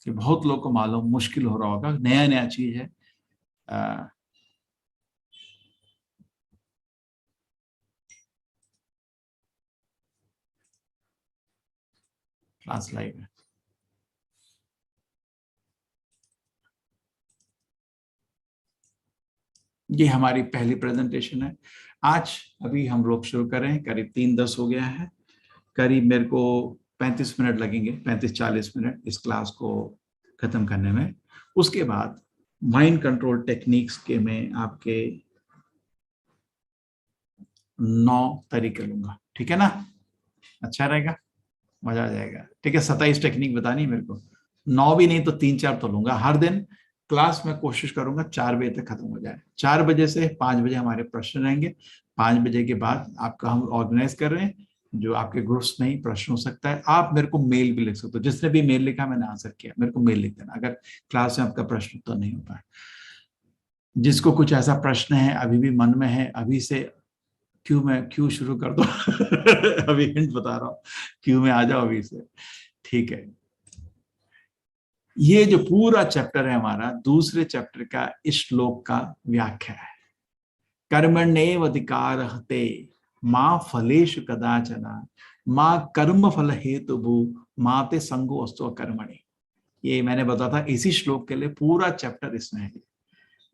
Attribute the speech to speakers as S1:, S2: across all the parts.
S1: कि बहुत लोग को मालूम मुश्किल हो रहा होगा, नया नया चीज है। क्लास लाइव है। ये हमारी पहली प्रेजेंटेशन है आज। अभी हम लोग शुरू करें, करीब 3:10 हो गया है। करीब मेरे को 35 मिनट लगेंगे, 35-40 मिनट इस क्लास को खत्म करने में। उसके बाद माइंड कंट्रोल टेक्निक्स के मैं आपके 9 तरीके लूंगा, ठीक है ना? अच्छा रहेगा, मजा आ जाएगा। ठीक है, 27 टेक्निक बतानी मेरे को, 9 भी नहीं तो 3-4 तो लूंगा। हर दिन क्लास में कोशिश करूंगा 4 बजे तक खत्म हो जाए। 4 बजे से 5 बजे हमारे प्रश्न रहेंगे। 5 बजे के बाद आपका हम ऑर्गेनाइज कर रहे हैं, जो आपके ग्रुप्स में ही प्रश्न हो सकता है। आप मेरे को मेल भी लिख सकते हो, जिसने भी मेल लिखा मैंने आंसर किया, मेरे को मेल लिख देना अगर क्लास में आपका प्रश्न उत्तर नहीं होता है। जिसको कुछ ऐसा प्रश्न है अभी भी मन में है, अभी से क्यों शुरू कर दो अभी हिंट बता रहा हूँ, क्यों में आ जाओ अभी से। ठीक है, ये जो पूरा चैप्टर है हमारा, दूसरे चैप्टर का इस श्लोक का व्याख्या है। कर्मण्येवाधिकारहते मां फलेषु कदाचन मां कर्म फल हेतुभु मां ते संगो अस्तु कर्मणि। ये मैंने बताया था, इसी श्लोक के लिए पूरा चैप्टर इसमें है।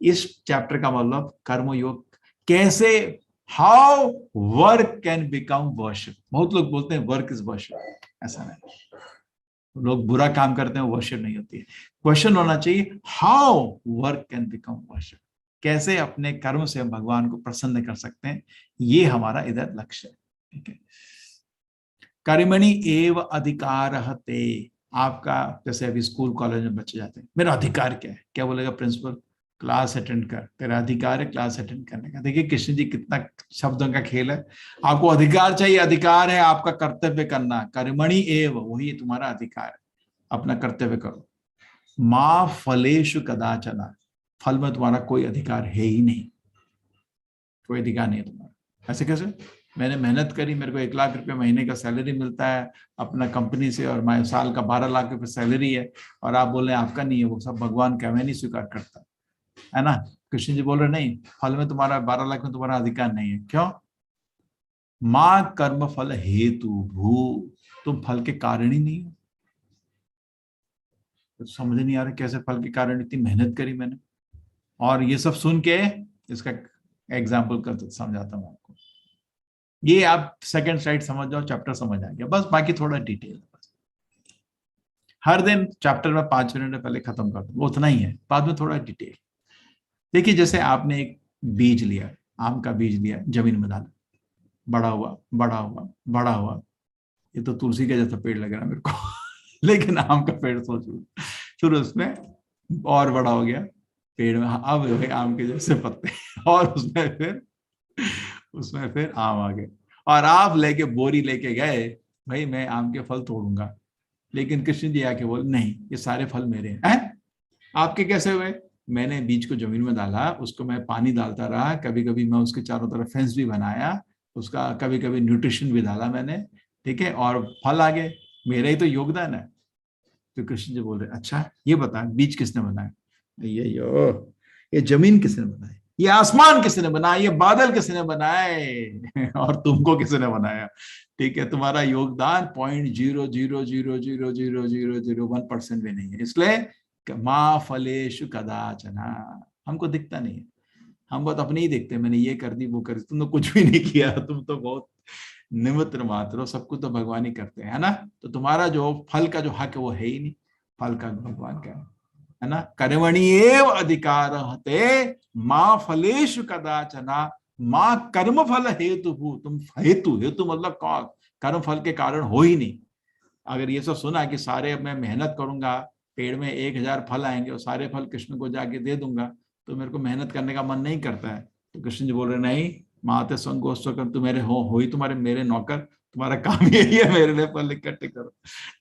S1: इस चैप्टर का मतलब कर्मयोग कैसे, how work can become worship. बहुत लोग बोलते हैं वर्क इज वर्शिप, ऐसा नहीं। लोग बुरा काम करते हैं, वर्शिप नहीं होती है। क्वेश्चन होना चाहिए how work can become worship, कैसे अपने कर्म से हम भगवान को प्रसन्न कर सकते हैं। ये हमारा इधर लक्ष्य है। ठीक है, कर्मणि एव अधिकारहते। आपका जैसे अभी स्कूल कॉलेज में बच्चे जाते हैं, मेरा अधिकार क्या है, क्या बोलेगा प्रिंसिपल? क्लास अटेंड कर, तेरा अधिकार है क्लास अटेंड करने का। देखिए कृष्ण जी कितना शब्दों का खेल है। आपको अधिकार चाहिए, अधिकार है आपका कर्तव्य करना। कर्मणि एव, वही तुम्हारा अधिकार है, अपना कर्तव्य करो। मां फलेषु कदाचन, फल में तुम्हारा कोई अधिकार है ही नहीं, कोई अधिकार नहीं है तुम्हारा। ऐसे कैसे? मैंने मेहनत करी, मेरे को 1 लाख रुपए महीने का सैलरी मिलता है अपना कंपनी से, और मैं साल का 12 लाख रुपए सैलरी है, और आप बोल रहे हैं आपका नहीं है, वो सब भगवान का मैं नहीं स्वीकार करता, है ना? कृष्ण जी बोल रहे नहीं, फल में तुम्हारा 12 लाख में तुम्हारा अधिकार नहीं है। क्यों? मां कर्म फल हेतु भू, तुम फल के कारण ही नहीं हो। तो समझ नहीं आ रहा कैसे फल के कारण, इतनी मेहनत करी मैंने। और ये सब सुन के इसका एग्जाम्पल कर समझाता हूँ आपको। ये आप सेकंड स्लाइड समझ जाओ, चैप्टर समझ आ गया बस, बाकी थोड़ा डिटेल। हर दिन चैप्टर में 5 मिनट पहले खत्म कर दो, उतना ही है, बाद में थोड़ा डिटेल। देखिए जैसे आपने एक बीज लिया, आम का बीज लिया, जमीन में डाला, बड़ा हुआ बड़ा हुआ बड़ा हुआ। ये तो तुलसी का जैसा पेड़ लग रहा है मेरे को लेकिन आम का पेड़ सोचो, फिर उसमें और बड़ा हो गया पेड़ में, अब हो गए आम के जैसे पत्ते और उसमें फिर आम आ गए। और आप लेके बोरी लेके गए, भाई मैं आम के फल तोड़ूंगा, लेकिन कृष्ण जी आके बोले नहीं ये सारे फल मेरे हैं। आपके कैसे हुए? मैंने बीज को जमीन में डाला, उसको मैं पानी डालता रहा, कभी कभी मैं उसके चारों तरफ फेंस भी बनाया, उसका कभी कभी न्यूट्रिशन भी डाला मैंने, ठीक है, और फल आ गए, मेरा ही तो योगदान है। तो कृष्ण जी बोल रहे अच्छा ये बता बीज किसने बनाया? ये जमीन किसने बनाई, ये आसमान किसने बनाया, ये बादल किसने बनाए और तुमको किसने बनाया? ठीक है, तुम्हारा योगदान 0.000000001% भी नहीं है। इसलिए माँ फलेशु कदाचना, हमको दिखता नहीं है, हमको तो अपने ही दिखते, मैंने ये कर दी वो कर दी, तुमने कुछ भी नहीं किया, तुम तो बहुत निमित्र मात्र हो, सब कुछ तो भगवान ही करते हैं, है ना? तो तुम्हारा जो फल का जो हक है वो है ही नहीं, फल का भगवान का है ना? कर्मणि एव अधिकार हते माँ फलेषु कदाचना माँ कर्म फल हेतु भू। तुम हेतु, हेतु मतलब कर्म फल के कारण हो ही नहीं। अगर ये सब सुना कि सारे मैं मेहनत करूंगा, पेड़ में 1,000 फल आएंगे और सारे फल कृष्ण को जाके दे दूंगा, तो मेरे को मेहनत करने का मन नहीं करता है। तो कृष्ण जी बोल रहे नहीं, माते संगोष्ठ तुम मेरे हो ही तुम्हारे मेरे नौकर, तुम्हारा काम यही है मेरे लिए फल इकट्ठे करो।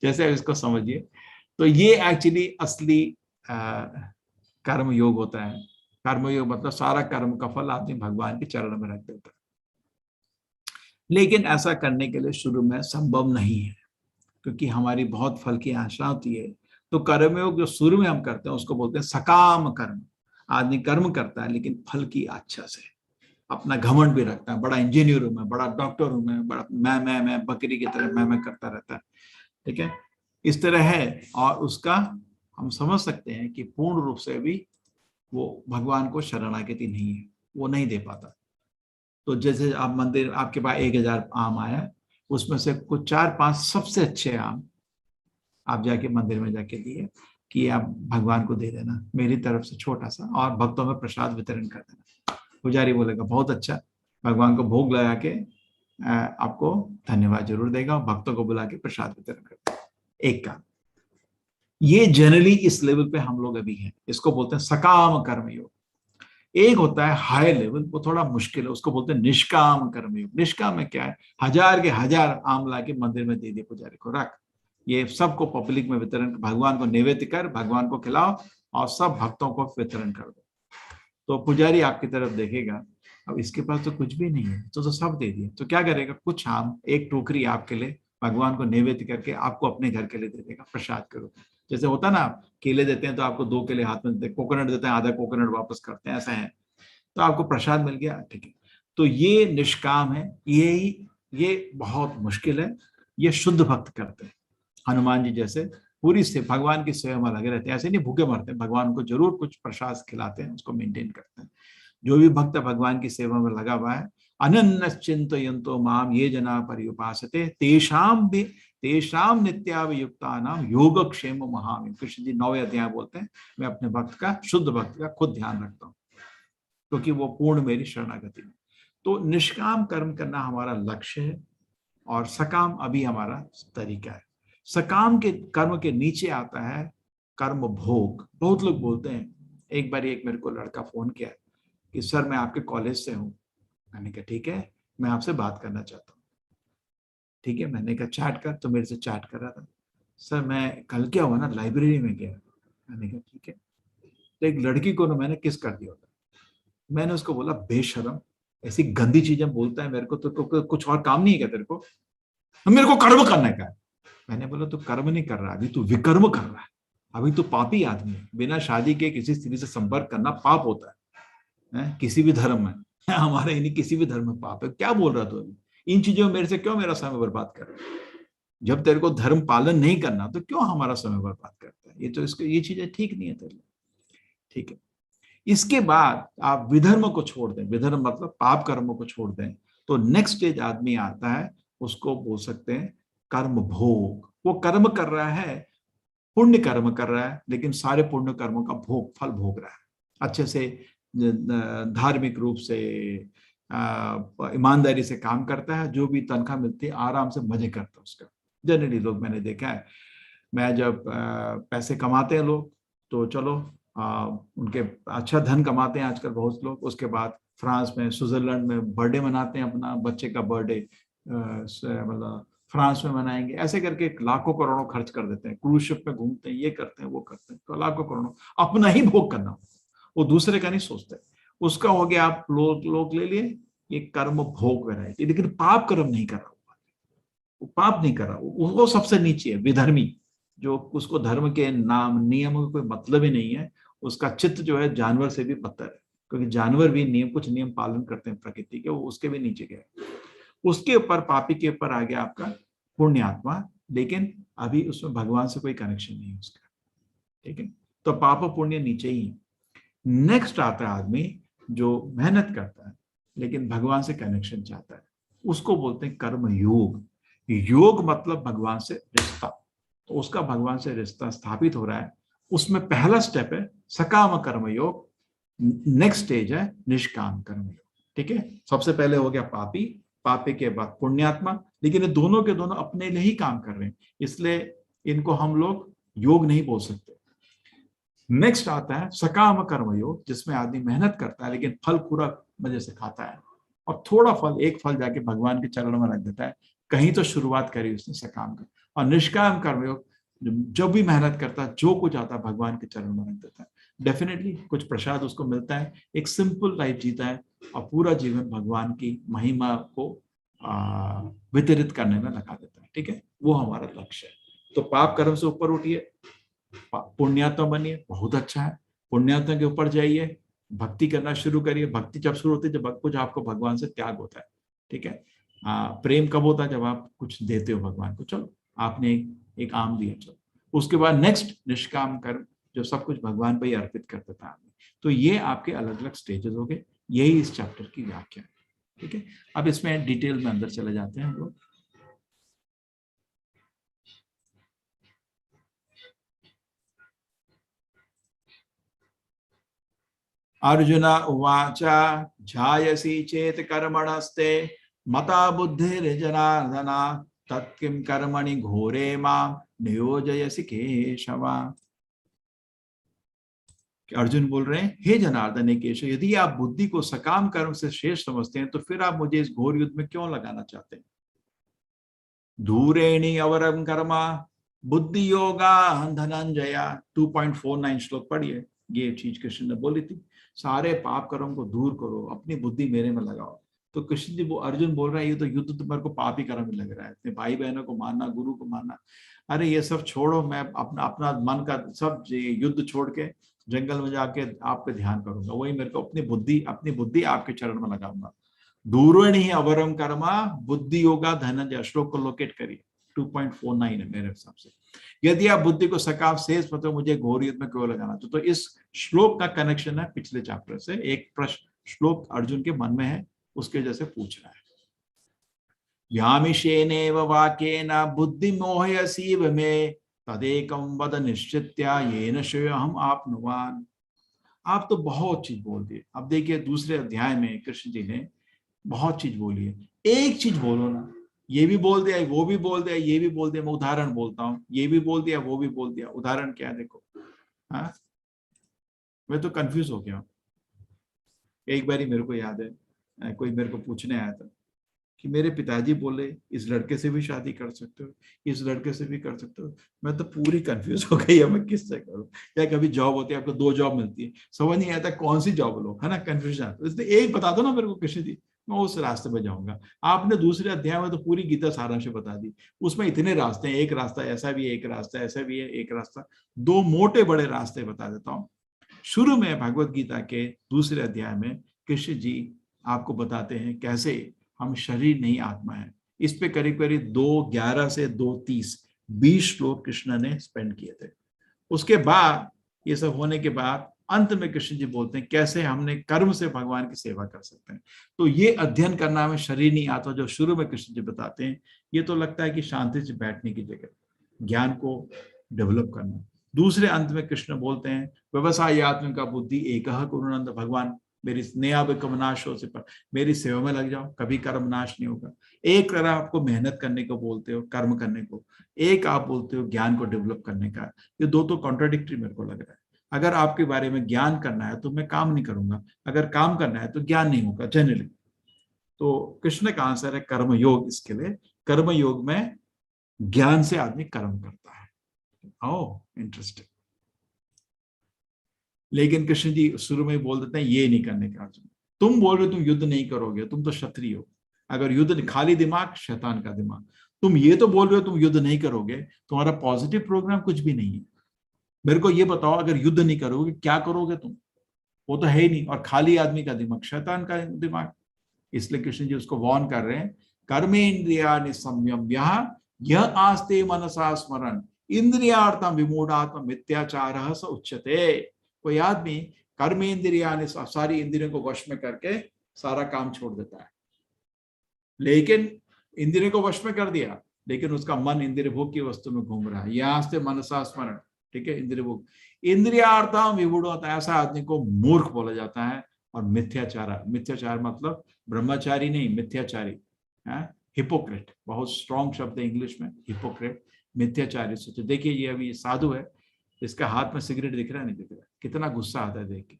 S1: जैसे इसको समझिए, तो ये एक्चुअली असली कर्म योग होता है। कर्म योग मतलब सारा कर्म का फल आदमी भगवान के चरण में रख देता है। लेकिन ऐसा करने के लिए शुरू में संभव नहीं है, क्योंकि हमारी बहुत फल की आशा होती है, तो कर्मयोग जो शुरू में हम करते हैं उसको बोलते हैं सकाम कर्म। आदमी कर्म करता है लेकिन फल की इच्छा से, अपना घमंड भी रखता है, बड़ा इंजीनियर हूं मैं, बड़ा डॉक्टर हूं मैं, बड़ा मैं बकरी की तरह मैं करता रहता है। ठीक है, इस तरह है। और उसका हम समझ सकते हैं कि पूर्ण रूप से भी वो भगवान को शरणागति नहीं है, वो नहीं दे पाता। तो जैसे आप मंदिर, आपके पास 1,000 आम आया, उसमें से कुछ 4-5 सबसे अच्छे आम आप जाके मंदिर में जाके दिए कि आप भगवान को दे देना मेरी तरफ से छोटा सा, और भक्तों में प्रसाद वितरण कर देना। पुजारी बोलेगा बहुत अच्छा, भगवान को भोग लगा के आपको धन्यवाद जरूर देगा, और भक्तों को बुला के प्रसाद वितरण कर देगा। एक काम, ये जनरली इस लेवल पे हम लोग अभी हैं, इसको बोलते हैं सकाम कर्मयोग। एक होता है हाई लेवल, वो थोड़ा मुश्किल है, उसको बोलते हैं निष्काम कर्मयोग। निष्काम में क्या है, 1000 के 1000 आम ला के मंदिर में दे दिए पुजारी को, रख, ये सबको पब्लिक में वितरण, भगवान को निवेद्य कर, भगवान को खिलाओ और सब भक्तों को वितरण कर दो। तो पुजारी आपकी तरफ देखेगा, अब इसके पास तो कुछ भी नहीं है, तो सब दे दिया, तो क्या करेगा, कुछ आम, एक टोकरी आपके लिए भगवान को निवेद्य करके आपको अपने घर के लिए दे देगा, प्रसाद करो। जैसे होता ना, आप केले देते हैं तो आपको 2 केले हाथ में देते हैं, कोकोनट देते हैं आधा कोकोनट वापस करते हैं, ऐसा है। तो आपको प्रसाद मिल गया, ठीक है। तो ये निष्काम है, ये बहुत मुश्किल है, ये शुद्ध भक्त करते हैं। हनुमान जी जैसे पूरी से भगवान की सेवा में लगे रहते हैं, ऐसे नहीं भूखे मरते हैं, भगवान को जरूर कुछ प्रसाद खिलाते हैं, उसको मेंटेन करते हैं। जो भी भक्त भगवान की सेवा में लगा हुआ है, अनन्य चिंतयन्तो माम ये जना पर्युपासते तेषाम नित्याभियुक्ता नाम योगक्षेम महाम। कृष्ण जी 9वें अध्याय बोलते हैं, मैं अपने भक्त का, शुद्ध भक्त का खुद ध्यान रखता हूँ क्योंकि वो पूर्ण मेरी शरणागति में। तो निष्काम कर्म करना हमारा लक्ष्य है, और सकाम अभी हमारा तरीका है। सकाम के कर्म के नीचे आता है कर्म भोग। बहुत लोग बोलते हैं, एक बार एक मेरे को लड़का फोन किया कि सर मैं आपके कॉलेज से हूँ। मैंने कहा ठीक है, मैं आपसे बात करना चाहता हूँ। ठीक है, मैंने कहा चैट कर, तो मेरे से चैट कर रहा था। सर मैं कल क्या हुआ ना, लाइब्रेरी में गया। मैंने कहा ठीक है, तो एक लड़की को ना मैंने किस कर दिया था। मैंने उसको बोला बेशरम, ऐसी गंदी चीजें बोलता है मेरे को, तो कुछ और काम नहीं है क्या तेरे को, मेरे को कर्म करने का है। मैंने बोला तू कर्म नहीं कर रहा, अभी तू विकर्म कर रहा है, अभी तो पापी आदमी है। बिना शादी के किसी स्त्री से संपर्क करना पाप होता है? किसी भी धर्म में हमारे इन्हीं किसी भी धर्म में पाप है। क्या बोल रहा तू अभी, इन चीजों में मेरे से क्यों मेरा समय बर्बाद कर रहा है? जब तेरे को धर्म पालन नहीं करना तो क्यों हमारा समय बर्बाद करता है? ये तो इसको, ये चीजें ठीक नहीं है तेरे लिए। ठीक है, इसके बाद आप विधर्म को छोड़ दें, विधर्म मतलब पाप कर्मों को छोड़ दें, तो नेक्स्ट स्टेज आदमी आता है, उसको बोल सकते हैं कर्म भोग। वो कर्म कर रहा है, पुण्य कर्म कर रहा है, लेकिन सारे पुण्य कर्मों का भोग, फल भोग रहा है अच्छे से, धार्मिक रूप से, ईमानदारी से काम करता है, जो भी तनख्वाह मिलती है आराम से मजे करता है उसका। जनरली लोग मैंने देखा है, मैं जब पैसे कमाते हैं लोग, तो चलो उनके अच्छा धन कमाते हैं आजकल बहुत लोग, उसके बाद फ्रांस में, स्विट्जरलैंड में बर्थडे मनाते हैं, अपना बच्चे का बर्थडे मतलब फ्रांस में मनाएंगे, ऐसे करके लाखों करोड़ों खर्च कर देते हैं, क्रूज शिप में घूमते हैं, ये करते हैं वो करते हैं, तो लाखों करोड़ों अपना ही भोग करना, वो दूसरे का नहीं सोचते। उसका हो गया, आप लोग ले लिए, ये कर्म भोग वैरायटी, लेकिन पाप कर्म नहीं कर रहा, वो पाप नहीं कर रहा, वो सबसे नीचे है विधर्मी, जो उसको धर्म के नाम नियम का कोई मतलब ही नहीं है, उसका चित्त जो है जानवर से भी बदतर है, क्योंकि जानवर भी नियम, कुछ नियम पालन करते हैं प्रकृति के, वो उसके भी नीचे गए। उसके ऊपर, पापी के ऊपर आ गया आपका पुण्य आत्मा, लेकिन अभी उसमें भगवान से कोई कनेक्शन नहीं है उसका। ठीक है, तो पाप पुण्य नीचे ही। नेक्स्ट आता है आदमी जो मेहनत करता है लेकिन भगवान से कनेक्शन चाहता है, उसको बोलते हैं कर्म योग। योग मतलब भगवान से रिश्ता, तो उसका भगवान से रिश्ता स्थापित हो रहा है, उसमें पहला स्टेप है सकाम कर्म योग, नेक्स्ट स्टेज है निष्काम कर्म योग। ठीक है, सबसे पहले हो गया पापी, पापी के बाद पुण्यात्मा, लेकिन ये दोनों के दोनों अपने लिए ही काम कर रहे हैं, इसलिए इनको हम लोग योग नहीं बोल सकते। नेक्स्ट आता है सकाम कर्म योग, जिसमें आदमी मेहनत करता है लेकिन फल पूरा मजे से खाता है, और थोड़ा फल, एक फल जाके भगवान के चरणों में रख देता है, कहीं तो शुरुआत करी उसने सकाम कर। और निष्काम कर्म योग, जब भी मेहनत करता है, जो कुछ आता है भगवान के चरणों में रख देता है, डेफिनेटली कुछ प्रसाद उसको मिलता है, एक सिंपल लाइफ जीता है, और पूरा जीवन भगवान की महिमा को वितरित करने में लगा देता है। ठीक है, वो हमारा लक्ष्य है। तो पाप कर्म से ऊपर उठिए, पुण्यात्मा बनिए, बहुत अच्छा है, पुण्यात्मा के ऊपर जाइए, भक्ति करना शुरू करिए। भक्ति जब शुरू होती है जब कुछ आपको भगवान से त्याग होता है, ठीक है। प्रेम कब होता है? जब आप कुछ देते हो भगवान को। चलो आपने एक आम दिया, चलो उसके बाद नेक्स्ट निष्काम कर्म, जो सब कुछ भगवान पर ही अर्पित कर देता है आदमी। तो ये आपके अलग अलग स्टेजेस हो गए, यही इस चैप्टर की व्याख्या है, ठीक है। अब इसमें डिटेल में अंदर चले जाते हैं हम लोग। अर्जुन उवाच ध्यायसि चेत कर्मणस्ते मता बुद्धिर्जनार्दन तत्किं कर्मणि घोरे मां नियोजयसि केशव। अर्जुन बोल रहे हैं, हे जनार्दन, केशव, यदि आप बुद्धि को सकाम कर्म से शेष समझते हैं तो फिर आप मुझे इस घोर युद्ध में क्यों लगाना चाहते हैं? धूरेणी अवरम कर्मा बुद्धि योगा धनंजया। 2.49 श्लोक पढ़िए, ये चीज कृष्ण ने बोली थी। सारे पाप कर्म को दूर करो, अपनी बुद्धि मेरे में लगाओ। तो कृष्ण जी, वो अर्जुन बोल रहा है, ये तो युद्ध तो मेरे को पाप ही कर्म लग रहा है, अपने भाई बहनों को मारना, गुरु को मारना। अरे ये सब छोड़ो, मैं अपना अपना मन का सब युद्ध छोड़ के जंगल में जाके आप पे ध्यान करूंगा। वही मेरे को अपनी बुद्धि आपके चरण में लगाऊंगा। दूरणी अवरम कर्मा बुद्धि योगा धनंजय। श्लोक को लोकेट करिए, 2.49 है मेरे हिसाब से। यदि आप बुद्धि को सकाम शेष मतलब मुझे घोर युद्ध में क्यों लगाना? तो इस श्लोक का कनेक्शन है पिछले चैप्टर से। एक प्रश्न श्लोक अर्जुन के मन में है, उसके जैसे पूछ रहा है। यामिशेनेव वाक्येन बुद्धि मोहयसीव में तदेकं वद निश्चित्या येन श्रेयहम् आपनुवान्। आप तो बहुत चीज बोल दिए। अब देखिए दूसरे अध्याय में कृष्ण जी ने बहुत चीज बोली है, एक चीज बोलो ना। ये भी बोल दिया, वो भी बोल दिया, ये भी बोल दिया। मैं उदाहरण बोलता हूँ, ये भी बोल दिया, वो भी बोल दिया। उदाहरण क्या है देखो। हाँ, मैं तो कंफ्यूज हो गया हूँ। एक बारी मेरे को याद है, कोई मेरे को पूछने आया था कि मेरे पिताजी बोले इस लड़के से भी शादी कर सकते हो, इस लड़के से भी कर सकते हो। मैं तो पूरी कंफ्यूज हो गई है, मैं किससे करूं। या कभी जॉब होती है, आपको 2 जॉब मिलती है, समझ नहीं आता कौन सी जॉब लो, है ना, कंफ्यूजन। तो इसलिए एक बता दो ना मेरे को कृष्ण जी, मैं उस रास्ते पे जाऊंगा। आपने दूसरे अध्याय में तो पूरी गीता सारांश बता दी। उसमें इतने रास्ते हैं, एक रास्ता ऐसा भी है, एक रास्ता ऐसा भी है, एक रास्ता, 2 मोटे बड़े रास्ते बता देता हूँ। शुरू में भगवत गीता के दूसरे अध्याय में कृष्ण जी आपको बताते हैं कैसे हम शरीर नहीं आत्मा है। इस पे करीब करीब 2:11 से 2:30 20 श्लोक कृष्ण ने स्पेंड किए थे। उसके बाद ये सब होने के बाद अंत में कृष्ण जी बोलते हैं कैसे हमने कर्म से भगवान की सेवा कर सकते हैं। तो ये अध्ययन करना हमें शरीर नहीं आता, जो शुरू में कृष्ण जी बताते हैं, ये तो लगता है कि शांति से बैठने की जगह, ज्ञान को डेवलप करना। दूसरे अंत में कृष्ण बोलते हैं व्यवसाय आत्मिका बुद्धि एक कुरुनंद, भगवान मेरी स्नेहा कमनाशो से पर मेरी सेवा में लग जाओ, कभी कर्म नाश नहीं होगा। एक तरह आपको मेहनत करने को बोलते हो, कर्म करने को, एक आप बोलते हो ज्ञान को डेवलप करने का। ये दो तो कॉन्ट्राडिक्टरी मेरे को लग रहा है। अगर आपके बारे में ज्ञान करना है तो मैं काम नहीं करूंगा, अगर काम करना है तो ज्ञान नहीं होगा जनरली। तो कृष्ण का आंसर है कर्म योग। इसके लिए कर्म योग में ज्ञान से आदमी कर्म करता है। Oh interesting. लेकिन कृष्ण जी शुरू में बोल देते हैं ये नहीं करने का। अर्जुन, तुम बोल रहे हो तुम युद्ध नहीं करोगे, तुम तो क्षत्रिय हो। अगर युद्ध, खाली दिमाग शैतान का दिमाग। तुम ये तो बोल रहे हो तुम युद्ध नहीं करोगे, तुम्हारा पॉजिटिव प्रोग्राम कुछ भी नहीं है। मेरे को ये बताओ, अगर युद्ध नहीं करोगे क्या करोगे तुम? वो तो है ही नहीं। और खाली आदमी का दिमाग शैतान का दिमाग। इसलिए कृष्ण जी उसको वार्न कर रहे हैं, कर्मेन्द्रिया संयम यह आस्ते मनसा स्मरण इंद्रियार्थम विमूढ़ात्म मिथ्याचार स उच्यते। कोई आदमी कर्मेंद्रिया सारी इंद्रियों को वश में करके सारा काम छोड़ देता है, लेकिन इंद्रियों को वश में कर दिया लेकिन उसका मन इंद्रिय भोग की वस्तु में घूम रहा है। यहां से मनसा स्मरण, ठीक है, इंद्रिय भोग इंद्रियार्थम विमूढ़ होता है, ऐसा आदमी को मूर्ख बोला जाता है। और मिथ्याचार, मिथ्याचार मतलब ब्रह्मचारी नहीं, मिथ्याचारी है, हिपोक्रेट। बहुत स्ट्रॉन्ग शब्द है इंग्लिश में, हिपोक्रेट, मिथ्याचारी। सोचो, देखिए ये अभी साधु है, इसका हाथ में सिगरेट दिख रहा है, नहीं दिख रहा, कितना गुस्सा आता है देख के।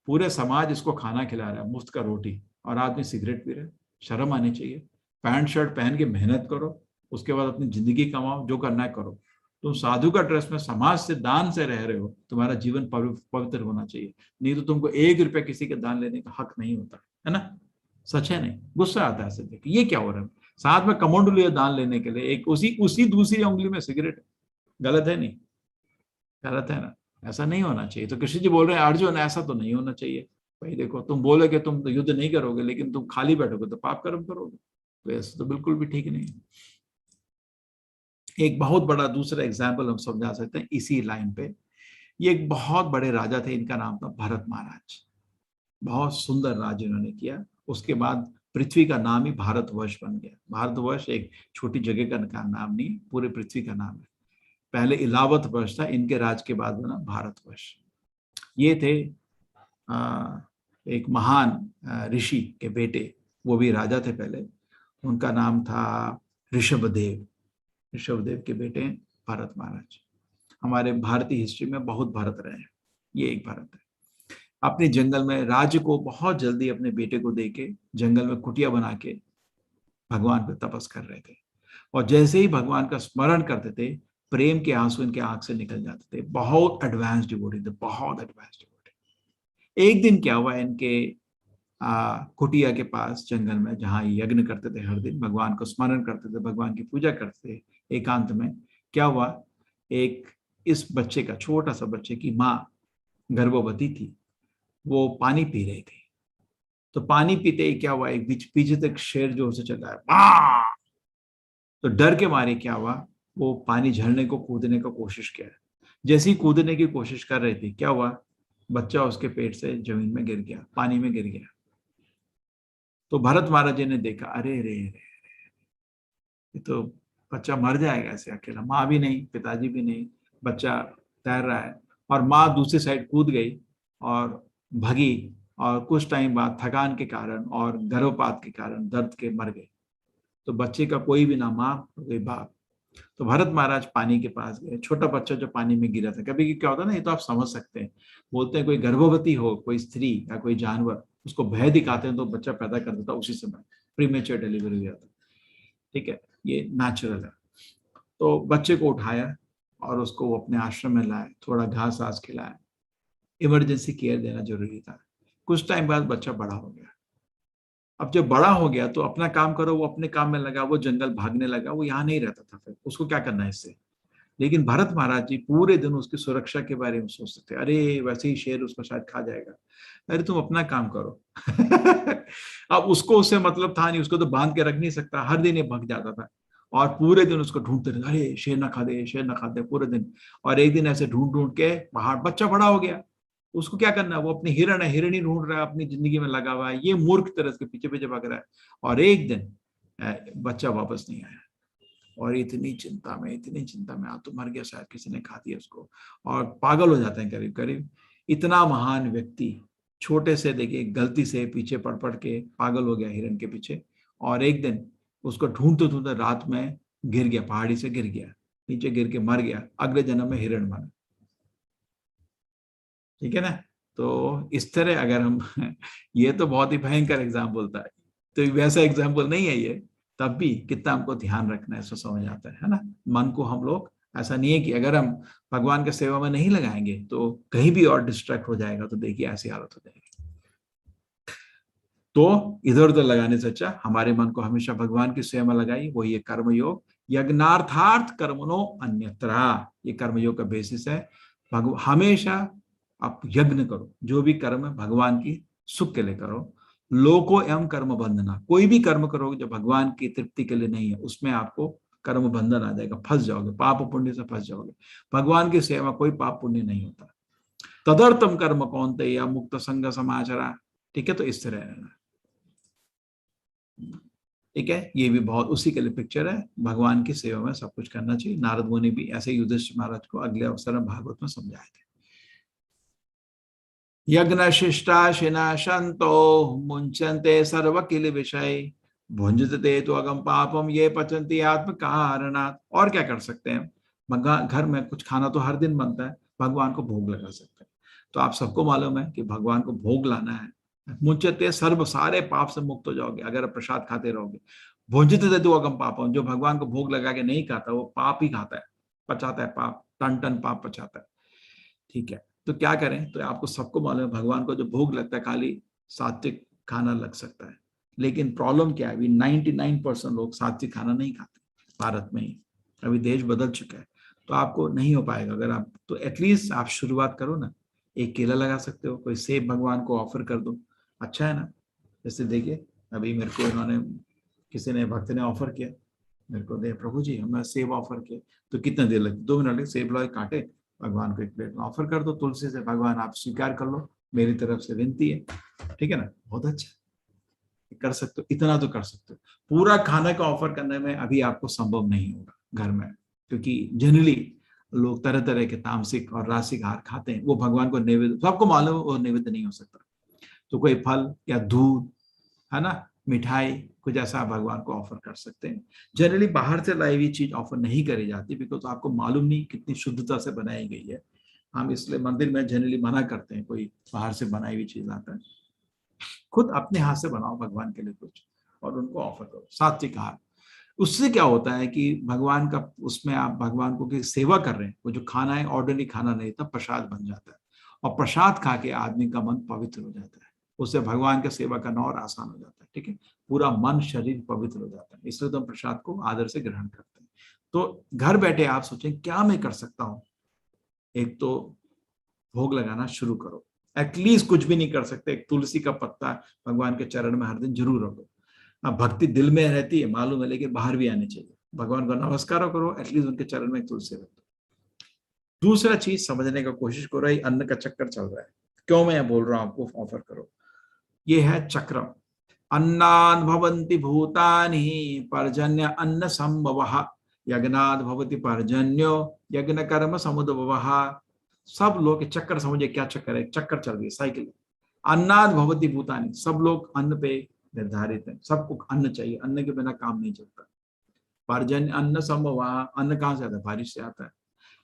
S1: पूरे समाज इसको खाना खिला रहा है, मुफ्त का रोटी, और आदमी सिगरेट पी रहा है। शर्म आनी चाहिए। पैंट शर्ट पहन के मेहनत करो, उसके बाद अपनी जिंदगी कमाओ, जो करना है करो। तुम साधु का ड्रेस में समाज से दान से रह रहे हो, तुम्हारा जीवन पवित्र होना चाहिए। नहीं तो तुमको 1 रुपया किसी के दान लेने का हक नहीं होता है ना। सच है नहीं? गुस्सा आता है ऐसे देख, ये क्या हो रहा है। साथ में कमंडलू लिया दान लेने के लिए, एक उसी उसी दूसरी उंगली में सिगरेट, गलत है नहीं? गलत है ना, ऐसा नहीं होना चाहिए। तो कृष्ण जी बोल रहे हैं अर्जुन ऐसा तो नहीं होना चाहिए। भाई देखो, तुम बोले कि तुम युद्ध नहीं करोगे लेकिन तुम खाली बैठोगे तो पाप कर्म करोगे, तो ऐसा तो बिल्कुल भी ठीक नहीं है। एक बहुत बड़ा दूसरा एग्जाम्पल हम समझा सकते हैं इसी लाइन पे। ये एक बहुत बड़े राजा थे, इनका नाम था भरत महाराज। बहुत सुंदर राज इन्होंने किया। उसके बाद पृथ्वी का नाम ही भारतवर्ष बन गया। भारतवर्ष एक छोटी जगह का नाम नहीं, पूरे पृथ्वी का नाम है। पहले इलावत वर्ष था, इनके राज के बाद बना भारतवर्ष। ये थे एक महान ऋषि के बेटे, वो भी राजा थे पहले। उनका नाम था ऋषभदेव। ऋषभदेव के बेटे हैं भरत महाराज। हमारे भारतीय हिस्ट्री में बहुत भरत रहे हैं, ये एक भरत है। अपने जंगल में राज्य को बहुत जल्दी अपने बेटे को देके जंगल में कुटिया बना के भगवान पे तपस कर रहे थे। और जैसे ही भगवान का स्मरण करते थे, प्रेम के आंसू इनके आंख से निकल जाते थे। बहुत एडवांस डिवोटी थे, बहुत एडवांस डिवोटी। एक दिन क्या हुआ, इनके कुटिया के पास जंगल में जहाँ यज्ञ करते थे, हर दिन भगवान को स्मरण करते थे, भगवान की पूजा करते थे एकांत में, क्या हुआ, एक इस बच्चे का, छोटा सा बच्चे की माँ गर्भवती थी, वो पानी पी रही थी। तो पानी पीते ही क्या हुआ, एक पीछे तक शेर जोर से चला है। तो डर के मारे क्या हुआ, वो पानी झरने को कूदने का कोशिश किया। जैसे ही कूदने की कोशिश कर रही थी, क्या हुआ, बच्चा उसके पेट से जमीन में गिर गया, पानी में गिर गया। तो भरत महाराज जी ने देखा, अरे रे रे, ये तो बच्चा मर जाएगा ऐसे अकेला, माँ भी नहीं, पिताजी भी नहीं, बच्चा तैर रहा है। और माँ दूसरी साइड कूद गई और भगी, और कुछ टाइम बाद थकान के कारण और गर्भपात के कारण दर्द के मर गई। तो बच्चे का कोई भी ना माँ, कोई बाप। तो भरत महाराज पानी के पास गए, छोटा बच्चा जो पानी में गिरा था। कभी क्या होता है ना, ये तो आप समझ सकते हैं, बोलते हैं कोई गर्भवती हो, कोई स्त्री या कोई जानवर, उसको भय दिखाते हैं तो बच्चा पैदा कर देता, उसी समय प्रीमेच्योर डिलीवरी हो जाता है। ठीक है, ये नेचुरल है। तो बच्चे को उठाया और उसको वो अपने आश्रम में लाए, थोड़ा घास आस खिलाया, इमरजेंसी केयर देना जरूरी था। कुछ टाइम बाद बच्चा बड़ा हो गया। अब जब बड़ा हो गया तो अपना काम करो, वो अपने काम में लगा, वो जंगल भागने लगा, वो यहाँ नहीं रहता था, फिर उसको क्या करना है इससे। लेकिन भरत महाराज जी पूरे दिन उसकी सुरक्षा के बारे में सोचते थे, अरे वैसे ही शेर उसको शायद खा जाएगा, अरे तुम अपना काम करो। अब उसको उससे मतलब था नहीं, उसको तो बांध के रख नहीं सकता, हर दिन ये भग जाता था। और पूरे दिन उसको ढूंढते रहे, अरे शेर ना खा दे, शेर ना खा दे, पूरे दिन। और एक दिन ऐसे ढूंढ ढूंढ के पहाड़, बच्चा बड़ा हो गया, उसको क्या करना है, वो अपनी हिरण है, हिरणी ढूंढ रहा है, अपनी जिंदगी में लगा हुआ है, ये मूर्ख तरह के पीछे पीछे भाग रहा है। और एक दिन बच्चा वापस नहीं आया, और इतनी चिंता में, इतनी चिंता में, तो मर गया शायद, किसी ने खा दिया उसको। और पागल हो जाते हैं करीब करीब। इतना महान व्यक्ति छोटे से, देखिए, गलती से पीछे पड़ के पागल हो गया हिरण के पीछे। और एक दिन उसको ढूंढते ढूंढते रात में गिर गया, पहाड़ी से गिर गया, नीचे गिर के मर गया, अगले जन्म में हिरण बना। ठीक है ना। तो इस तरह अगर हम ये तो बहुत ही भयंकर एग्जाम्पल था, तो वैसा एग्जाम्पल नहीं है ये। तब भी कितना हमको ध्यान रखना है, इसको समझ आता है ना। मन को हम लोग, ऐसा नहीं है कि अगर हम भगवान के सेवा में नहीं लगाएंगे तो कहीं भी और डिस्ट्रैक्ट हो जाएगा, तो देखिए ऐसी हालत हो जाएगी। तो इधर उधर लगाने से अच्छा हमारे मन को हमेशा भगवान की सेवा में लगाइए, वही है कर्मयोग। यज्ञार्थार्थ कर्मणो अन्यत्र, ये कर्मयोग का बेसिस है। हमेशा आप यज्ञ करो, जो भी कर्म है भगवान की सुख के लिए करो। लोको एवं कर्म बंधना, कोई भी कर्म करोगे जो भगवान की तृप्ति के लिए नहीं है, उसमें आपको कर्म बंधन आ जाएगा, फंस जाओगे, पाप पुण्य से फंस जाओगे। भगवान की सेवा कोई पाप पुण्य नहीं होता। तदर्थम कर्म कौनते या मुक्त संग समाचारा। ठीक है, तो इस तरह रहना। ठीक है, ये भी बहुत उसी के लिए पिक्चर है। भगवान की सेवा में सब कुछ करना चाहिए। नारद मुनि भी ऐसे युधिष्ठिर महाराज को अगले अवसर में भागवत में समझाए थे। यज्ञ शिष्टा शिना शंतो मुंचन्ते सर्व किल विषय भुंजते तो अगम पापम ये पचंती आत्म कारणात्। और क्या कर सकते हैं, भगवान घर में कुछ खाना तो हर दिन बनता है, भगवान को भोग लगा सकते हैं। तो आप सबको मालूम है कि भगवान को भोग लाना है। मुंचते सर्व, सारे पाप से मुक्त हो जाओगे अगर आप प्रसाद खाते रहोगे। भुंजते तो अगम पापम, जो भगवान को भोग लगा के नहीं खाता वो पाप ही खाता है, पचाता है पाप, टन टन पाप पचाता है। ठीक है, तो क्या करें, तो आपको सबको मालूम है भगवान को जो भोग लगता है खाली सात्विक खाना लग सकता है। लेकिन प्रॉब्लम क्या है, अभी 99% लोग सात्विक खाना नहीं खाते भारत में ही। अभी देश बदल चुका है, तो आपको नहीं हो पाएगा। अगर आप तो एटलीस्ट आप शुरुआत करो ना, एक केला लगा सकते हो, कोई सेब भगवान को ऑफर कर दो, अच्छा है ना। जैसे देखिए अभी मेरे को इन्होंने, किसी ने भक्त ने ऑफर किया मेरे को, दे प्रभु जी हमें सेब ऑफर किया, तो कितना देर लगे, 2 मिनट लगे, सेब लाए काटे, भगवान को एक प्लेट में ऑफर कर दो तुलसी से, भगवान आप स्वीकार कर लो, मेरी तरफ से विनती है, ठीक है ना, बहुत अच्छा कर सकते हो, इतना तो कर सकते हो। पूरा खाना का ऑफर करने में अभी आपको संभव नहीं होगा घर में, क्योंकि जनरली लोग तरह तरह के तामसिक और रासिक आहार खाते हैं, वो भगवान को नैवेद्य, सबको मालूम है वो नैवेद्य नहीं हो सकता। तो कोई फल या दूध, है ना, मिठाई, कुछ ऐसा आप भगवान को ऑफर कर सकते हैं। जनरली बाहर से लाई हुई चीज ऑफर नहीं करी जाती, बिकॉज आपको मालूम नहीं कितनी शुद्धता से बनाई गई है। हम इसलिए मंदिर में जनरली मना करते हैं, कोई बाहर से बनाई हुई चीज आता है, खुद अपने हाथ से बनाओ भगवान के लिए कुछ और उनको ऑफर करो, सात्विक आहार। उससे क्या होता है कि भगवान का, उसमें आप भगवान को की सेवा कर रहे हैं, वो जो खाना है ऑर्डिनरी खाना नहीं था, प्रसाद बन जाता है, और प्रसाद खा के आदमी का मन पवित्र हो जाता है, उससे भगवान का सेवा करना और आसान हो जाता है, ठीक है, पूरा मन शरीर पवित्र हो जाता है। इसलिए तो हम प्रसाद को आदर से ग्रहण करते हैं। तो घर बैठे आप सोचें क्या मैं कर सकता हूँ, एक तो भोग लगाना शुरू करो, एटलीस्ट कुछ भी नहीं कर सकते, एक तुलसी का पत्ता भगवान के चरण में हर दिन जरूर रखो। अब भक्ति दिल में रहती है मालूम है, लेकिन बाहर भी आनी चाहिए, भगवान को नमस्कार करो, एटलीस्ट उनके चरण में तुलसी रखो। दूसरा चीज समझने का कोशिश करो, ये अन्न का चक्कर चल रहा है, क्यों मैं बोल रहा हूं आपको ऑफर करो, ये है चक्रम। अन्नाद भवन्ति भूतानि पर्जन्य अन्न संभवः, यज्ञनाद भवति पर्जन्यो यज्ञ कर्म समुद्भवः। सब लोग चक्कर समझे, क्या चक्कर है, चक्कर चल रही है, साइकिल। अन्नाद भवति भूतानि, सब लोग अन्न पे निर्धारित है, सबको अन्न चाहिए, अन्न के बिना काम नहीं चलता। पर्जन्य अन्न संभवः, अन्न कहां से आता है, बारिश से आता है।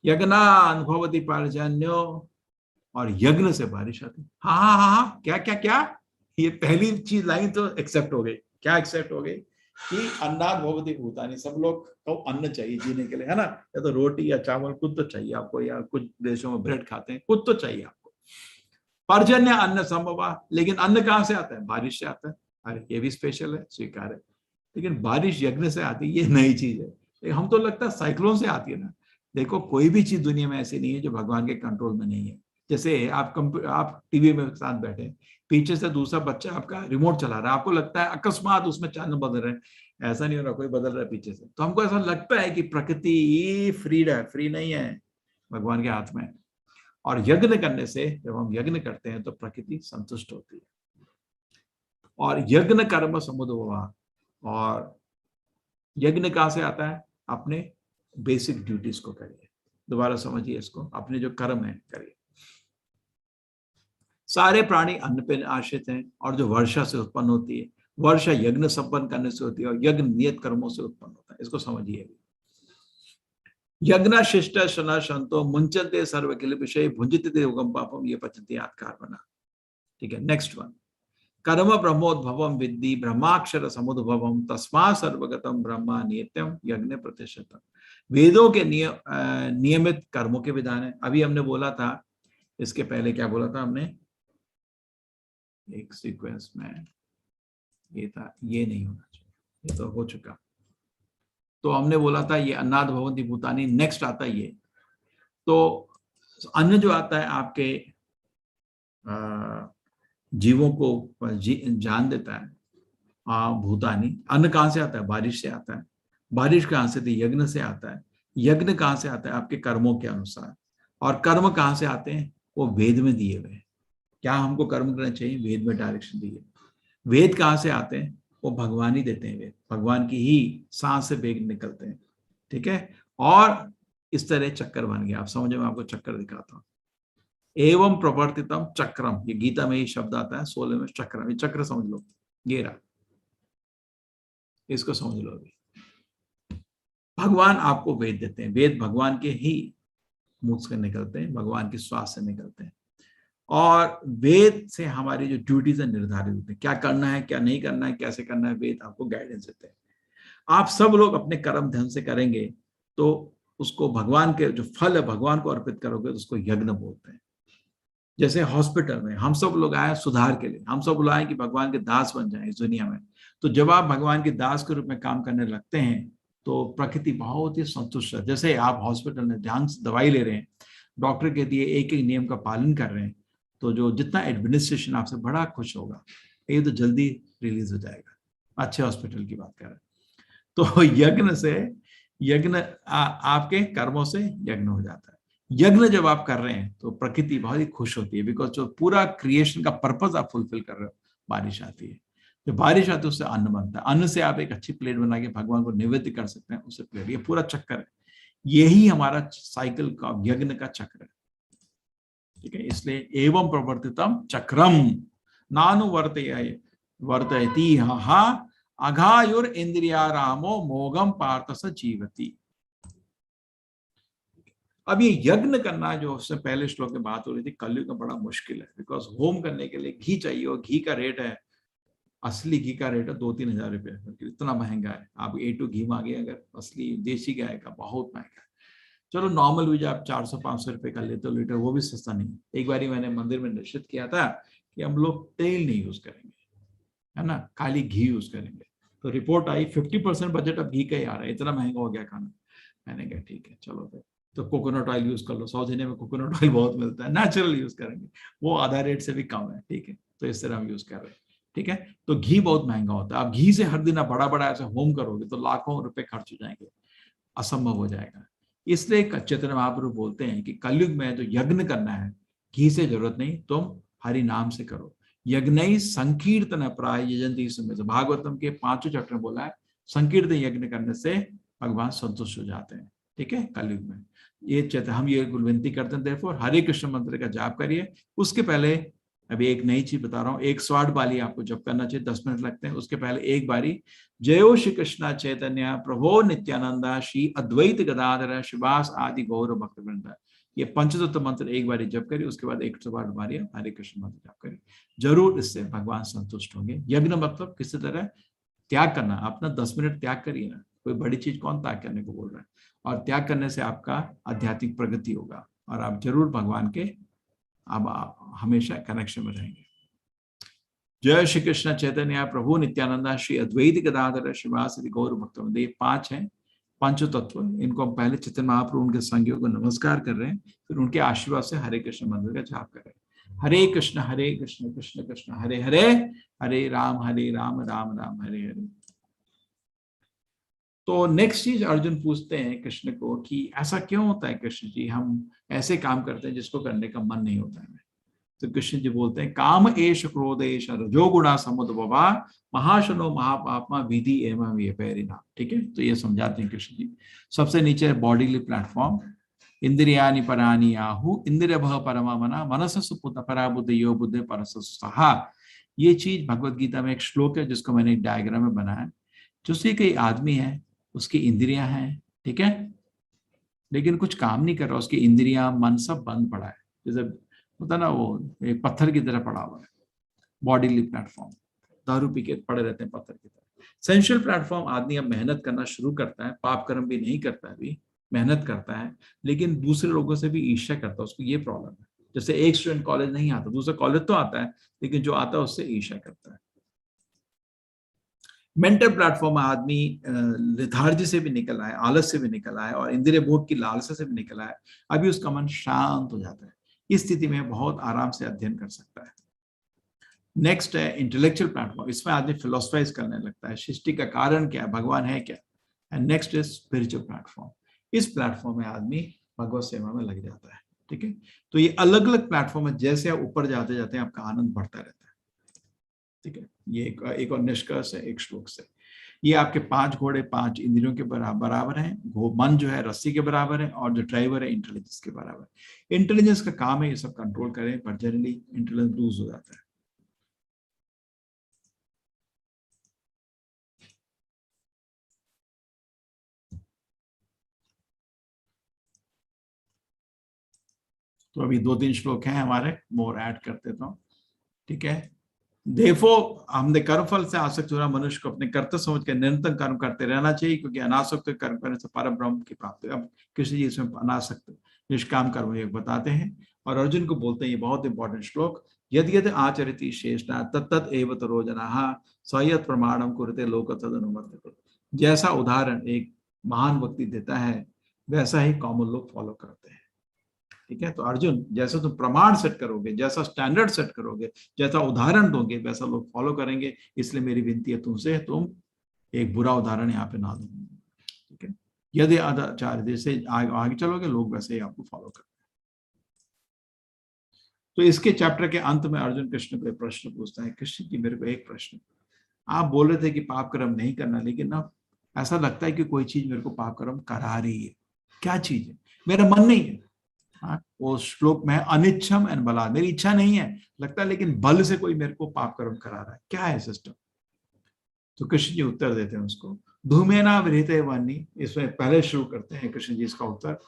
S1: यज्ञनाद भवति पर्जन्यो, और यज्ञ से बारिश आती है। हाँ हाँ हाँ हाँ, क्या क्या क्या, ये पहली चीज लाइन तो एक्सेप्ट हो गई, क्या एक्सेप्ट हो गई कि अन्नाद भवति भूतानि, सब लोग को अन्न चाहिए जीने के लिए, है ना, या तो रोटी या चावल कुछ तो चाहिए आपको, या कुछ देशों में ब्रेड खाते हैं, कुछ तो चाहिए आपको। पर्जन्य अन्न संभव, लेकिन अन्न कहां से आता है, बारिश से आता है। अरे ये भी स्पेशल है, स्वीकार है, लेकिन बारिश यज्ञ से आती है, ये नई चीज है। हम तो लगता है साइक्लोन से आती है ना। देखो कोई भी चीज दुनिया में ऐसी नहीं है जो भगवान के कंट्रोल में नहीं है। जैसे आप टीवी में साथ बैठे, पीछे से दूसरा बच्चा आपका रिमोट चला रहा है, आपको लगता है अकस्मात उसमें चैनल बदल रहे हैं, ऐसा नहीं हो रहा, कोई बदल रहा है पीछे से, तो हमको ऐसा लगता है कि प्रकृति फ्री है, फ्री नहीं है, भगवान के हाथ में। और यज्ञ करने से, जब हम यज्ञ करते हैं तो प्रकृति संतुष्ट होती है, और यज्ञ कर्म समुद्भव, और यज्ञ कहां से आता है, अपने बेसिक ड्यूटीज को करिए। दोबारा समझिए इसको, अपने जो कर्म है करिए। सारे प्राणी अन्न पे आश्रित हैं, और जो वर्षा से उत्पन्न होती है, वर्षा यज्ञ संपन्न करने से होती है, और यज्ञ नियत कर्मों से उत्पन्न होता है, इसको समझिए। यज्ञ शिष्ट शना शंतो मुंचते सर्व किल विषय भुंजते उगम पापम ये पचती आत्कार बना। ठीक है, नेक्स्ट वन, कर्म ब्रह्मोद्भवम विद्धि ब्रह्माक्षर समुद्भवम तस्मा सर्वगतम ब्रह्मा नित्यम यज्ञ प्रतिष्ठितम। वेदों के नियमित कर्मों के विधान है। अभी हमने बोला था, इसके पहले क्या बोला था हमने, एक सीक्वेंस में ये था, ये नहीं होना चाहिए, ये तो हो चुका। तो हमने बोला था ये अन्नाद भवन्ति भूतानि, नेक्स्ट आता है ये। तो अन्न जो आता है आपके जीवों को जान देता है, भूतानि। अन्न कहां से आता है, बारिश से आता है। बारिश कहां से थी, यज्ञ से आता है। यज्ञ कहां से आता है, आपके कर्मों के अनुसार। और कर्म कहां से आते हैं, वो वेद में दिए हुए। क्या हमको कर्म करना चाहिए, वेद में डायरेक्शन दिए। वेद कहां से आते हैं, वो भगवान ही देते हैं, वेद भगवान की ही सांस से वेद निकलते हैं, ठीक है। और इस तरह चक्कर बन गया, आप समझो, मैं आपको चक्कर दिखाता हूं। एवं प्रवर्तितम चक्रम, ये गीता में ही शब्द आता है 16 में, चक्रम, ये चक्र समझ लो, ये रहा, इसको समझ लो। अभी भगवान आपको वेद देते हैं, वेद भगवान के ही मुख से निकलते हैं, भगवान की श्वास से निकलते हैं, और वेद से हमारी जो ड्यूटीज है निर्धारित होती है, क्या करना है क्या नहीं करना है, कैसे करना है, वेद आपको गाइडेंस देते हैं। आप सब लोग अपने कर्म धन से करेंगे तो उसको भगवान के जो फल है भगवान को अर्पित करोगे तो उसको यज्ञ बोलते हैं। जैसे हॉस्पिटल में हम सब लोग आए सुधार के लिए, हम सब लोग आए कि भगवान के दास बन जाए इस दुनिया में। तो जब आप भगवान के दास के रूप में काम करने लगते हैं तो प्रकृति बहुत ही संतुष्ट है। जैसे आप हॉस्पिटल में ध्यान से दवाई ले रहे हैं, डॉक्टर के दिए एक एक नियम का पालन कर रहे हैं, तो जो जितना एडमिनिस्ट्रेशन आपसे बड़ा खुश होगा, ये तो जल्दी रिलीज हो जाएगा। अच्छे हॉस्पिटल की बात कर रहे हैं। तो यज्ञ से यज्ञ आपके कर्मों से यज्ञ हो जाता है। यज्ञ जब आप कर रहे हैं तो प्रकृति बहुत ही खुश होती है, बिकॉज जो पूरा क्रिएशन का पर्पज आप फुलफिल कर रहे हो, बारिश आती है। जब बारिश आती है उससे अन्न बनता है, अन्न से आप एक अच्छी प्लेट बना के भगवान को निवेद्य कर सकते हैं, उससे प्लेट, ये पूरा चक्कर है। यही हमारा साइकिल का यज्ञ का चक्र है, ठीक है। इसलिए एवं प्रवर्तितम चक्रम नानुवर्तय वर्तयति हा अघायुर इंद्रिया रामो मोगम पार्थ स जीवती। अब ये यज्ञ करना, जो उससे पहले श्लोक में बात हो रही थी, कलयुग का बड़ा मुश्किल है, बिकॉज होम करने के लिए घी चाहिए, और घी का रेट है, असली घी का रेट है 2-3 हजार रुपए, इतना महंगा है। आप A2 घी मांगे अगर असली देसी गाय का, बहुत महंगा है। चलो नॉर्मल भी, आप 400-500 रुपए का लेते हो लीटर, वो भी सस्ता नहीं। एक बार मैंने मंदिर में निश्चित किया था कि हम लोग तेल नहीं यूज करेंगे, है ना, खाली घी यूज करेंगे। तो रिपोर्ट आई 50% बजट अब घी का ही आ रहा है, इतना महंगा हो गया खाना। मैंने कहा ठीक है चलो फिर तो कोकोनट ऑयल यूज कर लो, साउथ इंडिया में कोकोनट ऑयल बहुत मिलता है, नेचुरल यूज करेंगे, वो आधा रेट से भी कम है, ठीक है। तो इस तरह हम यूज कर रहे हैं, ठीक है। तो घी बहुत महंगा होता है। अब घी से हर दिन आप बड़ा बड़ा ऐसे होम करोगे तो लाखों रुपए खर्च हो जाएंगे, असंभव हो जाएगा। इसलिए चैतन्य महाप्रभु बोलते हैं कि कलयुग में तो यज्ञ करना है, घी से जरूरत नहीं, तुम हरि नाम से करो। यज्ञ संकीर्तन प्राय यजंती समय, भागवतम के 5वें चैप्टर में बोला है संकीर्तन यज्ञ करने से भगवान संतुष्ट हो जाते हैं, ठीक है, कलयुग में। ये चैतन्य हम ये विनती करते हैं, देयरफॉर हरे कृष्ण मंत्र का जाप करिए। उसके पहले अभी एक नई चीज बता रहा हूँ, 108 बारी आपको जप करना चाहिए, 10 मिनट लगते हैं। उसके पहले एक बारी जयो श्री कृष्ण चैतन्य प्रभो नित्यानंदा श्री अद्वैत गदाधर शिवास आदि गौर भक्तवृंद, ये पंचतत्व मंत्र एक बारी जप करिए। उसके बाद 108 बारी हरे कृष्ण मंत्र जप करिए, जरूर इससे भगवान संतुष्ट होंगे। यज्ञ मतलब किसी तरह त्याग करना, अपना 10 मिनट त्याग करिए ना, कोई बड़ी चीज कौन त्याग करने को बोल रहा है। और त्याग करने से आपका आध्यात्मिक प्रगति होगा, और आप जरूर भगवान के आप हमेशा कनेक्शन में रहेंगे। जय श्री कृष्ण चैतन्य प्रभु नित्यानंदा श्री अद्वैत गदाधर शिवासदि गौर भक्तवृंद, ये 5 हैं पंच तत्व। इनको हम पहले चैतन्य महाप्रभु उनके संगियों को नमस्कार कर रहे हैं, फिर उनके आशीर्वाद से हरे कृष्ण मंत्र का जाप कर रहे हैं। हरे कृष्ण कृष्ण कृष्ण हरे हरे, हरे राम राम राम हरे हरे। तो नेक्स्ट चीज अर्जुन पूछते हैं कृष्ण को कि ऐसा क्यों होता है कृष्ण जी, हम ऐसे काम करते हैं जिसको करने का मन नहीं होता है। तो कृष्ण जी बोलते हैं काम एश क्रोध एश रजोगुणा समुद्भवा महाशनो महापापमा विधि एवं ये पैरिना, ठीक है। तो ये समझाते हैं कृष्ण जी। सबसे नीचे है बॉडीली प्लेटफॉर्म, इंद्रियानि परानि आहु इंद्रिय भव परमा मना मनस सुपुत परा बुद्धि यो बुद्धि परस सहा। ये चीज भगवत गीता में एक श्लोक है जिसको मैंने एक डायग्राम में बनाया। जो सी कोई आदमी है, उसकी इंद्रियां हैं, ठीक है, लेकिन कुछ काम नहीं कर रहा, उसकी इंद्रियां मन सब बंद पड़ा है, जैसे होता ना वो एक पत्थर की तरह पड़ा हुआ है। बॉडीली प्लेटफॉर्म, दारू पी के पड़े रहते हैं पत्थर की तरह। सेंशुअल प्लेटफॉर्म, आदमी अब मेहनत करना शुरू करता है, पाप कर्म भी नहीं करता है, अभी मेहनत करता है, लेकिन दूसरे लोगों से भी ईर्ष्या करता है, उसको ये प्रॉब्लम है। जैसे एक स्टूडेंट कॉलेज नहीं आता, दूसरा कॉलेज तो आता है, लेकिन जो आता है उससे ईर्ष्या करता है। मेंटल प्लेटफॉर्म आदमी लेथार्जी से भी निकल आए, आलस से भी निकल आए, और इंद्रिय भोग की लालसा से भी निकल आए, अभी उसका मन शांत हो जाता है। इस स्थिति में बहुत आराम से अध्ययन कर सकता है। नेक्स्ट है इंटेलेक्चुअल प्लेटफॉर्म, इसमें आदमी फिलोसफाइज करने लगता है, सृष्टि का कारण क्या है, भगवान है क्या। And next is spiritual platform, इस प्लेटफॉर्म में आदमी भगवत सेवा में लग जाता है, ठीक है। तो ये अलग अलग प्लेटफॉर्म है, जैसे आप ऊपर जाते जाते हैं आपका आनंद बढ़ता रहता है, ठीक है। ये एक और निष्कर्ष है एक श्लोक से। ये आपके 5 घोड़े 5 इंद्रियों के बराबर हैं, मन जो है रस्सी के बराबर है, और जो ड्राइवर है इंटेलिजेंस के बराबर है। इंटेलिजेंस का काम है ये सब कंट्रोल करें, पर जनरली इंटेलिजेंस लूज हो जाता है। तो अभी 2-3 श्लोक हैं हमारे, मोर ऐड करते तो, ठीक है। देखो, हमने कर्मफल से आसक्त हुआ मनुष्य को अपने कर्तव्य समझ कर निरंतर कर्म करते रहना चाहिए, क्योंकि अनासक्त कर्म करने से परम ब्रह्म की प्राप्ति। अब कृष्ण जी इसमें अनासक्त निष्काम कर्म योग बताते हैं, और अर्जुन को बोलते हैं, ये बहुत इंपॉर्टेंट श्लोक, यद यद आचरिति शेषना तत्त एव तरो जना सयत प्रमाणम कुरुते लोक तदनुमत। जैसा उदाहरण एक महान भक्ति देता है, वैसा ही कॉमन लोग फॉलो करते हैं। ठीक है, तो अर्जुन जैसा तुम प्रमाण सेट करोगे, जैसा स्टैंडर्ड सेट करोगे, जैसा उदाहरण दोगे, वैसा लोग फॉलो करेंगे। इसलिए मेरी विनती है तुमसे, तुम एक बुरा उदाहरण यहाँ पे ना दो। ठीक है, यदि आचार्य जैसे आगे चलोगे, लोग वैसे ही आपको फॉलो करेंगे। तो इसके चैप्टर के अंत में अर्जुन कृष्ण को एक प्रश्न पूछता है, कृष्ण जी मेरे को एक प्रश्न, आप बोल रहे थे कि पाप कर्म नहीं करना, लेकिन ना ऐसा लगता है कि कोई चीज मेरे को पाप कर्म करा रही है, क्या चीज है? मेरा मन नहीं है। हाँ, वो श्लोक में अनिच्छम एंड बला, मेरी इच्छा नहीं है, लगता है, लेकिन बल से कोई मेरे को पाप कर्म करा रहा है, क्या है सिस्टम? तो कृष्ण जी उत्तर देते हैं उसको, धूमेना विरहिते वह्नि। इसमें पहले शुरू करते हैं कृष्ण जी इसका उत्तर,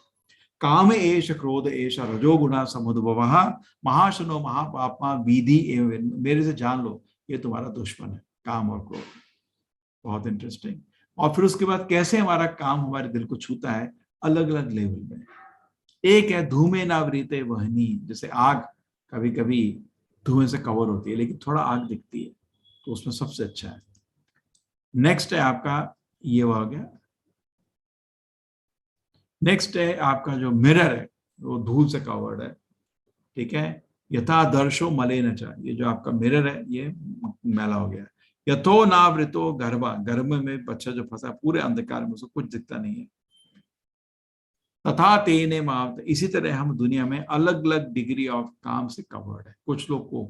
S1: काम एष क्रोध एष रजोगुणा समुद्भवः महाशनो महापापमा विधि एवं। मेरे से जान लो, ये तुम्हारा दुश्मन है, काम और क्रोध। बहुत इंटरेस्टिंग। और फिर उसके बाद कैसे हमारा काम हमारे दिल को छूता है, अलग अलग लेवल में। एक है धूमे नावृते वहनी, जैसे आग कभी कभी धुएं से कवर होती है, लेकिन थोड़ा आग दिखती है, तो उसमें सबसे अच्छा है। नेक्स्ट है आपका ये हो गया। नेक्स्ट है आपका जो मिरर है, वो धूल से कवर्ड है। ठीक है, यथा दर्शो मले न चा, ये जो आपका मिरर है ये मैला हो गया। यथो नावृतो गर्भा, गर्भ में बच्चा जो फंसा पूरे अंधकार में, उसको कुछ दिखता नहीं है। तथा तेने मावत, इसी तरह हम दुनिया में अलग अलग डिग्री ऑफ काम से कवर्ड है। कुछ लोग को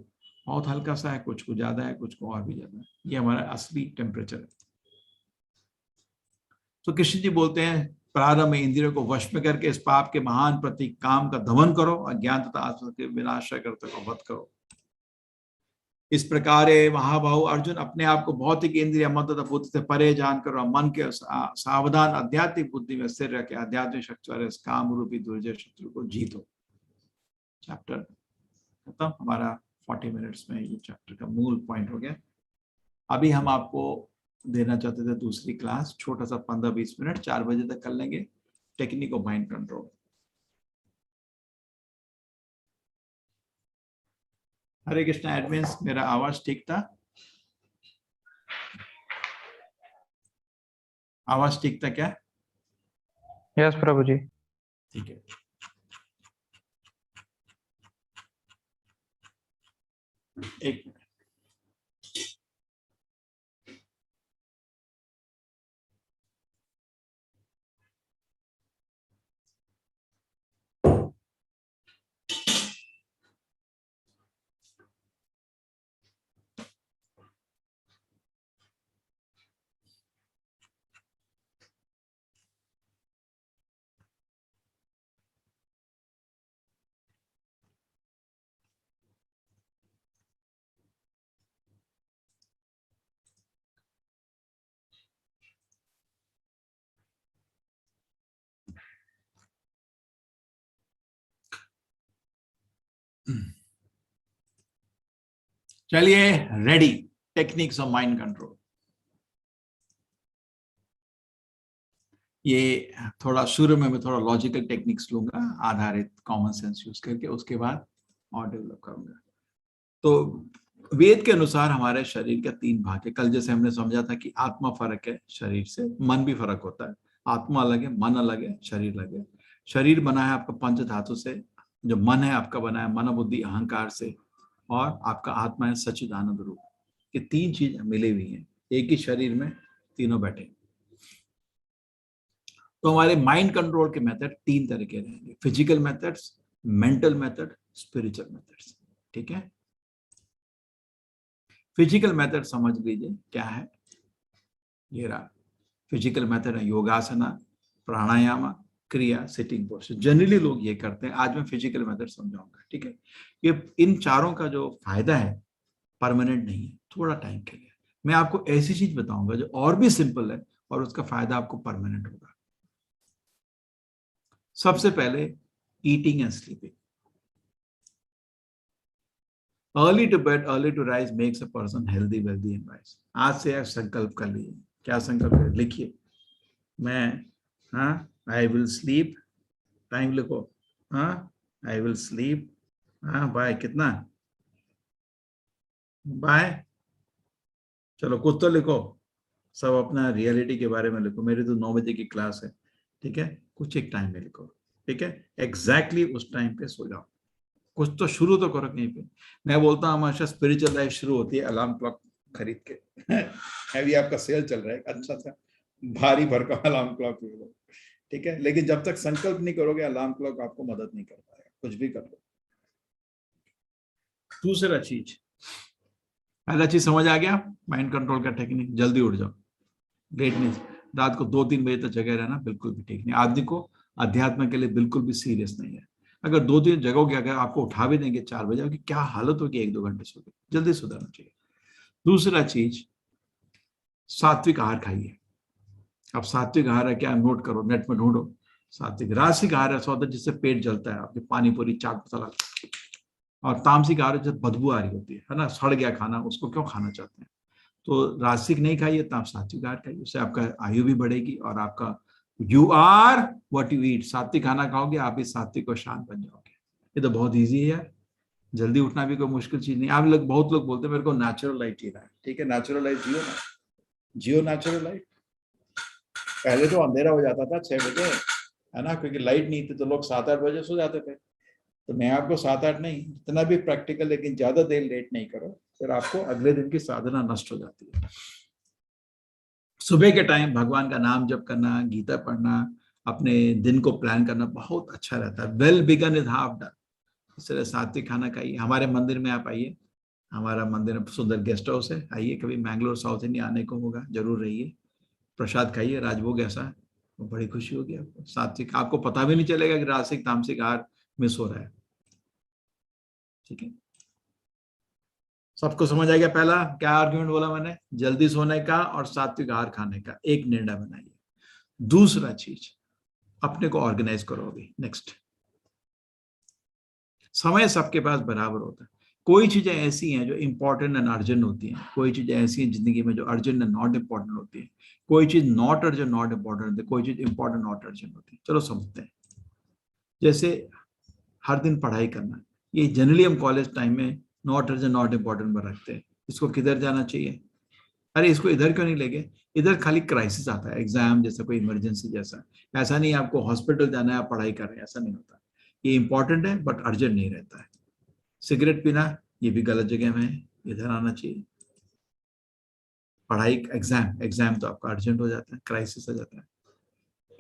S1: बहुत हल्का सा है, कुछ को ज्यादा है, कुछ को और भी ज्यादा है। ये हमारा असली टेम्परेचर है। तो कृष्ण जी बोलते हैं, प्रारंभ में इंद्रियों को वश में करके इस पाप के महान प्रतीक काम का दमन करो, अज्ञान तथा आत्म के विनाश करते को वध करो। इस प्रकार महाबाहु अर्जुन, अपने आप को भौतिक इंद्रिय मन तथा बुद्धि से परे जान करो, मन के सावधान आध्यात्मिक बुद्धि में स्थिर रखे आध्यात्मिक शक्ति वाले काम रूपी दुर्जय शत्रु को जीतो। चैप्टर खत्म हमारा। 40 मिनट्स में ये चैप्टर का मूल पॉइंट हो गया। अभी हम आपको देना चाहते थे दूसरी क्लास, छोटा सा 15-20 मिनट, 4 बजे तक कर लेंगे, technique of mind control. Hare Krishna admins, मेरा आवाज ठीक था? आवाज ठीक था क्या?
S2: यस प्रभु जी।
S1: ठीक है। एक मिनट। चलिए, ready, techniques of mind control. ये थोड़ा शुरू में मैं थोड़ा लॉजिकल टेक्निक्स लूंगा आधारित कॉमन सेंस यूज करके, उसके बाद और डेवलप करूंगा। तो वेद के अनुसार हमारे शरीर के 3 भाग है। कल जैसे हमने समझा था कि आत्मा फर्क है शरीर से, मन भी फर्क होता है। आत्मा अलग है, मन अलग है, शरीर अलग है। शरीर बना है आपका पंच धातु से, जो मन है आपका बना है मन बुद्धि अहंकार से, और आपका आत्मा है सच्चिदानंद रूप। ये 3 चीज मिली हुई हैं एक ही शरीर में, तीनों बैठे। तो हमारे माइंड कंट्रोल के मेथड 3 तरह के रहेंगे, physical methods, mental method, spiritual methods. ठीक है, फिजिकल मेथड समझ लीजिए क्या है। ये रहा फिजिकल मेथड है, योगासना, प्राणायाम, क्रिया, सिटिंग पोस्चर। जनरली लोग ये करते हैं, आज मैं फिजिकल मेथड समझाऊंगा। ठीक है, ये इन चारों का जो फायदा है परमानेंट नहीं है, थोड़ा टाइम के लिए। मैं आपको ऐसी चीज बताऊंगा जो और भी सिंपल है और उसका फायदा आपको परमानेंट होगा। सबसे पहले eating and sleeping. Early to bed early to rise makes a person healthy wealthy and wise. आज से आप संकल्प कर लीजिए। क्या संकल्प है? लिखिए, मैं, हाँ, आई विल स्लीप, टाइम लिखो, हाँ, आई विल स्लीप, हाँ, बाय कितना, बाय, चलो कुछ तो लिखो, सब अपना रियलिटी के बारे में लिखो। मेरी तो 9 बजे की क्लास है, ठीक है, कुछ एक टाइम में लिखो, ठीक है, एग्जैक्टली उस टाइम पे सो जाओ। कुछ तो शुरू तो करो कहीं पे। मैं बोलता हूँ हमारा स्पिरिचुअल लाइफ शुरू होती है अलार्म क्लॉक खरीद के। अभी आपका सेल चल रहा है, अच्छा सा भारी भरकम अलार्म क्लॉक ले लो, ठीक है, लेकिन जब तक संकल्प नहीं करोगे अलार्म क्लॉक आपको मदद नहीं कर पाएगा, कुछ भी कर लो। दूसरा चीज, पहला चीज समझ आ गया, माइंड कंट्रोल का टेक्निक, जल्दी उठ जाओ, लेट नहीं। रात को 2-3 बजे तक जगह रहना बिल्कुल भी ठीक नहीं। आदमी को अध्यात्म के लिए बिल्कुल भी सीरियस नहीं है। अगर 2 दिन जगोगे, अगर आपको उठा भी देंगे 4 बजे की क्या हालत होगी, 1-2 घंटे सो गए, जल्दी सुधरना चाहिए। दूसरा चीज, सात्विक आहार खाइए। अब सात्विक आहार है क्या, नोट करो, नेट में ढूंढो। सात्विक रासिक आहार ऐसा होता है जिससे पेट जलता है, आपके पानी पूरी चाट मसाला। और तामसिक आहार जब बदबू आ रही होती है ना, सड़ गया खाना, उसको क्यों खाना चाहते हैं। तो रासिक नहीं खाइए, तो आप सात्विक आहार खाइए, उससे आपका आयु भी बढ़ेगी और आपका you are what you eat. सात्विक खाना खाओगे आप ही सात्विक और शांत बन जाओगे। ये तो बहुत ईजी है यार, जल्दी उठना भी कोई मुश्किल चीज नहीं। आप लोग, बहुत लोग बोलते हैं मेरे को नेचुरल लाइट जीना है, ठीक है, नेचुरल लाइट जियो ना, जियो नेचुरल लाइट। पहले तो अंधेरा हो जाता था 6 बजे, है ना, क्योंकि लाइट नहीं थी तो लोग 7-8 बजे सो जाते थे। तो मैं आपको 7-8 नहीं, इतना भी प्रैक्टिकल, लेकिन ज्यादा देर लेट नहीं करो, फिर आपको अगले दिन की साधना नष्ट हो जाती है। सुबह के टाइम भगवान का नाम जप करना, गीता पढ़ना, अपने दिन को प्लान करना बहुत अच्छा रहता है। Well begun is half done. इसलिए सात्विक खाना खाइए। हमारे मंदिर में आप आइए, हमारा मंदिर में सुंदर गेस्ट हाउस है, आइए, कभी मैंगलोर साउथ इंडिया आने को होगा जरूर रहिए, प्रसाद खाइए, राजभोग ऐसा है, तो बड़ी खुशी होगी आपको। सात्विक, आपको पता भी नहीं चलेगा कि रासिक तामसिक आहार मिस हो रहा है, ठीक है। सबको समझ आ गया पहला क्या आर्ग्यूमेंट बोला मैंने, जल्दी सोने का और सात्विक आहार खाने का एक निर्णय बनाइए। दूसरा चीज, अपने को ऑर्गेनाइज करो। अभी नेक्स्ट, समय सबके पास बराबर होता है। कोई चीजें ऐसी हैं जो इंपॉर्टेंट एंड अर्जेंट होती हैं, कोई चीजें ऐसी हैं जिंदगी में जो अर्जेंट एंड नॉट इंपॉर्टेंट होती है, कोई चीज नॉट अर्जेंट नॉट इंपॉर्टेंट होती है, कोई चीज इंपॉर्टेंट नॉट अर्जेंट होती है। चलो समझते हैं। जैसे हर दिन पढ़ाई करना, ये जनरली हम कॉलेज टाइम में नॉट अर्जेंट नॉट इंपॉर्टेंट में रखते हैं। इसको किधर जाना चाहिए, अरे इसको इधर क्यों नहीं लेके, इधर खाली क्राइसिस आता है, एग्जाम जैसा, कोई इमरजेंसी जैसा। ऐसा नहीं आपको हॉस्पिटल जाना है आप पढ़ाई कर रहे हैं, ऐसा नहीं होता। ये इंपॉर्टेंट है बट अर्जेंट नहीं रहता है। सिगरेट पीना, ये भी गलत जगह में है, इधर आना चाहिए। पढ़ाई, एग्जाम, एग्जाम तो आपका अर्जेंट हो जाता है, क्राइसिस हो जाता है।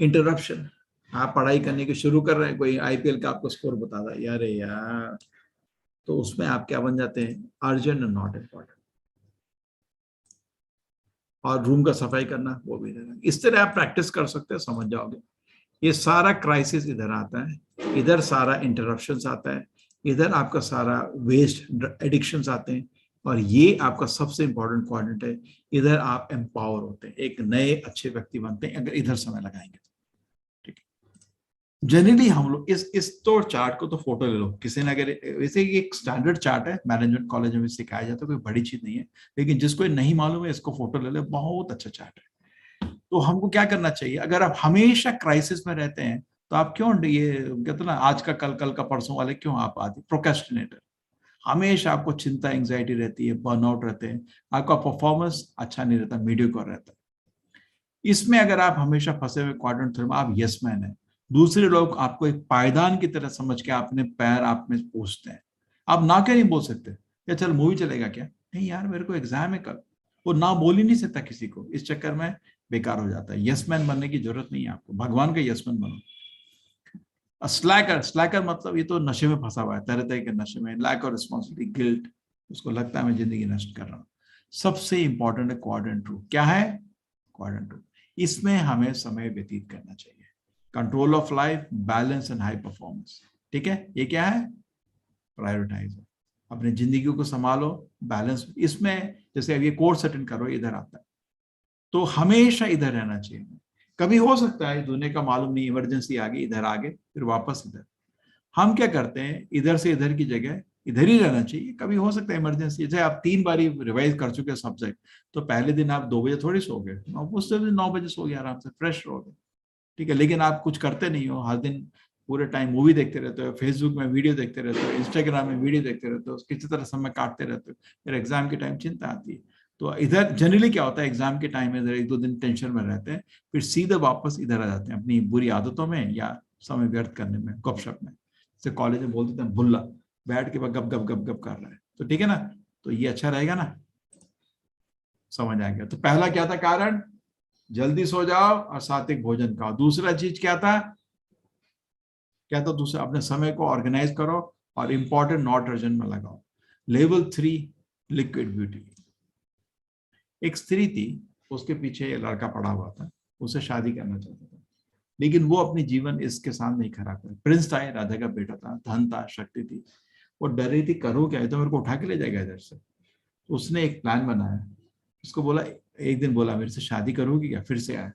S1: इंटरप्शन, आप पढ़ाई करने की शुरू कर रहे हैं, कोई आईपीएल का आपको स्कोर बता रहा है, यार यार, तो उसमें आप क्या बन जाते हैं, अर्जेंट एंड नॉट इम्पॉर्टेंट। और रूम का सफाई करना, वो भी रहना। इस तरह आप प्रैक्टिस कर सकते हैं, समझ जाओगे। ये सारा क्राइसिस इधर आता है, इधर सारा इंटरप्शन आता है, इधर आपका सारा वेस्ट एडिक्शंस आते हैं, और ये आपका सबसे इंपॉर्टेंट क्वाड्रेंट है। इधर आप एम्पावर होते हैं, एक नए अच्छे व्यक्ति बनते हैं अगर इधर समय लगाएंगे तो, ठीक है। जनरली हम लोग इस तो चार्ट को तो फोटो ले लो किसी ने, अगर वैसे एक स्टैंडर्ड चार्ट है, मैनेजमेंट कॉलेज में सिखाया जाता है, कोई बड़ी चीज नहीं है, लेकिन जिसको नहीं मालूम है इसको फोटो ले लो, बहुत अच्छा चार्ट है। तो हमको क्या करना चाहिए, अगर आप हमेशा क्राइसिस में रहते हैं तो आप क्यों, ये कहते ना, आज का कल, कल का परसों वाले क्यों आप आदि प्रोक्रेस्टिनेटर, हमेशा आपको चिंता एंजाइटी रहती है, बर्नआउट रहते हैं, आपका परफॉर्मेंस अच्छा नहीं रहता, मीडियोकर रहता है। इसमें अगर आप हमेशा फंसे हुए क्वाड्रेंट थ्री में, आप यस मैन है। दूसरे लोग आपको एक पायदान की तरह समझ के अपने पैर आप में पोसते हैं। आप ना क्या नहीं बोल सकते, या चल मूवी चलेगा क्या, नहीं यार मेरे को एग्जाम है कल, वो ना बोल ही नहीं सकता किसी को, इस चक्कर में बेकार हो जाता है। यस मैन बनने की जरूरत नहीं है आपको, भगवान का यस मैन बनो। स्लैकर, स्लैकर मतलब ये तो नशे में फंसा हुआ है, तरह तरह के नशे में, लैक ऑफ रिस्पॉन्सिबिलिटी, गिल्ट, उसको लगता है मैं जिंदगी नष्ट कर रहा हूँ। सबसे इंपॉर्टेंट है क्वाड्रेंट टू। क्या है क्वाड्रेंट टू, इसमें हमें समय व्यतीत करना चाहिए। Control of life, balance and high performance, ठीक है, ये क्या है, प्रायोरिटाइज। अपनी जिंदगी को संभालो, बैलेंस। इसमें जैसे अब ये कोर्स अटेंड करो, इधर आता है, तो हमेशा इधर रहना चाहिए। कभी हो सकता है दुनिया का मालूम नहीं, इमरजेंसी आ गई, इधर आ गए, फिर वापस इधर। हम क्या करते हैं, इधर से इधर की जगह इधर ही रहना चाहिए। कभी हो सकता है इमरजेंसी, जैसे आप 3 बार रिवाइज कर चुके सब्जेक्ट, तो पहले दिन आप 2 बजे थोड़ी सो गए, उससे 9 बजे सो गए, आराम से फ्रेश रहोगे, ठीक है। लेकिन आप कुछ करते नहीं हो, हर दिन पूरे टाइम मूवी देखते रहते हो, फेसबुक में वीडियो देखते रहते हो, इंस्टाग्राम में वीडियो देखते रहते हो, किसी तरह समय काटते रहते हो, फिर एग्जाम के टाइम चिंता आती है। तो इधर जनरली क्या होता है, एग्जाम के टाइम में इधर एक दो दिन टेंशन में रहते हैं, फिर सीधे वापस इधर आ जाते हैं अपनी बुरी आदतों में या समय व्यर्थ करने में, गपशप में। जैसे कॉलेज में बोल देते हैं भुल्ला, बैठ के गप गप गप गप कर रहा है, तो ठीक है ना, तो ये अच्छा रहेगा ना, समझ आ गया। तो पहला क्या था कारण, जल्दी सो जाओ और सात्विक भोजन खाओ। दूसरा चीज क्या था, दूसरा अपने समय को ऑर्गेनाइज करो और इंपॉर्टेंट नॉट अर्जेंट में लगाओ। Level 3 liquid beauty. एक स्त्री थी, उसके पीछे ये लड़का पड़ा हुआ था, उसे शादी करना चाहता था, लेकिन वो अपनी जीवन इसके साथ नहीं खराब कर। प्रिंस था, राधा का बेटा था, धन था, शक्ति थी, वो डर रही थी करूँ क्या, तो मेरे को उठा के ले जाएगा इधर से। तो उसने एक प्लान बनाया, उसको बोला, एक दिन बोला मेरे से शादी करोगी क्या, फिर से आया,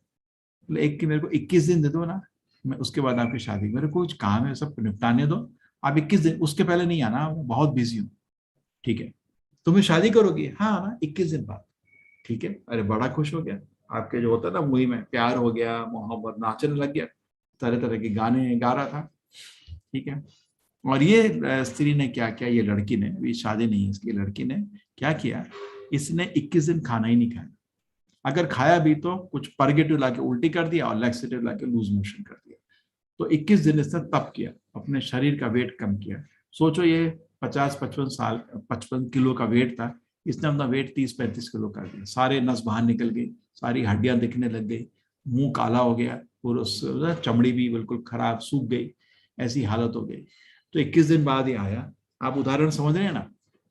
S1: बोले एक कि मेरे को 21 दिन दे दो ना, मैं उसके बाद आपकी शादी, मेरे को कुछ काम है सब निपटाने दो, आप 21 दिन, उसके पहले नहीं आना, मैं बहुत बिजी हूँ। ठीक है, तुम्हें शादी करोगी, हाँ ना 21 दिन बाद। ठीक है, अरे बड़ा खुश हो गया, आपके जो होता है ना मुही में प्यार हो गया, मोहब्बत, नाचने लग गया, तरह तरह के गाने गा रहा था। ठीक है, और ये स्त्री ने क्या किया, ये लड़की ने, अभी शादी नहीं है इसकी, लड़की ने क्या किया, इसने 21 दिन खाना ही नहीं खाया, अगर खाया भी तो कुछ परगेटिव लाके उल्टी कर दिया और लैक्सेटिव लाके लूज मोशन कर दिया। तो 21 दिन इसने तप किया, अपने शरीर का वेट कम किया। सोचो ये 50-55 साल 55 किलो का वेट था, इसने अपना वेट 30-35 किलो कर दिया, सारे नस बाहर निकल गई, सारी हड्डियां दिखने लग गई, मुंह काला हो गया, पूरा चमड़ी भी बिल्कुल खराब सूख गई, ऐसी हालत हो गई। तो 21 दिन बाद ही आया, आप उदाहरण समझ रहे हैं ना।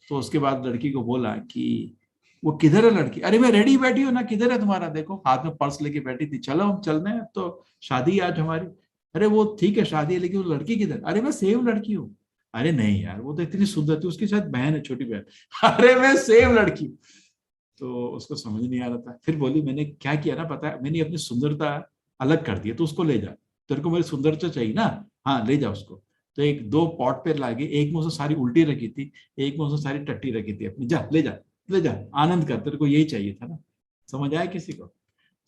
S1: तो उसके बाद लड़की को बोला कि वो किधर है लड़की, अरे मैं रेडी बैठी हूँ ना, किधर है तुम्हारा, देखो हाथ में पर्स लेके बैठी थी, चलो हम चलने हैं तो शादी आज हमारी। अरे वो ठीक है शादी है, लेकिन वो लड़की किधर, अरे मैं सेम लड़की हूँ। अरे नहीं यार, वो तो इतनी सुंदर थी, उसकी शायद बहन है, छोटी बहन। अरे मैं सेम लड़की हूँ। तो उसको समझ नहीं आ रहा था, फिर बोली मैंने क्या किया ना पता है, मैंने अपनी सुंदरता अलग कर दी है, तो उसको ले जा, तेरे को मेरी सुंदरता चाहिए ना, हाँ ले जा उसको। तो एक दो पॉट पे लागे, एक में उसने सारी उल्टी रखी थी, एक में उसने सारी टट्टी रखी थी अपनी, जा ले जा, ले जा, आनंद कर, तेरे को यही चाहिए था ना। समझ आया किसी को,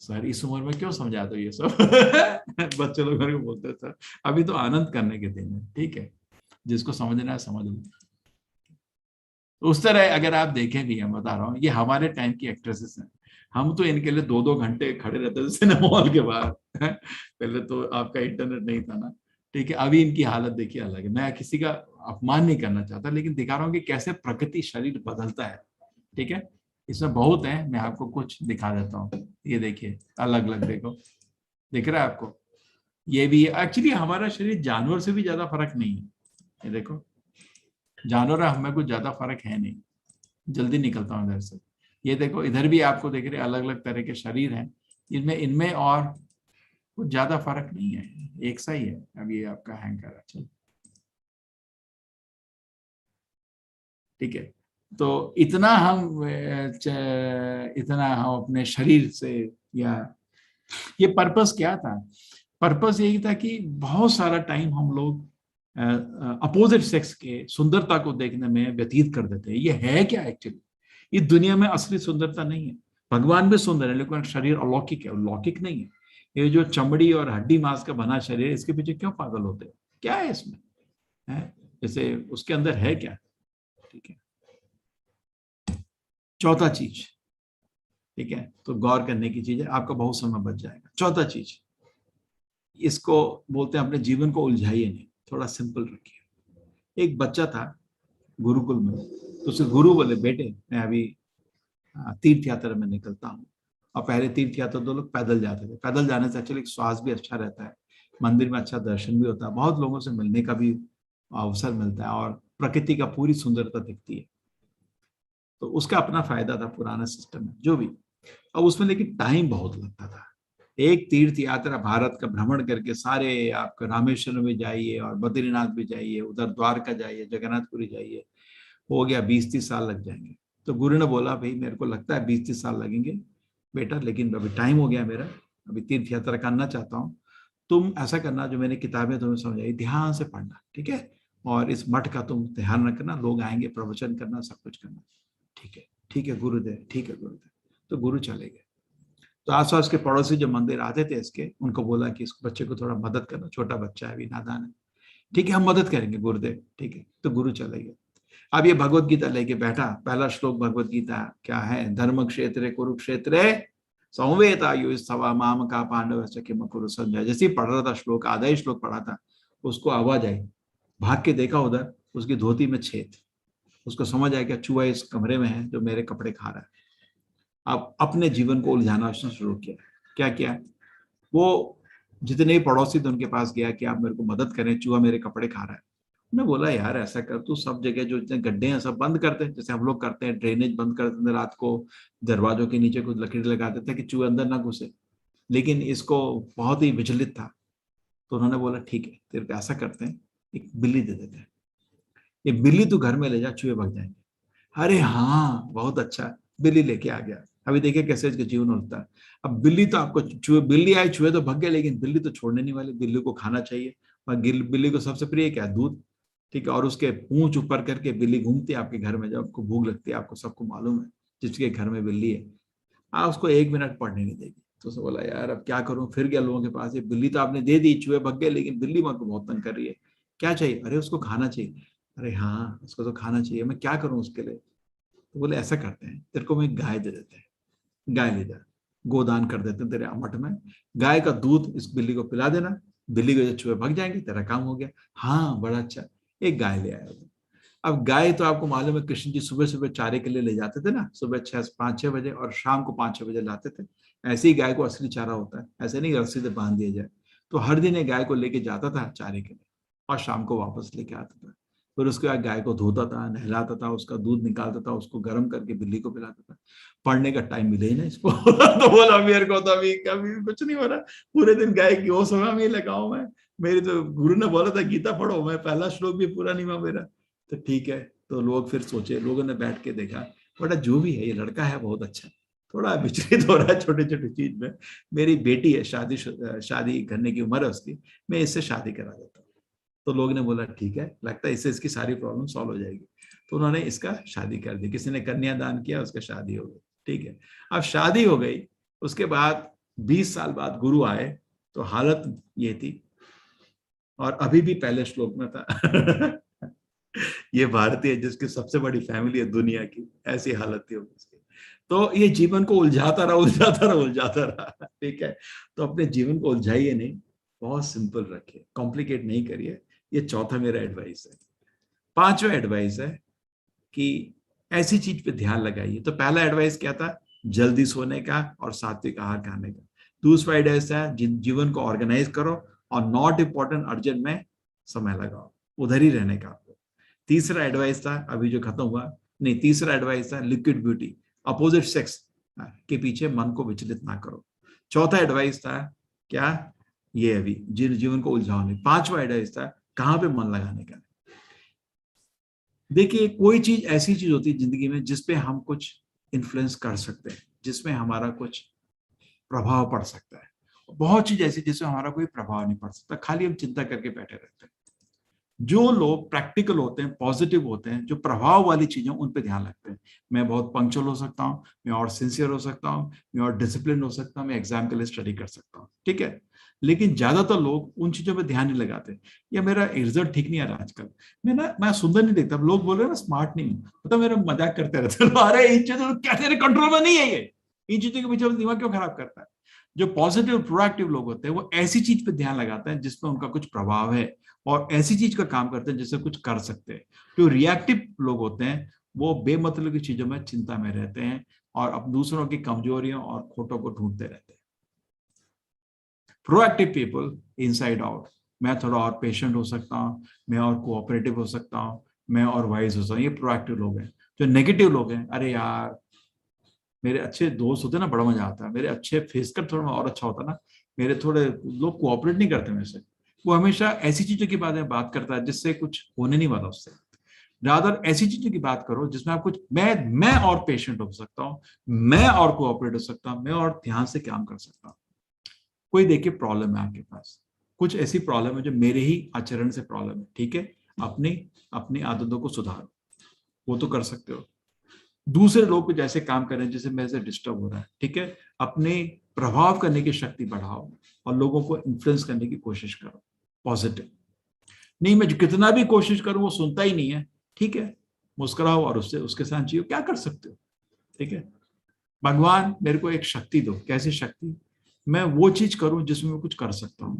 S1: सर इस उम्र में क्यों समझा दो ये सब। बच्चे लोग मेरे को बोलते हैं सर अभी तो आनंद करने के दिन है, ठीक है, जिसको समझना है समझ लो। तो उस तरह अगर आप देखें भी, मैं बता रहा हूँ ये हमारे टाइम की एक्ट्रेसेस हैं, हम तो इनके लिए 2-2 घंटे खड़े रहते थे सिनेमा हॉल के बाहर। पहले तो आपका इंटरनेट नहीं था ना, ठीक है, अभी इनकी हालत देखिए अलग है। मैं किसी का अपमान नहीं करना चाहता, लेकिन दिखा रहा हूँ कि कैसे प्रकृति शरीर बदलता है। ठीक है, इसमें बहुत है, मैं आपको कुछ दिखा देता हूँ। ये देखिए अलग अलग, देखो दिख रहा है आपको, ये भी एक्चुअली हमारा शरीर जानवर से भी ज्यादा फर्क नहीं है। ये देखो, जानवर हमें कुछ ज्यादा फर्क है नहीं, जल्दी निकलता हूँ इधर से। ये देखो इधर भी आपको देख रहे अलग अलग तरह के शरीर हैं, इनमें इनमें और कुछ ज्यादा फर्क नहीं है, एक सा ही है। अब ये आपका हैंग कर रहा है, चलो ठीक है। तो इतना हम अपने शरीर से, या ये पर्पस क्या था, पर्पस यही था कि बहुत सारा टाइम हम लोग अपोजिट सेक्स के सुंदरता को देखने में व्यतीत कर देते हैं। ये है क्या एक्चुअली, इस दुनिया में असली सुंदरता नहीं है। भगवान भी सुंदर है, लेकिन शरीर अलौकिक है, लौकिक नहीं है। ये जो चमड़ी और हड्डी मांस का बना शरीर, इसके पीछे क्यों पागल होते हैं, क्या है इसमें, है जैसे उसके अंदर है क्या। ठीक है, चौथा चीज, ठीक है, तो गौर करने की चीज है, आपका बहुत समय बच जाएगा। चौथा चीज, इसको बोलते हैं अपने जीवन को उलझाइए नहीं, थोड़ा सिंपल रखिए। एक बच्चा था गुरुकुल में, तो उसे गुरु बोले बेटे मैं अभी तीर्थ यात्रा में निकलता हूँ। और पहले तीर्थ यात्रा तो लोग पैदल जाते थे, पैदल जाने से एक्चुअली स्वास्थ्य भी अच्छा रहता है, मंदिर में अच्छा दर्शन भी होता है, बहुत लोगों से मिलने का भी अवसर मिलता है, और प्रकृति का पूरी सुंदरता दिखती है। तो उसका अपना फायदा था, पुराना सिस्टम है जो भी। अब उसमें लेकिन टाइम बहुत लगता था। एक तीर्थ यात्रा भारत का भ्रमण करके सारे, आपका रामेश्वरम में जाइए और बद्रीनाथ भी जाइए, उधर द्वारका जाइए, जगन्नाथपुरी जाइए, हो गया 20-30 साल लग जाएंगे। तो गुरु ने बोला भाई मेरे को लगता है 20-30 साल लगेंगे बेटा, लेकिन अभी टाइम हो गया मेरा, अभी तीर्थ यात्रा करना चाहता हूँ। तुम ऐसा करना, जो मैंने किताबें तुम्हें समझाई ध्यान से पढ़ना, ठीक है, और इस मठ का तुम ध्यान रखना, लोग आएंगे प्रवचन करना, सब कुछ करना। ठीक है, ठीक है गुरुदेव, ठीक है गुरुदेव। तो गुरु चले गए। तो आसपास के पड़ोसी जो मंदिर आते थे इसके, उनको बोला कि इस बच्चे को थोड़ा मदद करना, छोटा बच्चा है अभी, नादान है। ठीक है हम मदद करेंगे गुरुदेव, ठीक है। तो गुरु चले गए। अब ये भगवत गीता लेके बैठा, पहला श्लोक भगवत गीता क्या है, धर्म क्षेत्र कुरुक्षेत्र संवेतायु सवा माम का पांडव किम कुरु संजय। जैसे ही पढ़ रहा था श्लोक, आधा ही श्लोक पढ़ा था, उसको आवाज आई, भाग के देखा उधर, उसकी धोती में छेद। उसको समझ आया कि चूहा इस कमरे में है जो मेरे कपड़े खा रहा है। अब अपने जीवन को उलझाना उसने शुरू किया। क्या किया, वो जितने ही पड़ोसी थे उनके पास गया कि आप मेरे को मदद करें, चूहा मेरे कपड़े खा रहा है। उन्होंने बोला यार ऐसा कर, तू सब जगह जो इतने गड्ढे हैं सब बंद कर दे, जैसे हम लोग करते हैं, ड्रेनेज बंद कर देते हैं रात को, दरवाजों के नीचे कुछ लकड़ी लगा देते हैं कि चूहे अंदर ना घुसे। लेकिन इसको बहुत ही विचलित था, तो उन्होंने बोला ठीक है, तेरे को ऐसा करते हैं, एक बिल्ली दे देते हैं, ये बिल्ली तू घर में ले जा, चूहे भाग जाएंगे। अरे हाँ बहुत अच्छा, बिल्ली लेके आ गया। अभी देखिए कैसे इसका जीवन होता है। अब बिल्ली तो आपको चूहे, बिल्ली आई, चूहे तो भग गए, लेकिन बिल्ली तो छोड़ने नहीं वाली, बिल्ली को खाना चाहिए। और बिल्ली को सबसे प्रिय क्या है, दूध। ठीक है, और उसके पूंछ ऊपर करके बिल्ली घूमती है आपके घर में, जब आपको भूख लगती है, आपको सबको मालूम है, जिसके घर में बिल्ली है, आप उसको 1 मिनट पढ़ने नहीं देगी। तो उसने बोला यार अब क्या करूं, फिर गया लोगों के पास, ये बिल्ली तो आपने दे दी, चूहे भग गए, लेकिन बिल्ली मेरे को बहुत तंग कर रही है, क्या चाहिए। अरे उसको खाना चाहिए। अरे हाँ उसको तो खाना चाहिए, मैं क्या करूं उसके लिए। तो बोले ऐसा करते हैं, तेरे को मैं गाय दे देते हैं, गाय ले जा, गोदान कर देते हैं तेरे मठ में, गाय का दूध इस बिल्ली को पिला देना, बिल्ली को जो चूहे भाग जाएंगे, तेरा काम हो गया। हाँ बड़ा अच्छा, एक गाय ले आया वो। अब गाय तो आपको मालूम है, कृष्ण जी सुबह सुबह चारे के लिए ले जाते थे ना, सुबह 5-6 बजे और शाम को 5-6 बजे लाते थे। ऐसे ही गाय को असली चारा होता है, ऐसे नहीं रस्सी से बांध दिया जाए। तो हर दिन ये गाय को लेके जाता था चारे के लिए, और शाम को वापस लेके आता था। फिर उसके बाद गाय को धोता था, नहलाता था, उसका दूध निकालता था, उसको गर्म करके बिल्ली को पिलाता था। पढ़ने का टाइम मिले ही ना इसको तो बोला मेरे को तो अभी कभी कुछ नहीं हो रहा, पूरे दिन गाय की वो समय में ही लगाऊं मैं। मेरी तो गुरु ने बोला था गीता पढ़ो, मैं पहला श्लोक भी पूरा नहीं हुआ मेरा। तो ठीक है, तो लोग फिर सोचे, लोगों ने बैठ के देखा, बड़ा जो भी है ये लड़का है बहुत अच्छा, थोड़ा विचलित हो रहा है छोटी छोटी चीज में, मेरी बेटी है, शादी करने की उम्र है उसकी, मैं इससे शादी करा देता हूँ। तो लोग ने बोला ठीक है, लगता है इससे इसकी सारी प्रॉब्लम सॉल्व हो जाएगी। तो उन्होंने इसका शादी कर दी, किसी ने कन्यादान किया, उसका शादी हो गई। ठीक है, अब शादी हो गई, उसके बाद 20 साल बाद गुरु आए, तो हालत ये थी, और अभी भी पहले श्लोक में था ये भारतीय जिसकी सबसे बड़ी फैमिली है दुनिया की, ऐसी हालत थी उसकी। तो ये जीवन को उलझाता रहा, उलझाता रहा, उलझाता रहा। ठीक है, तो अपने जीवन को उलझाइए नहीं, बहुत सिंपल रखिए, कॉम्प्लिकेट नहीं करिए। ये चौथा मेरा एडवाइस है। पांचवा एडवाइस है कि ऐसी चीज पे ध्यान लगाइए। तो पहला एडवाइस क्या था, जल्दी सोने का और सात्विक आहार खाने का। दूसरा एडवाइस है जीवन को ऑर्गेनाइज करो, और नॉट इंपॉर्टेंट अर्जेंट में समय लगाओ, उधर ही रहने का। तीसरा एडवाइस था अभी जो खत्म हुआ, नहीं, तीसरा एडवाइस था लिक्विड ब्यूटी, अपोजिट सेक्स के पीछे मन को विचलित ना करो। चौथा एडवाइस था क्या, ये अभी जीवन को उलझाओ नहीं। पांचवा एडवाइस था कहां पे मन लगाने का। देखिए कोई चीज ऐसी चीज होती है जिंदगी में जिसपे हम कुछ इन्फ्लुएंस कर सकते हैं, जिसमें हमारा कुछ प्रभाव पड़ सकता है। बहुत चीज ऐसी जिसमें हमारा कोई प्रभाव नहीं पड़ सकता, खाली हम चिंता करके बैठे रहते हैं। जो लोग प्रैक्टिकल होते हैं, पॉजिटिव होते हैं, जो प्रभाव वाली चीजें उन पे ध्यान रखते हैं। मैं बहुत पंक्चुअल हो सकता हूँ, मैं और सिंसियर हो सकता हूँ, मैं और डिसिप्लिन हो सकता हूँ, मैं एग्जाम के लिए स्टडी कर सकता हूँ। ठीक है, लेकिन ज्यादातर लोग उन चीजों पे ध्यान नहीं लगाते। या मेरा रिजल्ट ठीक नहीं आ रहा आजकल, मैं सुंदर नहीं दिखता, लोग बोल रहे हैं ना स्मार्ट नहीं हूँ, मतलब मेरा मजाक करते रहते हैं अरे इन चीजों क्या तेरे कंट्रोल में नहीं है ये, इन चीजों के पीछे दिमाग क्यों खराब करता है। जो पॉजिटिव प्रोएक्टिव लोग होते हैं वो ऐसी चीज पे ध्यान लगाते हैं जिसमें उनका कुछ प्रभाव है, और ऐसी चीज का काम करते हैं जिससे कुछ कर सकते हैं। जो रिएक्टिव लोग होते हैं वो बेमतलब की चीजों में चिंता में रहते हैं, और अब दूसरों की कमजोरियों और खोटों को ढूंढते रहते हैं। प्रोएक्टिव पीपल इनसाइड आउट, मैं थोड़ा और पेशेंट हो सकता हूँ, मैं और कोऑपरेटिव हो सकता हूँ, मैं और वाइज हो सकता हूँ, ये प्रोएक्टिव लोग हैं। जो नेगेटिव लोग हैं, अरे यार मेरे अच्छे दोस्त होते ना, बड़ा मजा आता है, मेरे अच्छे फेस कट थोड़ा और अच्छा होता ना, मेरे थोड़े लोग कोऑपरेट नहीं करते मेरे से, वो हमेशा ऐसी चीजों की बात करता है जिससे कुछ होने नहीं वाला उससे। रादर ऐसी चीजों की बात करो जिसमें आप कुछ, मैं और पेशेंट हो सकता हूँ, मैं और कोऑपरेट हो सकता हूँ, मैं और ध्यान से काम कर सकता हूँ। कोई देखिए प्रॉब्लम है आपके पास, कुछ ऐसी प्रॉब्लम है जो मेरे ही आचरण से प्रॉब्लम है, ठीक है, अपनी अपनी आदतों को सुधारो, वो तो कर सकते हो। दूसरे लोग को जैसे काम कर रहे हैं जैसे मेरे से डिस्टर्ब हो रहा है, ठीक है, अपने प्रभाव करने की शक्ति बढ़ाओ और लोगों को इन्फ्लुएंस करने की कोशिश करो पॉजिटिव। नहीं मैं कितना भी कोशिश करूं वो सुनता ही नहीं है, ठीक है, मुस्कुराओ और उससे उसके साथ जियो, क्या कर सकते हो। ठीक है, भगवान मेरे को एक शक्ति दो। कैसी शक्ति? मैं वो चीज करूं जिसमें मैं कुछ कर सकता हूं,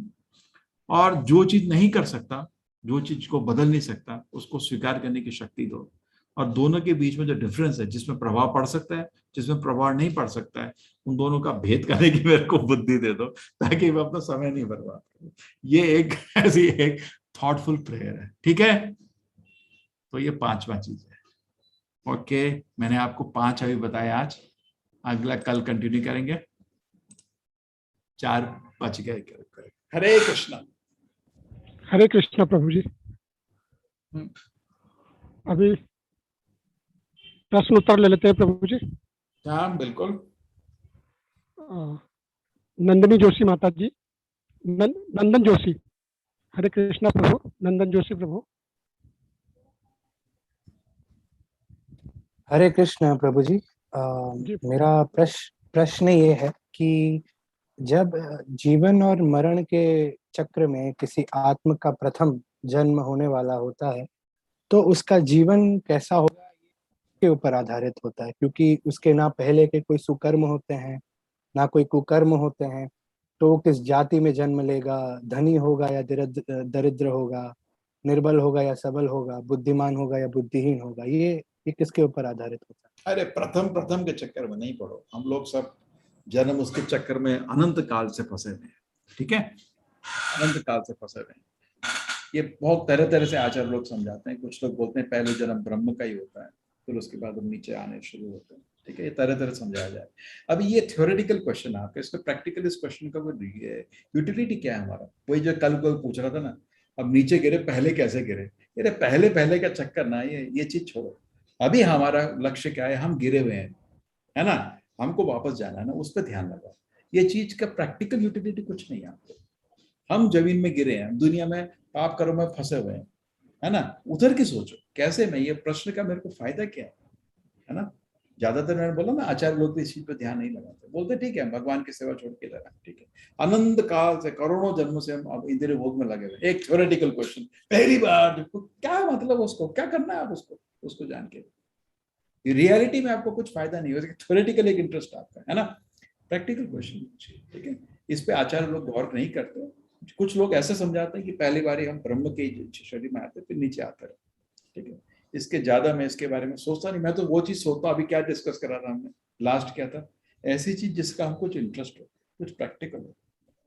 S1: और जो चीज नहीं कर सकता, जो चीज को बदल नहीं सकता, उसको स्वीकार करने की शक्ति दो। और दोनों के बीच में जो डिफरेंस है, जिसमें प्रभाव पड़ सकता है, जिसमें प्रभाव नहीं पड़ सकता है, उन दोनों का भेद करने की मेरे को बुद्धि दे दो, ताकि मैं अपना समय नहीं बर्बाद करूं। ये एक ऐसी एक थॉटफुल प्रेयर है। ठीक है, तो ये पांचवा चीज है। ओके, मैंने आपको 5 अभी बताया आज, अगला कल कंटिन्यू करेंगे। 4 बच गए। हरे कृष्णा।
S3: हरे कृष्णा प्रभु जी।
S1: हम्म।
S3: अभी प्रश्न उत्तर ले लेते हैं प्रभु जी।
S1: हाँ बिल्कुल।
S3: नंदनी जोशी माता जी, नंदन जोशी। हरे कृष्णा प्रभु, नंदन जोशी प्रभु।
S4: हरे कृष्ण प्रभु जी।
S3: जी
S4: मेरा प्रश्न ये है कि जब जीवन और मरण के चक्र में किसी आत्म का प्रथम जन्म होने वाला होता है, तो उसका जीवन कैसा होगा के ऊपर आधारित होता है, क्योंकि उसके ना पहले के कोई सुकर्म होते हैं, ना कोई कुकर्म होते हैं। तो वो किस जाति में जन्म लेगा, धनी होगा या दरिद्र होगा, निर्बल होगा या सबल होगा, बुद्धिमान होगा या बुद्धिहीन होगा, ये किसके ऊपर आधारित होता है?
S1: अरे प्रथम प्रथम के चक्कर में नहीं पड़ो, हम लोग सब जन्म उसके चक्कर में अनंत काल से फंसे हुए हैं। ठीक है, अनंत काल से फंसे हुए हैं। ये बहुत तरह तरह से आचार्य लोग समझाते हैं। कुछ लोग बोलते हैं पहले जन्म ब्रह्म का ही होता है, फिर उसके बाद हम नीचे आने शुरू होते हैं। ठीक है, ये तरह तरह समझाया जाए। अभी ये थ्योरेटिकल क्वेश्चन है आपका, इसको प्रैक्टिकल इस क्वेश्चन का कोई यूटिलिटी क्या है हमारा? वही जो कल कोई पूछ रहा था ना, अब नीचे गिरे पहले कैसे गिरे, ये पहले पहले का चक्कर ना, ये चीज छोड़ो। अभी हमारा लक्ष्य क्या है? हम गिरे हुए हैं, है ना, हमको वापस जाना है ना, उस पर ध्यान लगाओ। ये चीज का प्रैक्टिकल यूटिलिटी कुछ नहीं है आपको। हम जमीन में गिरे हैं, दुनिया में पाप कर्म में फंसे हुए हैं, है ना। उधर की सोचो कैसे मैं, ये प्रश्न का मेरे को फायदा क्या है ना। ज्यादातर मैंने बोला ना, आचार्य लोग भी इस चीज पे ध्यान नहीं लगाते, बोलते ठीक है भगवान की सेवा छोड़ के लगा। ठीक है, अनंत काल से करोड़ों जन्मों से हम अब इंद्रिय भोग में लगे हुए। एक थ्योरेटिकल क्वेश्चन पहली बार, क्या मतलब, उसको क्या करना है आप, उसको जान के रियलिटी में आपको कुछ फायदा नहीं होगा। थ्योरेटिकल एक इंटरेस्ट आपका है ना, प्रैक्टिकल क्वेश्चन। ठीक है, इस पे आचार्य लोग गौर नहीं करते। कुछ लोग ऐसे समझाते हैं कि पहली बार हम ब्रह्म के शरीर में आते फिर नीचे आते हैं। ठीक है, इसके ज्यादा मैं इसके बारे में सोचता नहीं। मैं तो वो चीज सोचता, अभी क्या डिस्कस करा था हमने, लास्ट क्या था, ऐसी चीज जिसका हम कुछ इंटरेस्ट हो, कुछ प्रैक्टिकल हो।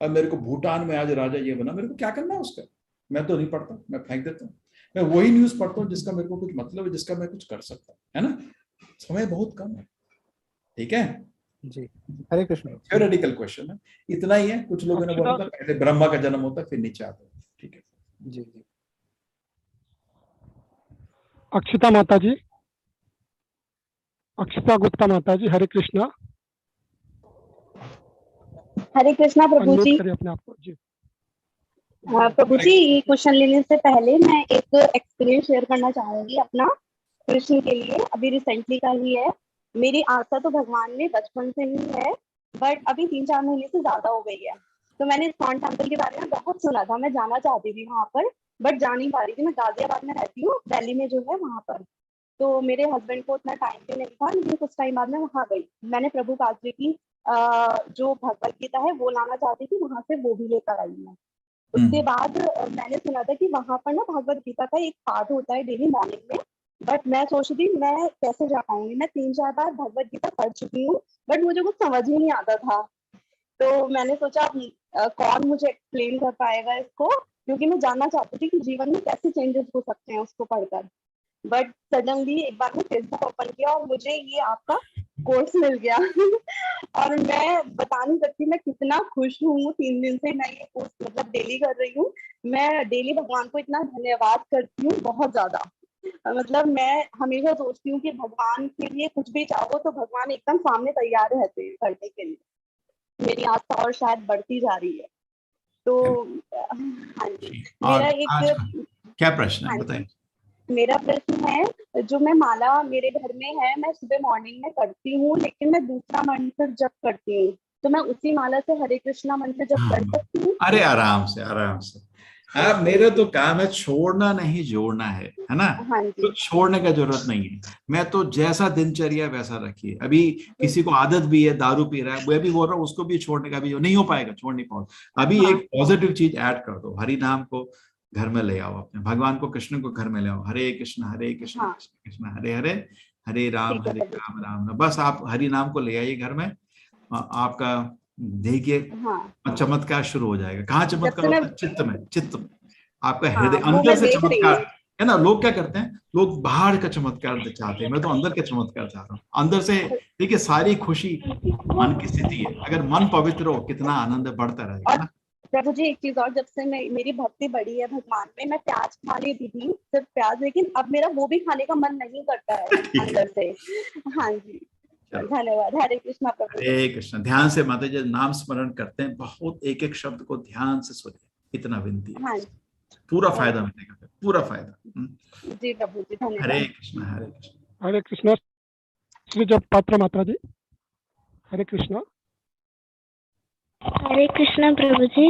S1: अब मेरे को भूटान में आज राजा ये बना, मेरे को क्या करना है उसका? मैं तो नहीं पढ़ता, मैं फेंक देता हूँ। मैं वही न्यूज पढ़ता हूँ जिसका मेरे को कुछ मतलब है, जिसका मैं कुछ कर सकता हूँ, है ना। समय बहुत कम है। ठीक है
S4: जी, हरे कृष्ण।
S1: थ्योरेटिकल क्वेश्चन है, इतना ही है। कुछ लोगों ने बोला था पहले ब्रह्मा का जन्म होता फिर नीचे आता है। ठीक है
S4: जी जी।
S3: अक्षिता माता जी, अक्षिता गुप्ता माता जी। हरे कृष्णा।
S5: हरे कृष्णा प्रभु
S3: अनम्यूट
S5: जी।
S3: करिए अपने आप को जी।
S5: प्रभु जी, ये क्वेश्चन लेने से पहले मैं एक एक्सपीरियंस शेयर करना चाहूंगी अपना, कृष्ण के लिए। अभी रिसेंटली का ही है। मेरी आस्था तो भगवान में बचपन से ही है, बट अभी 3-4 महीने से ज्यादा हो गई है। तो मैंने इस्कॉन टेम्पल के बारे में बहुत सुना था, मैं जाना चाहती थी वहां पर, बट जा नहीं पा रही थी। मैं गाजियाबाद में रहती हूँ, दिल्ली में जो है वहां पर। तो मेरे हस्बैंड को उतना टाइम भी नहीं था, लेकिन कुछ टाइम बाद में वहां गई। मैंने प्रभु काजी की जो भगवत गीता है वो लाना चाहती थी, वहां से वो भी लेकर आई मैं। उसके बाद मैंने सुना था कि वहां पर ना भगवत गीता का एक पाठ होता है डेली मॉर्निंग में। बट मैं सोच रही मैं कैसे जा पाऊंगी, मैं 3-4 बार भगवत गीता पढ़ चुकी हूँ, बट मुझे कुछ समझ ही नहीं आता था। तो मैंने सोचा कौन मुझे एक्सप्लेन कर पाएगा इसको, क्योंकि मैं जानना चाहती थी कि जीवन में कैसे चेंजेस हो सकते हैं उसको पढ़कर। बट सडनली एक बार मैं फेसबुक ओपन किया और मुझे ये आपका कोर्स मिल गया और मैं बता नहीं सकती मैं कितना खुश हूँ। 3 दिन से मैं ये कोर्स मतलब डेली कर रही हूँ। मैं डेली भगवान को इतना धन्यवाद करती हूँ, बहुत ज्यादा। मतलब मैं हमेशा सोचती हूँ कि भगवान के लिए कुछ भी चाहो तो भगवान एकदम सामने तैयार रहते हैं करने के लिए। मेरी आस्था और शायद बढ़ती जा रही है। तो हाँ जी, मेरा एक
S1: क्या प्रश्न है
S5: हाँ
S1: बताएं।
S5: मेरा प्रश्न है, जो मैं माला मेरे घर में है, मैं सुबह मॉर्निंग में करती हूँ, लेकिन मैं दूसरा मंत्र जप करती हूँ। तो मैं उसी माला से हरे कृष्णा मंत्र जप कर सकती हूँ?
S1: अरे आराम से आराम से। हाँ, मेरा तो काम है छोड़ना नहीं जोड़ना है ना।
S5: हाँ जी।
S1: तो छोड़ने का जरूरत नहीं है। मैं तो जैसा दिनचर्या वैसा रखिए। अभी किसी को आदत भी है, दारू पी रहा है, मैं भी बोल रहा हूँ उसको भी छोड़ने का भी नहीं हो पाएगा, छोड़ नहीं पाओ। अभी
S5: हाँ
S1: एक पॉजिटिव चीज ऐड कर दो, हरि नाम को घर में ले आओ, अपने भगवान को, कृष्ण को घर में ले आओ। हरे कृष्ण
S5: हाँ,
S1: कृष्ण कृष्ण हरे हरे, हरे
S5: ठीक है
S1: राम
S5: प्रभु
S1: राम राम। बस आप हरि नाम को ले आइए घर में, आपका देखिए
S5: जी। हाँ,
S1: चमत्कार शुरू हो जाएगा। कहाँ
S5: जब
S1: चमत्कार
S5: से मैं,
S1: होता है? चित्त में, चित्त में, आपका
S5: हाँ
S1: हृदय
S5: वो
S1: अंदर
S5: मैं
S1: से
S5: देख रही
S1: चमत्कार
S5: हूँ।
S1: है ना। लोग क्या करते हैं, लोग बाहर का चमत्कार चाहते हैं, मैं तो अंदर का चमत्कार चाहता हूँ, अंदर से। देखिए सारी खुशी मन की स्थिति है, अगर मन पवित्र हो कितना आनंद बढ़ता रहेगा
S5: और
S1: ना।
S5: प्रभु जी एक चीज और, जब से मैं, मेरी भक्ति बढ़ी है भगवान में, मैं प्याज खा लेती थी, सिर्फ प्याज, लेकिन अब मेरा वो भी खाने का मन नहीं करता है
S1: ठीक है,
S5: अंदर से। हाँ जी,
S1: चलो।
S5: धन्यवाद। हरे कृष्णा प्रभु जी।
S1: हरे कृष्ण। ध्यान से माता जी नाम स्मरण करते हैं, बहुत एक एक शब्द को ध्यान से सुनिए, इतना विनती है।
S5: हाँ
S1: पूरा फायदा
S5: ओके
S1: मिलेगा फिर, पूरा फायदा।
S5: जी प्रभु जी,
S1: हरे
S5: धन्यवाद।
S1: कृष्ण हरे कृष्ण।
S3: हरे कृष्णा श्री जब पात्रा माता जी। हरे कृष्णा।
S6: हरे कृष्णा प्रभु जी।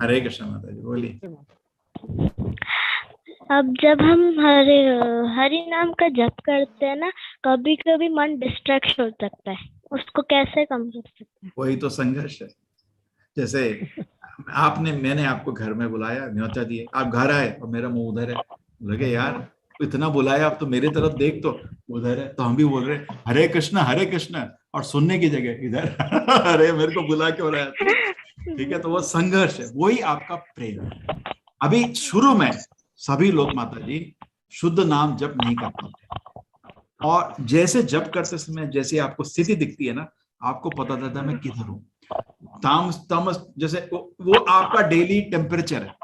S1: हरे कृष्ण माता जी, बोलिए।
S6: अब जब हम हरि नाम का जप करते हैं ना, कभी कभी मन डिस्ट्रैक्ट हो सकता है, उसको कैसे कम कर सकते हैं?
S1: वही तो संघर्ष है। जैसे मैंने आपको घर में बुलाया, न्योता दिए, आप घर आए और मेरा मुंह उधर है। लगे यार इतना बुलाया, अब तो मेरी तरफ देख, तो उधर है। तो हम भी बोल रहे हरे कृष्ण, और सुनने की जगह इधर अरे मेरे को बुला क्यों रहा है? ठीक है, तो वो संघर्ष है, वही आपका प्रेम है। अभी शुरू में सभी लोग माता जी शुद्ध नाम जप नहीं कर पाते, और जैसे जप करते समय जैसे आपको स्थिति दिखती है ना, आपको पता चलता है मैं किधर हूँ। तामस तमस, जैसे वो आपका डेली टेम्परेचर है।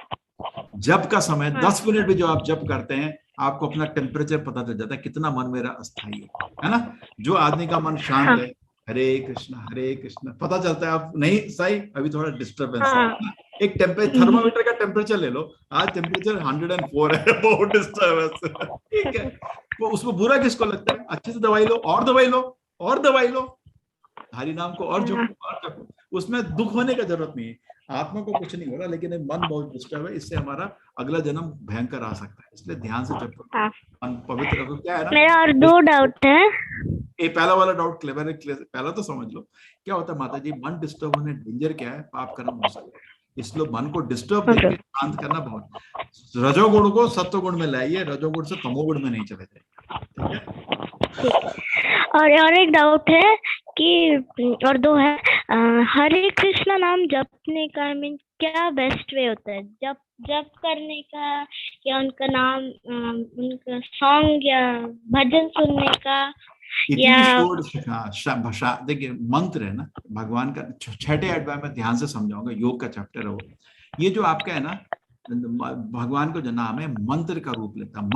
S1: जब का समय 10 मिनट भी जो आप जब करते हैं, आपको अपना टेम्परेचर पता चल जाता है कितना मन मेरा अस्थाई है ना। जो आदमी का मन शांत है, हरे कृष्ण पता चलता है। आप नहीं सही, अभी थोड़ा डिस्टर्बेंस है। एक थर्मामीटर का टेम्परेचर ले लो, आज टेम्परेचर 104 है, बहुत डिस्टर्बेंस। ठीक है, वो उसमें बुरा किसको लगता है? अच्छे से दवाई लो, और दवाई लो, और दवाई लो, हरि नाम को और जपो और जपो। उसमें दुख होने का जरूरत नहीं है, आत्मा को कुछ नहीं हो रहा, लेकिन मन बहुत डिस्टर्ब है, इससे हमारा अगला जन्म भयंकर आ सकता है। इसलिए ध्यान से जपो, मन पवित्र रखो। क्या है ना,
S6: मेरा और दो डाउट है।
S1: ये पहला वाला डाउट क्लेवर है, पहला तो समझ लो। क्या होता है माता जी, मन डिस्टर्ब होने डेंजर क्या है? पाप कर्म हो सकता है। इसलिए मन को डिस्टर्ब देके शांत करना बहुत, रजोगुण को सत्वगुण में लाइए, रजोगुण से तमोगुण में नहीं चले जाइए। ठीक है,
S6: और एक डाउट है कि, और दो है, हरे कृष्णा नाम जपने का मीन क्या बेस्ट वे होता है जप जप करने का, या उनका नाम, उनका सॉन्ग या भजन सुनने का, या
S1: भाषा। देखिए मंत्र है ना भगवान का, छठे अध्याय में ध्यान से समझाऊंगा, योग का चैप्टर है वो। ये जो आपका है ना, भगवान को जो नाम है मंत्र का रूप लेता है।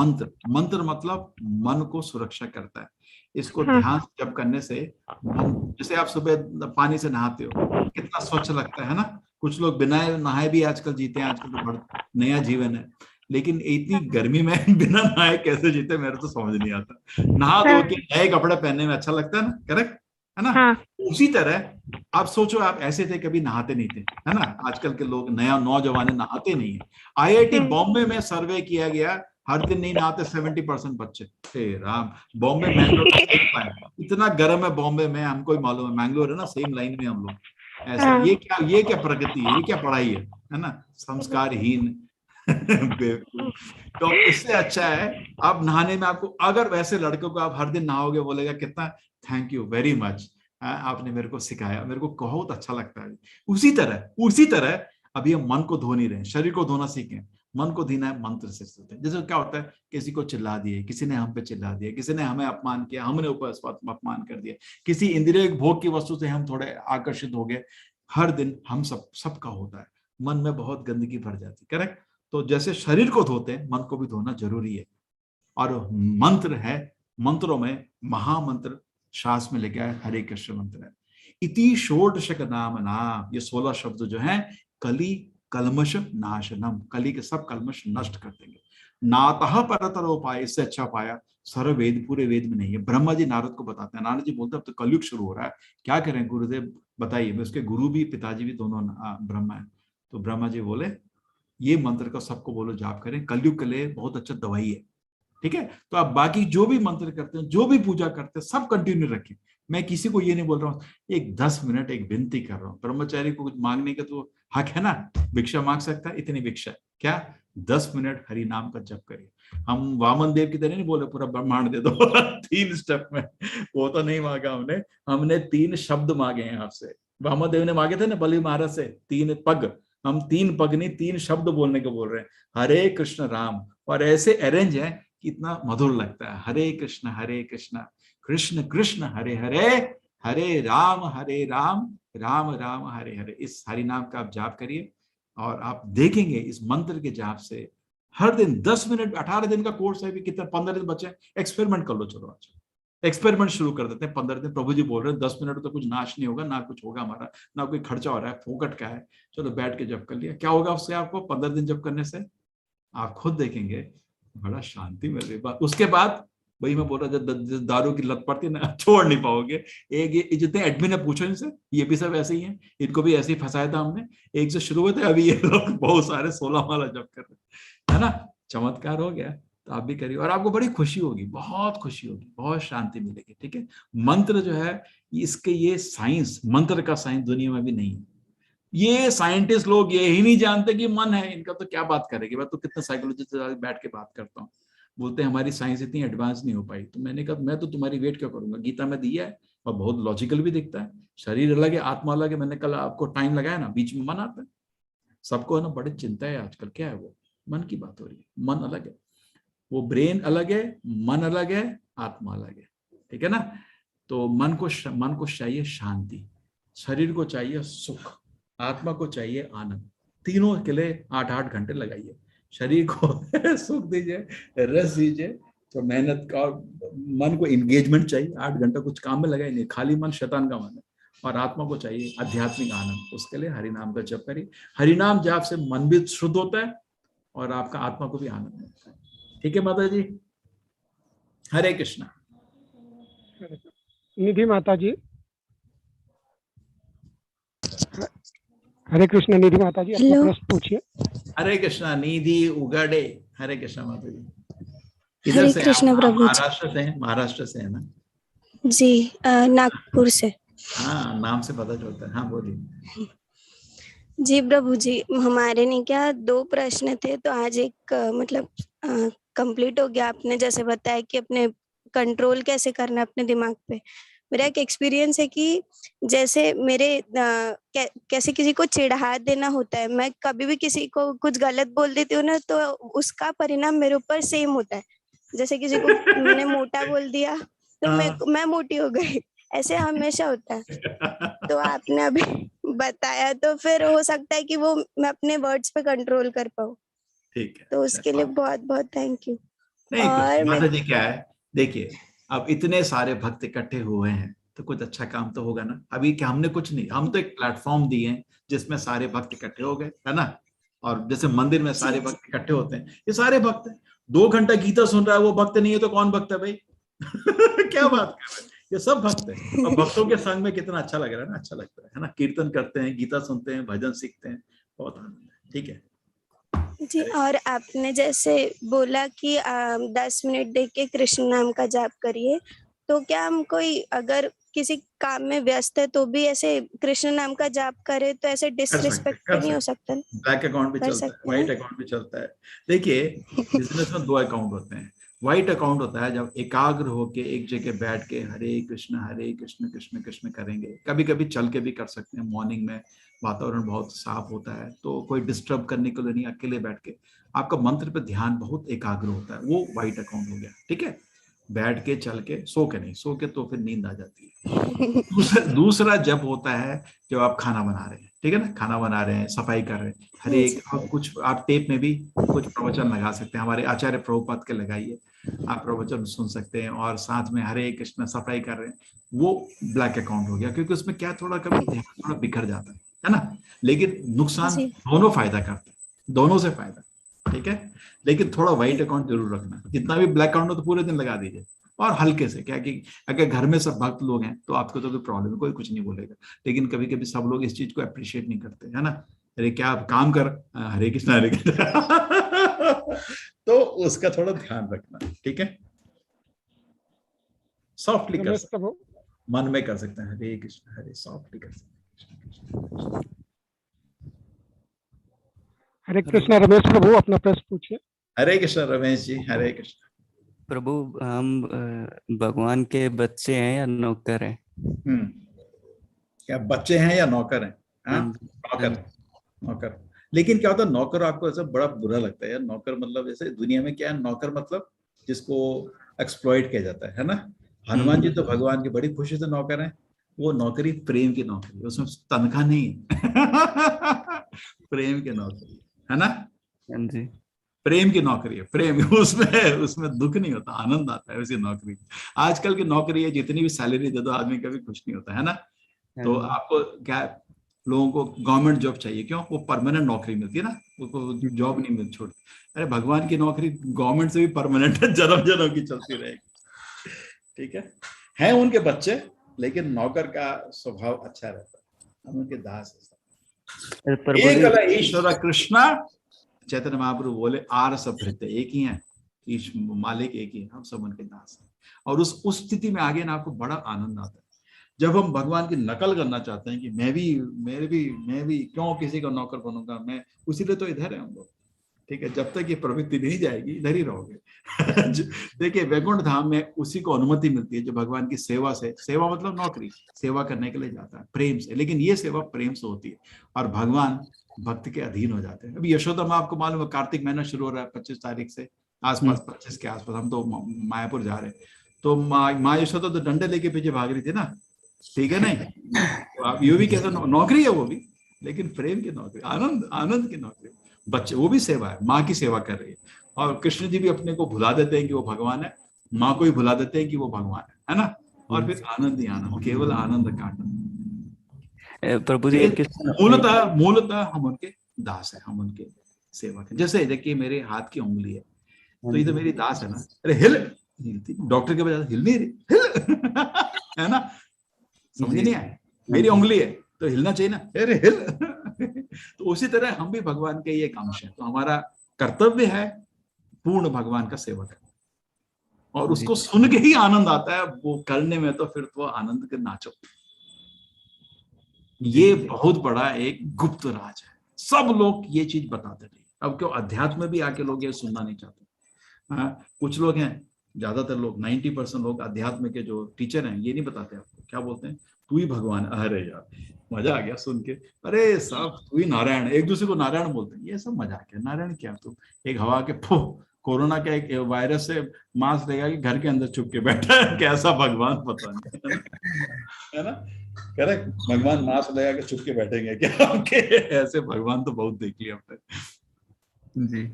S1: मंत्र मतलब मन को सुरक्षा करता है। इसको ध्यान से जप करने से मन, जैसे आप सुबह पानी से नहाते हो, कितना स्वच्छ लगता है ना। कुछ लोग बिना नहाए भी आजकल जीते हैं, आजकल तो बड़ा नया जीवन है। लेकिन इतनी गर्मी में बिना नहाए कैसे जीते, मेरे तो समझ नहीं आता। नहा धो के नए कपड़े पहनने में अच्छा लगता है ना, करेक्ट है ना। उसी तरह आप सोचो, आप ऐसे थे कभी नहाते नहीं थे, है ना। आजकल के लोग नया नौजवान नहाते नहीं है। IIT बॉम्बे में सर्वे किया गया, हर दिन नहीं नहाते 70% बच्चे। हे राम, बॉम्बे मैंगलोर सेम पाया, इतना गर्म है बॉम्बे में, हमको ही मालूम है, मैंगलोर है ना, सेम लाइन में हम लोग। ऐसे ये क्या प्रगति है, ये क्या पढ़ाई है ना, संस्कारहीन तो इससे अच्छा है आप नहाने में, आपको अगर वैसे लड़कों को आप हर दिन नहाओगे, बोलेगा कितना थैंक यू वेरी मच, आपने मेरे को सिखाया, मेरे को बहुत अच्छा लगता है। उसी तरह अभी हम मन को धो नहीं रहे, शरीर को धोना सीखें, मन को धोना है मंत्र से। जैसे क्या होता है, किसी को चिल्ला दिए, किसी ने हम पे चिल्ला दिया, किसी ने हमें अपमान किया, हमने ऊपर अपमान कर दिया, किसी इंद्रिय भोग की वस्तु से हम थोड़े आकर्षित हो गए। हर दिन हम सबका होता है, मन में बहुत गंदगी भर जाती, करेक्ट। तो जैसे शरीर को धोते हैं, मन को भी धोना जरूरी है। और मंत्र है, मंत्रों में महामंत्र शास्त्र में लिखा है, हरे कृष्ण मंत्र है। इति षोडशक नाम नाम, ये 16 शब्द जो हैं, कली कलमश नाशनम, कली के सब कलमश नष्ट कर देंगे। नातः परतर उपाय, इससे अच्छा पाया सर्व वेद, पूरे वेद में नहीं है। ब्रह्मा जी नारद को बताते हैं, नारद जी बोलते हैं अब तो कलयुग शुरू हो रहा है, क्या करें गुरुदेव बताइए। मैं उसके गुरु भी, पिताजी भी दोनों ब्रह्मा है। तो ब्रह्मा जी बोले ये मंत्र का सबको बोलो जाप करें, कलयुग के लिए बहुत अच्छा दवाई है। ठीक है, तो आप बाकी जो भी मंत्र करते हैं, जो भी पूजा करते हैं, सब कंटिन्यू रखें। मैं किसी को ये नहीं बोल रहा हूँ, एक 10 मिनट एक विनती कर रहा हूँ। ब्रह्मचारी को कुछ मांगने का तो हक है ना, भिक्षा मांग सकता है, इतनी भिक्षा क्या, 10 मिनट हरि नाम का जप करिए। हम वामन देव की तरह नहीं बोले पूरा ब्रह्मांड दे दो 3 स्टेप में, वो तो नहीं मांगा हमने 3 शब्द मांगे हैं आपसे। वामन देव ने मांगे थे ना बलि महाराज से 3 पग, हम 3 पग नहीं 3 शब्द बोलने को बोल रहे हैं, हरे कृष्ण राम। और ऐसे अरेंज है कि इतना मधुर लगता है, हरे कृष्ण कृष्ण कृष्ण हरे हरे, हरे राम राम राम हरे हरे। इस हरि नाम का आप जाप करिए और आप देखेंगे इस मंत्र के जाप से हर दिन 10 मिनट, 18 दिन का कोर्स है, भी कितना 15 दिन बचे, एक्सपेरिमेंट कर लो। चलो आज एक्सपेरिमेंट शुरू कर देते हैं, 15 दिन। प्रभु जी बोल रहे हैं 10 मिनट तो कुछ नाश नहीं होगा, ना कुछ होगा हमारा, ना कोई खर्चा हो रहा है, फोकट का है। चलो बैठ के जप कर लिया, क्या होगा उससे आपको 15 दिन जप करने से? आप खुद देखेंगे बड़ा शांति मिल रही। उसके बाद वही मैं बोल रहा, जब दारू की लत पड़ती है ना, छोड़ नहीं पाओगे। एक ये जितने एडमिन है पूछो इनसे, ये भी सब ऐसे ही हैं, इनको भी ऐसे ही फंसाया था हमने। एक से शुरू हुए थे, अभी ये लोग बहुत सारे 16 वाला जप कर रहे हैं, है ना। चमत्कार हो गया, तो आप भी करिए और आपको बड़ी खुशी होगी, बहुत खुशी होगी, बहुत शांति मिलेगी। ठीक है, मंत्र जो है इसके, ये साइंस, मंत्र का साइंस दुनिया में भी नहीं है। ये साइंटिस्ट लोग ये ही नहीं जानते कि मन है, इनका तो क्या बात करेंगे। मैं तो कितने साइकोलॉजिस्ट से बैठ के बात करता हूँ, बोलते हैं हमारी साइंस इतनी एडवांस नहीं हो पाई। तो मैंने कहा मैं तो तुम्हारी वेट क्यों करूंगा, गीता में दिया है और बहुत लॉजिकल भी दिखता है। शरीर अलग है, आत्मा अलग है। मैंने कल आपको टाइम लगाया ना, बीच में मन आता है सबको, है ना, बड़ी चिंता है आजकल। क्या है वो, मन की बात हो रही है। मन अलग है, वो ब्रेन अलग है, मन अलग है, आत्मा अलग है। ठीक है ना। तो मन को चाहिए शांति, शरीर को चाहिए सुख, आत्मा को चाहिए आनंद। तीनों के लिए 8-8 घंटे लगाइए। शरीर को सुख दीजिए, रस दीजिए, तो मेहनत का, और मन को एंगेजमेंट चाहिए। 8 घंटा कुछ काम में लगाए नहीं, खाली मन शैतान का मन है। और आत्मा को चाहिए आध्यात्मिक आनंद, उसके लिए हरि नाम का जप करिए। हरि नाम जाप से मन भी शुद्ध होता है और आपका आत्मा को भी आनंद मिलता है। ठीक है माता जी, हरे कृष्णा।
S3: निधि माता जी, हरे कृष्ण। निधि माता जी, अपना प्रश्न पूछिए।
S1: हरे कृष्णा निधि उगाड़े। हरे कृष्णा माता जी।
S7: हरे कृष्ण प्रभु जी।
S1: महाराष्ट्र से हैं? महाराष्ट्र से है ना
S7: जी, नागपुर से।
S1: हाँ, नाम से पता चलता है। हाँ बोलिए।
S7: जी प्रभु जी, हमारे नहीं क्या 2 प्रश्न थे, तो आज एक मतलब कंप्लीट हो गया। आपने जैसे बताया कि अपने कंट्रोल कैसे करना अपने दिमाग पे। मेरा एक एक्सपीरियंस है कि जैसे मेरे कैसे किसी को चिढ़ा देना होता है। मैं कभी भी किसी को कुछ गलत बोल देती हूँ ना, तो उसका परिणाम मेरे ऊपर सेम होता है। जैसे किसी को मैंने मोटा बोल दिया तो मैं मोटी हो गई, ऐसे हमेशा होता है। तो आपने अभी बताया, तो फिर हो सकता है कि वो मैं अपने वर्ड्स पे कंट्रोल कर पाऊँ।
S1: ठीक है,
S7: तो उसके लिए बहुत बहुत थैंक यू।
S1: नहीं
S7: और
S1: माता जी क्या है, देखिए अब इतने सारे भक्त इकट्ठे हुए हैं तो कुछ अच्छा काम तो होगा ना। अभी क्या हमने कुछ नहीं, हम तो एक प्लेटफॉर्म दिए हैं जिसमें सारे भक्त इकट्ठे हो गए, है ना। और जैसे मंदिर में सारे भक्त इकट्ठे होते हैं, ये सारे भक्त हैं। 2 घंटा गीता सुन रहा है वो भक्त नहीं है तो कौन भक्त है भाई? क्या बात कर रहे हैं, ये सब भक्त हैं। और भक्तों के संग में कितना अच्छा लग रहा है ना, अच्छा लगता है ना। कीर्तन करते हैं, गीता सुनते हैं, भजन सीखते हैं, बहुत आनंद है। ठीक है
S7: जी, और आपने जैसे बोला कि 10 मिनट देख के कृष्ण नाम का जाप करिए, तो क्या हम कोई अगर किसी काम में व्यस्त है तो भी ऐसे कृष्ण नाम का जाप करे तो ऐसे डिसरिस्पेक्ट नहीं हो सकता?
S1: ब्लैक अकाउंट भी चलता है, व्हाइट अकाउंट भी चलता है। देखिए बिजनेस में 2 अकाउंट होते हैं। व्हाइट अकाउंट होता है जब एकाग्र होके एक जगह बैठ के हरे कृष्ण कृष्ण कृष्ण करेंगे। कभी कभी चल के भी कर सकते हैं, मॉर्निंग में वातावरण बहुत साफ होता है तो कोई डिस्टर्ब करने के लिए नहीं, अकेले बैठ के आपका मंत्र पे ध्यान बहुत एकाग्र होता है, वो व्हाइट अकाउंट हो गया। ठीक है, बैठ के चल के, सो के नहीं, सो के तो फिर नींद आ जाती है। दूसरा जब होता है जब आप खाना बना रहे हैं, ठीक है ना, खाना बना रहे हैं, सफाई कर रहे हैं, हर एक कुछ आप टेप में भी कुछ प्रवचन लगा सकते हैं। हमारे आचार्य प्रभुपाद के लगाइए, आप प्रवचन सुन सकते हैं और साथ में हरे कृष्ण सफाई कर रहे हैं, वो ब्लैक अकाउंट हो गया। क्योंकि उसमें क्या थोड़ा कभी ध्यान थोड़ा बिखर जाता है ना। लेकिन नुकसान दोनों फायदा करते हैं, दोनों से फायदा। ठीक है, लेकिन थोड़ा व्हाइट अकाउंट जरूर रखना। जितना भी ब्लैक अकाउंट हो तो पूरे दिन लगा दीजिए, और हल्के से, क्या कि अगर घर में सब भक्त लोग हैं तो आपको तो कोई प्रॉब्लम है, कोई कुछ नहीं बोलेगा। लेकिन कभी कभी सब लोग इस चीज को अप्रिशिएट नहीं करते, है ना। अरे क्या आप काम कर, हरे कृष्णा हरे कृष्णा। तो उसका थोड़ा ध्यान रखना, ठीक है। सॉफ्टली कर
S3: रमेश
S1: सकते,
S3: प्रभु।
S1: मन में कर सकते हैं हरे कृष्ण हरे, सॉफ्टली कर सकते हैं।
S3: हरे कृष्णा रमेश प्रभु, अपना प्रश्न पूछिए।
S1: हरे कृष्ण रमेश जी, हरे कृष्ण।
S8: प्रभु, हम भगवान के बच्चे हैं या नौकर हैं?
S1: क्या बच्चे हैं या नौकर हैं? हाँ,
S8: हाँ जी,
S1: नौकर, नौकर। लेकिन क्या होता है नौकर, आपको ऐसा बड़ा बुरा लगता है यार नौकर, मतलब ऐसे दुनिया में क्या है नौकर, मतलब जिसको एक्सप्लॉइट किया जाता है ना। हनुमान जी तो भगवान की बड़ी खुशी से नौकर हैं। वो नौकरी प्रेम की नौकरी, उसमें तनख्वाह नहीं है। प्रेम की नौकरी है ना,
S8: हाँ जी।
S1: प्रेम की नौकरी है, प्रेम। उसमें उसमें दुख नहीं होता, आनंद आता है उसी नौकरी। आजकल की नौकरी है, जितनी भी सैलरी दे दो आदमी कभी खुश नहीं होता है ना। तो आपको क्या, लोगों को गवर्नमेंट जॉब चाहिए, क्यों? वो परमानेंट नौकरी मिलती है ना, उसको जॉब नहीं मिलती छोड़। अरे भगवान की नौकरी गवर्नमेंट से भी परमानेंट है, जन्म जन्म की चलती रहेगी, ठीक है उनके बच्चे, लेकिन नौकर का स्वभाव अच्छा रहता है, हम उनके दास है। एक अलग ईश्वर कृष्णा, चैतन्य महाप्रभु बोले आर सब भृत्य, एक ही है, मालिक एक ही है, हम सब उनके दास हैं। और उस स्थिति में आगे ना आपको बड़ा आनंद आता है, जब हम भगवान की नकल करना चाहते हैं कि मैं भी क्यों किसी का नौकर बनूंगा, मैं उसीलिए तो इधर है हम लोग, ठीक है। जब तक ये प्रवृत्ति नहीं जाएगी इधर ही रहोगे। देखिए वैकुंठ धाम में उसी को अनुमति मिलती है जो भगवान की सेवा से, सेवा मतलब नौकरी, सेवा करने के लिए जाता है प्रेम से, लेकिन ये सेवा प्रेम से होती है और भगवान भक्त के अधीन हो जाते हैं। अभी यशोदा माँ, आपको मालूम है कार्तिक महीना शुरू हो रहा है 25 तारीख से आसपास, 25 के आसपास, हम तो मायापुर जा रहे हैं, तो माँ यशोदा तो डंडे लेके पीछे भाग रही थी ना, ठीक है नहीं? तो आप ये भी कैसे नौकरी है वो भी, लेकिन प्रेम की नौकरी, आनंद की नौकरी, बच्चे वो भी सेवा है, माँ की सेवा कर रही है। और कृष्ण जी भी अपने को भुला देते हैं कि वो भगवान है, माँ को भी भुला देते हैं कि वो भगवान है ना। और फिर आनंद ही आनंद, केवल आनंद का आनंद।
S8: प्रभु जी
S1: मूलतः हम उनके दास है, हम उनके सेवक है। जैसे देखिए मेरे हाथ की उंगली है, तो ये तो मेरी दास है ना। अरे हिल, हिलती, डॉक्टर के बजाय हिल नहीं रही, हिल। है ना, समझ नहीं आया, मेरी उंगली है तो हिलना चाहिए ना, अरे हिल। तो उसी तरह हम भी भगवान के ये अंश है, तो हमारा कर्तव्य है पूर्ण भगवान का सेवा करना, और उसको सुन के ही आनंद आता है, वो करने में तो फिर तो आनंद के नाचो। ये बहुत बड़ा एक गुप्त राज है, सब लोग ये चीज बताते नहीं। अब क्यों अध्यात्म में भी आके लोग ये सुनना नहीं चाहते। कुछ लोग हैं, ज्यादातर लोग 90% लोग अध्यात्म के जो टीचर हैं ये नहीं बताते आपको, क्या बोलते हैं, तू ही भगवान। अरे यार मजा आ गया सुन के, अरे सब तू ही नारायण, एक दूसरे को नारायण बोलते हैं, ये सब मजाक है। नारायण क्या, तू एक हवा के कोरोना का एक वायरस से मास्क लगा के घर के अंदर छुप के बैठा है, कैसा भगवान पता नहीं, है ना? करेक्ट, भगवान मास्क लगा के छुप के बैठेंगे क्या? आपके ऐसे भगवान तो बहुत देख लिया हमने
S8: जी।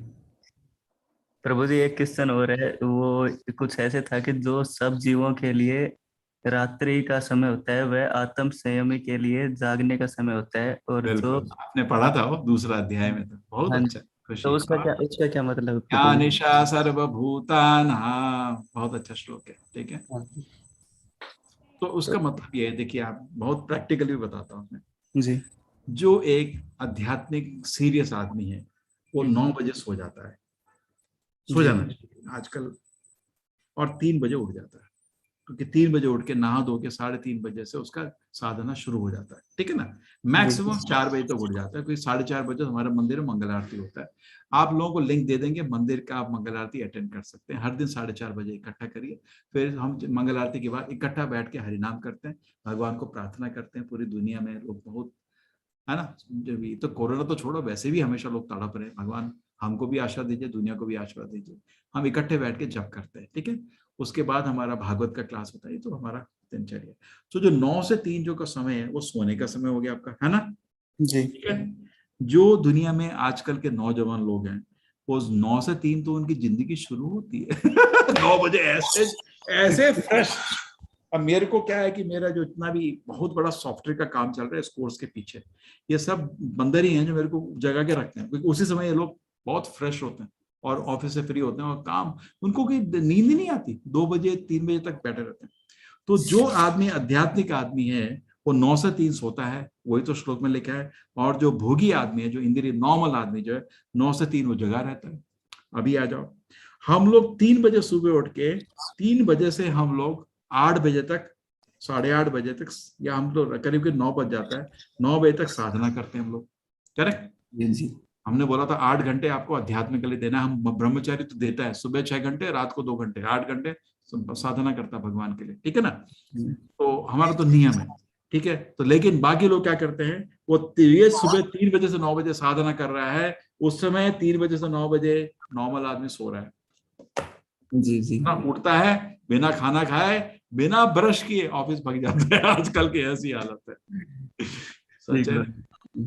S8: प्रभु जी एक क्वेश्चन हो रहा है, वो कुछ ऐसे था कि जो सब जीवों के लिए रात्रि का समय होता है वह आत्म संयमी के लिए जागने का समय होता है, और जो
S1: आपने पढ़ा था वो दूसरा अध्याय में, तो बहुत अच्छा, खुशी।
S8: तो उसका क्या मतलब?
S1: क्या निशा सर्वभूतान, हाँ बहुत अच्छा श्लोक है, ठीक है। तो उसका मतलब ये है, देखिए आप, बहुत प्रैक्टिकली बताता हूँ मैं
S8: जी।
S1: जो एक आध्यात्मिक सीरियस आदमी है वो 9 बजे सो जाता है, सो जाना चाहिए आजकल, और 3 बजे उठ जाता है, क्योंकि 3 बजे उठ के नहा धो के 3:30 बजे से उसका साधना शुरू हो जाता है, ठीक है ना। मैक्सिमम 4 बजे तक उठ जाता है, क्योंकि 4:30 बजे हमारे मंदिर में मंगल आरती होता है। आप लोगों को लिंक दे देंगे मंदिर का, आप मंगल आरती अटेंड कर सकते हैं। हर दिन 4:30 बजे इकट्ठा करिए, फिर हम मंगल आरती के बाद इकट्ठा बैठ के हरिनाम करते हैं, भगवान को प्रार्थना करते हैं। पूरी दुनिया में लोग बहुत, है ना, जब ये तो कोरोना तो छोड़ो, वैसे भी हमेशा लोग तड़प रहे हैं, भगवान हमको भी आशीर्वाद दीजिए, दुनिया को भी आशीर्वाद दीजिए। हम इकट्ठे बैठ के जप करते हैं, ठीक है। उसके बाद हमारा भागवत का क्लास होता है, तो हमारा दिनचर्या। तो जो 9 से 3 जो का समय है वो सोने का समय हो गया आपका, है ना जी, ठीक है। जो दुनिया में आजकल के नौजवान लोग हैं वो 9 से 3 तो उनकी जिंदगी शुरू होती है। 9 बजे ऐसे फ्रेश। अब मेरे को क्या है कि मेरा जो इतना भी बहुत बड़ा सॉफ्टवेयर का काम चल रहा है इस कोर्स के पीछे, ये सब बंदर ही हैं जो मेरे को जगा के रखते हैं, क्योंकि उसी समय ये लोग बहुत फ्रेश होते हैं और ऑफिस से फ्री होते हैं, और काम उनको कोई नींद ही नहीं आती, 2 बजे 3 बजे तक बैठे रहते हैं। तो जो आदमी आध्यात्मिक आदमी है वो 9 से 3 सोता है, वही तो श्लोक में लिखा है। और जो भोगी आदमी है, जो इंद्रिय नॉर्मल आदमी जो है, 9 से 3 वो जगा रहता है। अभी आ जाओ, हम लोग 3 बजे सुबह उठ के 3 बजे से हम लोग 8 बजे तक, 8:30 बजे तक, या हम लोग करीब करीब 9 बज जाता है, 9 बजे तक साधना करते हैं हम लोग। करेक्ट जी। हमने बोला था 8 घंटे आपको अध्यात्म के लिए देना है। हम ब्रह्मचारी तो देता है, सुबह 6 घंटे, रात को 2 घंटे, 8 घंटे साधना करता है भगवान के लिए, ठीक है ना। तो हमारा तो नियम है, ठीक है। तो लेकिन बाकी लोग क्या करते हैं, वो ये सुबह 3 बजे से 9 बजे साधना कर रहा है, उस समय 3 बजे से 9 बजे नॉर्मल आदमी सो रहा है जी। ना उठता है, बिना खाना खाए, बिना ब्रश किए ऑफिस भाग जाता है। आजकल की ऐसी हालत है, सच है।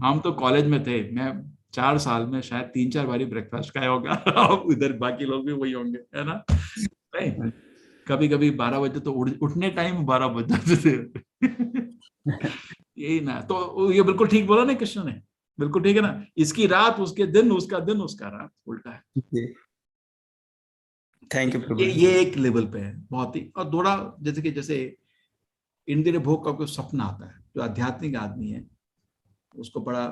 S1: हम तो कॉलेज में थे, मैं 4 साल में शायद 3-4 बारी ब्रेकफास्ट खाया होगा। अब इधर बाकी लोग भी वही होंगे, है ना। नहीं, कभी कभी 12 बजे तो उठने टाइम 12 बज जाते थे। यही ना, तो ये बिल्कुल ठीक बोला ना कृष्ण ने, बिल्कुल ठीक है ना। इसकी रात उसके दिन, उसका दिन उसका रात, उल्टा है।
S8: थैंक यू प्रभु।
S1: ये एक लेवल पे है बहुत ही। और थोड़ा जैसे इंद्रिय भोग का कोई सपना आता है, जो आध्यात्मिक आदमी है उसको बड़ा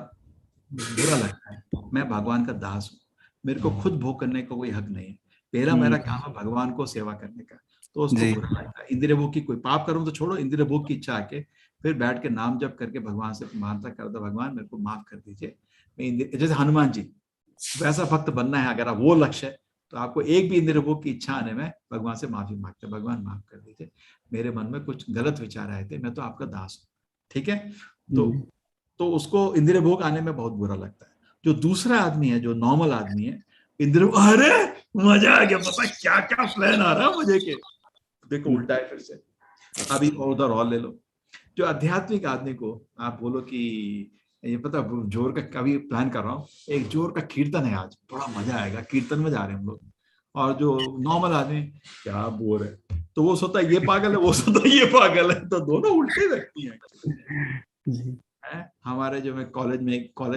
S1: बुरा लगता है, मैं भगवान का दास हूँ, मेरे को खुद भोग करने का कोई हक नहीं है, मेरा काम है भगवान को सेवा करने का। तो उसको बुरा लगता है। इंद्रिय भोग की कोई पाप करूं तो छोड़ो, इंद्रिय भोग की इच्छा आके फिर बैठ के नाम जप करके भगवान से प्रार्थना करता, भगवान मेरे को माफ कर दीजिए, मैं जैसे हनुमान जी वैसा भक्त बनना है। अगर आप वो लक्ष्य है तो आपको एक भी इंद्रिय भोग की इच्छा आने में भगवान से माफी मांगते, भगवान माफ कर दीजिए, मेरे मन में कुछ गलत विचार आए थे, मैं तो आपका दास हूँ, ठीक है। तो उसको इंद्रिय भोग आने में बहुत बुरा लगता है। जो दूसरा आदमी है, जो नॉर्मल आदमी है, इंद्रिय, अरे मजा आ गया, पता क्या क्या प्लान आ रहा है मुझे के, देखो उल्टा है फिर से। अभी उधर और ले लो, जो आध्यात्मिक आदमी को आप बोलो कि ये पता जोर का, कभी प्लान कर रहा हूँ, एक जोर का कीर्तन है आज, बड़ा मजा आएगा, कीर्तन में जा रहे हैं हम लोग। और जो नॉर्मल आदमी क्या बोर है, तो वो सोचता है ये पागल है, वो सोचता है ये पागल है, तो दोनों उल्टे व्यक्ति हैं। हमारे जो मैं कॉलेज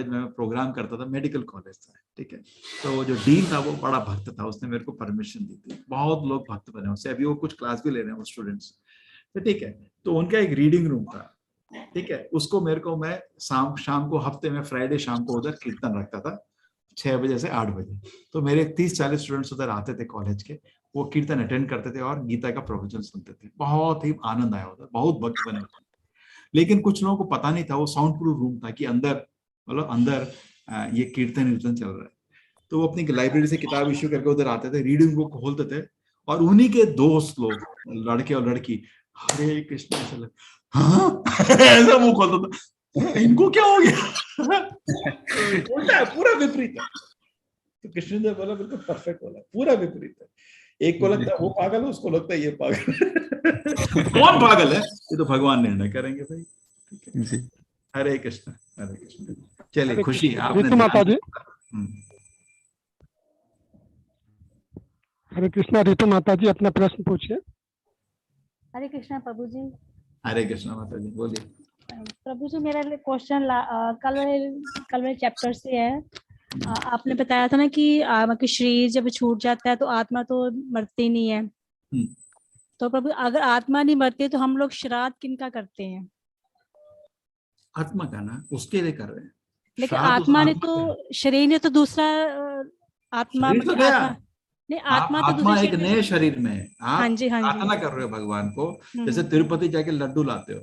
S1: में प्रोग्राम करता था, मेडिकल कॉलेज था, ठीक है। तो जो डीन था वो बड़ा भक्त था, उसने मेरे को परमिशन दी थी, बहुत लोग भक्त बने उससे, अभी वो कुछ क्लास भी ले रहे हैं वो स्टूडेंट्स, तो ठीक है। तो उनका एक रीडिंग रूम था, ठीक है, उसको मेरे को, मैं शाम को, हफ्ते में फ्राइडे शाम को उधर कीर्तन रखता था 6 बजे से 8 बजे। तो मेरे 30-40 स्टूडेंट्स उधर आते थे कॉलेज के, वो कीर्तन अटेंड करते थे और गीता का प्रवचन सुनते थे, बहुत ही आनंद आया उधर, बहुत भक्त बने। लेकिन कुछ लोगों को पता नहीं था, वो साउंड प्रूफ रूम था कि अंदर ये कीर्तन चल रहा है। तो वो अपनी लाइब्रेरी से किताब इश्यू करके उधर आते थे, रीडिंग बुक खोलते थे, और उन्हीं के दोस्त लोग, लड़के और लड़की, हरे कृष्ण, हाँ ऐसा मुंह खोलता था, इनको क्या हो गया। उल्टा है, पूरा विपरीत है। तो कृष्ण ने बोला बिल्कुल परफेक्ट बोला, पूरा विपरीत है। एक को लगता है वो पागल है, उसको लगता है ये पागल। कौन पागल है, ये तो भगवान निर्णय करेंगे भाई, ठीक है जी। हरे कृष्ण, हरे कृष्ण। चलिए, खुशी आपने
S3: माता जी। हरे कृष्णा। ऋतु माता जी अपना प्रश्न पूछिए।
S9: हरे कृष्णा प्रभु जी।
S1: हरे कृष्णा माता जी, बोलिए।
S9: प्रभु जी, मेरा क्वेश्चन कल वाले चैप्टर से है। आपने बताया था ना कि शरीर जब छूट जाता है तो आत्मा तो मरती नहीं है। तो प्रभु, अगर आत्मा नहीं मरती तो हम लोग श्राद्ध किनका करते हैं?
S1: आत्मा का ना, उसके लिए कर रहे हैं।
S9: लेकिन आत्मा ने तो, शरीर ने तो दूसरा आत्मा,
S1: तो गया।
S9: नहीं, आत्मा
S1: एक नए शरीर में है। आप प्रार्थना कर रहे हो भगवान को, जैसे तिरुपति जाके लड्डू लाते हो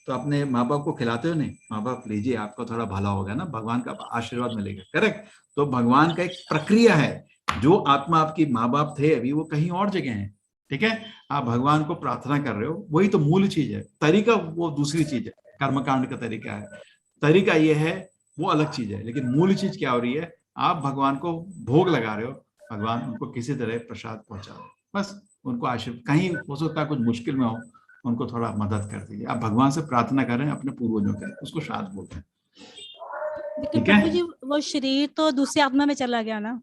S1: तो अपने माँ बाप को खिलाते हो, नहीं, माँ बाप लीजिए आपका थोड़ा भला होगा ना, भगवान का आशीर्वाद मिलेगा, करेक्ट। तो भगवान का एक प्रक्रिया है, जो आत्मा आपकी माँ बाप थे अभी वो कहीं और जगह है, ठीक है। आप भगवान को प्रार्थना कर रहे हो, वही तो मूल चीज है। तरीका वो दूसरी चीज है, कर्मकांड का तरीका है, तरीका ये है, वो अलग चीज है। लेकिन मूल चीज क्या हो रही है, आप भगवान को भोग लगा रहे हो, भगवान उनको किसी तरह प्रसाद पहुंचा रहे हो, बस उनको आशीर्वाद। कहीं हो सकता है कुछ मुश्किल में हो, उनको थोड़ा मदद कर दीजिए। आप भगवान से प्रार्थना करें अपने पूर्वजों के, उसको श्राद्ध बोलते हैं।
S9: लेकिन प्रभु जी, वो शरीर तो दूसरी आत्मा में चला गया ना,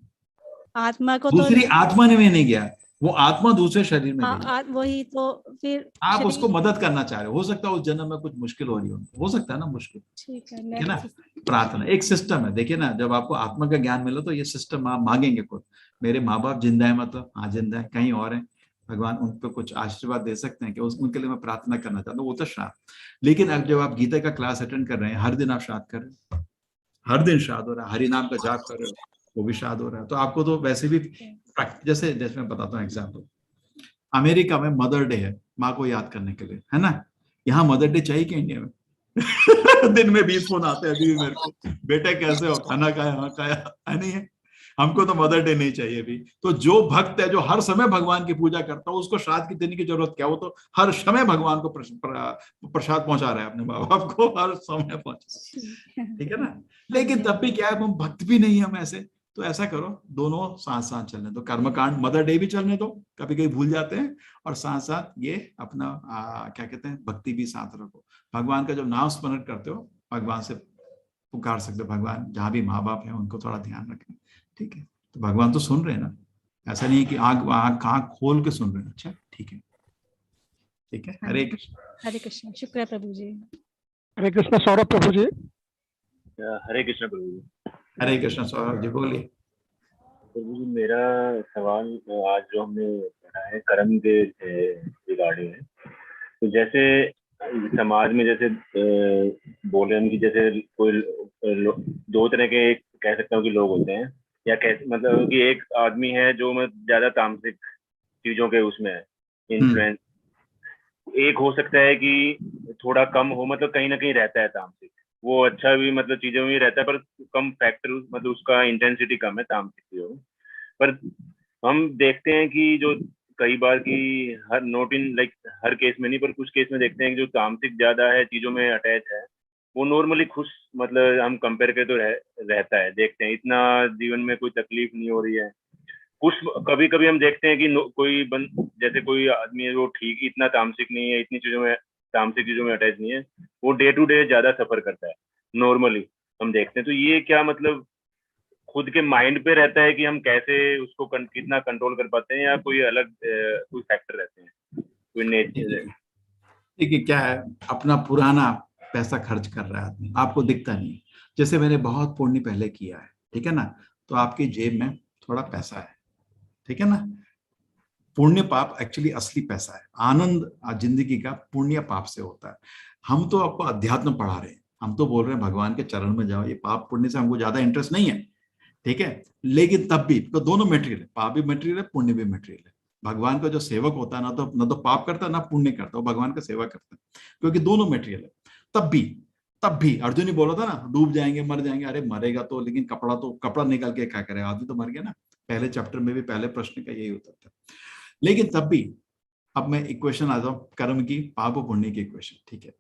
S9: आत्मा को
S1: दूसरी आत्मा में नहीं गया, वो आत्मा दूसरे शरीर में गई।
S9: वही तो फिर
S1: आप उसको मदद करना चाह रहे हो सकता है उस जन्म में कुछ मुश्किल हो रही हो सकता है ना, मुश्किल, ठीक है ना। प्रार्थना एक सिस्टम है, देखिए ना, जब आपको आत्मा का ज्ञान मिला तो ये सिस्टम आप मांगेंगे खुद, मेरे माँ बाप जिंदा है, मतलब हाँ जिंदा है, कहीं और है, भगवान उन पर कुछ आशीर्वाद दे सकते हैं कि उनके लिए मैं प्रार्थना करना चाहता हूँ, वो तो श्राद्ध। लेकिन अब जब आप गीता का क्लास अटेंड कर रहे हैं, हर दिन आप श्राद्ध कर रहे हैं, हर दिन श्राद्ध हो रहा है, हरि नाम का जाप कर रहे हो, वो भी श्राद्ध हो रहा है। तो आपको तो वैसे भी जैसे मैं बताता हूँ एग्जाम्पल, अमेरिका में मदर डे है, माँ को याद करने के लिए, है ना। यहाँ मदर डे चाहिए क्या इंडिया में? दिन में 20 फोन आते हैं अभी भी मेरे को, बेटे कैसे हो, खाना खाया, हाँ खाया, है नहीं है। हमको तो मदर डे नहीं चाहिए भी। तो जो भक्त है, जो हर समय भगवान की पूजा करता है, उसको श्राद्ध की देने की जरूरत क्या? वो तो हर समय भगवान को प्रसाद पहुंचा रहा है, अपने माँ बाप को हर समय पहुंचा, ठीक है ना। लेकिन तब भी क्या है, हम भक्त भी नहीं है हम ऐसे। तो ऐसा करो, दोनों साथ साथ चलने दो, कर्मकांड मदर डे भी चलने दो, कभी कभी भूल जाते हैं, और साथ साथ ये अपना क्या कहते हैं, भक्ति भी साथ रखो। भगवान का जब नाम स्मरण करते हो, भगवान से पुकार सकते हो, भगवान जहाँ भी माँ बाप है उनको थोड़ा ध्यान रखें, ठीक है। तो भगवान तो सुन रहे हैं ना, ऐसा नहीं है कि आँख खोल के सुन रहे हैं। अच्छा ठीक है, ठीक है। हरे कृष्ण।
S9: हरे कृष्ण, शुक्रिया प्रभु जी।
S3: हरे कृष्ण सौरभ प्रभु जी।
S10: हरे कृष्ण प्रभु जी।
S1: हरे कृष्ण सौरभ जी, बोलिए।
S10: प्रभु जी, मेरा सवाल आज जो हमने पढ़ा है कर्म के रिगार्डिंग है। तो जैसे समाज में जैसे बोले हम कि जैसे कोई दो तरह के कह सकता हूँ कि लोग होते हैं, या कैसे मतलब कि एक आदमी है जो मतलब ज्यादा तामसिक चीजों के उसमें है इन्फ्लुएंस, एक हो सकता है कि थोड़ा कम हो, मतलब कहीं ना कहीं रहता है तामसिक, वो अच्छा भी मतलब चीजों में रहता है पर कम फैक्टर, मतलब उसका इंटेंसिटी कम है तामसिक चीजों में। पर हम देखते हैं कि जो कई बार की हर नोट इन लाइक हर केस में नहीं, पर कुछ केस में देखते हैं कि जो तामसिक ज्यादा है चीजों में अटैच है, वो नॉर्मली खुश, मतलब हम कंपेयर करें तो रहता है, देखते हैं इतना जीवन में कोई तकलीफ नहीं हो रही है। कुछ कभी कभी हम देखते हैं कि कोई जैसे कोई आदमी है वो ठीक इतना तामसिक नहीं है, इतनी चीजों में तामसिक चीजों में अटैच नहीं है, वो डे टू डे ज्यादा सफर करता है, नॉर्मली हम देखते हैं। तो ये क्या मतलब खुद के माइंड पे रहता है कि हम कैसे उसको कितना कंट्रोल कर पाते हैं, या कोई अलग कोई फैक्टर रहते हैं, कोई नेचर?
S1: देखिए क्या है, अपना पुराना पैसा खर्च कर रहा है आदमी, आपको दिखता नहीं। जैसे मैंने बहुत पुण्य पहले किया है, ठीक है ना, तो आपकी जेब में थोड़ा पैसा है, ठीक है ना। पुण्य पाप एक्चुअली असली पैसा है। आनंद जिंदगी का पुण्य पाप से होता है। हम तो आपको अध्यात्म पढ़ा रहे हैं, हम तो बोल रहे हैं भगवान के चरण में जाओ, ये पाप पुण्य से हमको ज्यादा इंटरेस्ट नहीं है, ठीक है। लेकिन तब भी तो दोनों मेटेरियल है, पाप भी मेटेरियल है, पुण्य भी मेटेरियल है। भगवान का जो सेवक होता है ना तो पाप करता है ना पुण्य करता है, भगवान का सेवा करता है, क्योंकि दोनों मेटेरियल है। तब भी अर्जुन ही बोला था ना, डूब जाएंगे मर जाएंगे, अरे मरेगा तो, लेकिन कपड़ा निकाल के क्या करेगा, आदमी तो मर गया ना। पहले चैप्टर में भी पहले प्रश्न का यही उत्तर था। लेकिन तब भी अब मैं इक्वेशन आता हूँ कर्म की, पाप और पुण्य की इक्वेशन, ठीक है।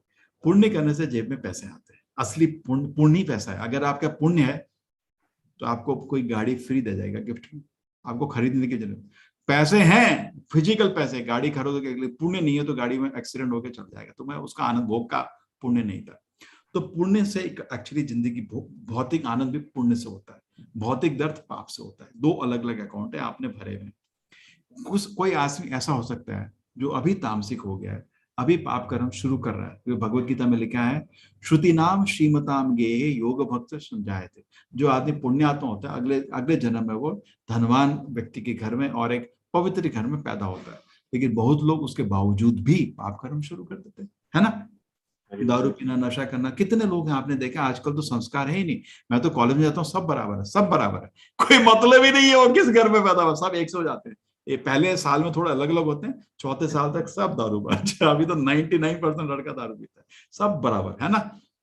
S1: पुण्य करने से जेब में पैसे आते हैं, असली पुण्य ही पैसा है। अगर आपका पुण्य है तो आपको कोई गाड़ी फ्री दे जाएगा गिफ्ट में, आपको खरीदने की जरूरत। पैसे हैं, फिजिकल पैसे, गाड़ी खरीदोगे के लिए, पुण्य नहीं है तो गाड़ी में एक्सीडेंट होकर चल जाएगा, तो मैं उसका आनंद भोग का पुण्य नहीं था। तो पुण्य से एक्चुअली जिंदगी भौतिक आनंद भी पुण्य से होता है, भौतिक दर्द पाप से होता है। दो अलग अलग अकाउंट है आपने भरे हुए। कोई आदमी ऐसा हो सकता है जो अभी तामसिक हो गया है, अभी पाप कर्म शुरू कर रहा है, क्योंकि भगवत गीता में लिखा है श्रुति नाम श्रीमताम गेहे योग भक्त समझाए थे। जो आदमी पुण्यात्मा होता है, अगले जन्म में वो धनवान व्यक्ति के घर में और एक पवित्र घर में पैदा होता है। लेकिन बहुत लोग उसके बावजूद भी पाप कर्म शुरू कर देते हैं, है ना। दारू पीना, नशा करना, कितने लोग हैं आपने देखा। आजकल तो संस्कार है ही नहीं। मैं तो कॉलेज में जाता हूँ, सब बराबर है, सब बराबर है, कोई मतलब ही नहीं है वो किस घर में पैदा हुआ, सब एक से हो जाते हैं। ये पहले साल में थोड़ा अलग अलग होते हैं, चौथे साल तक सब दारूबाज। अभी तो 99% लड़का दारू पीता है, सब बराबर है ना।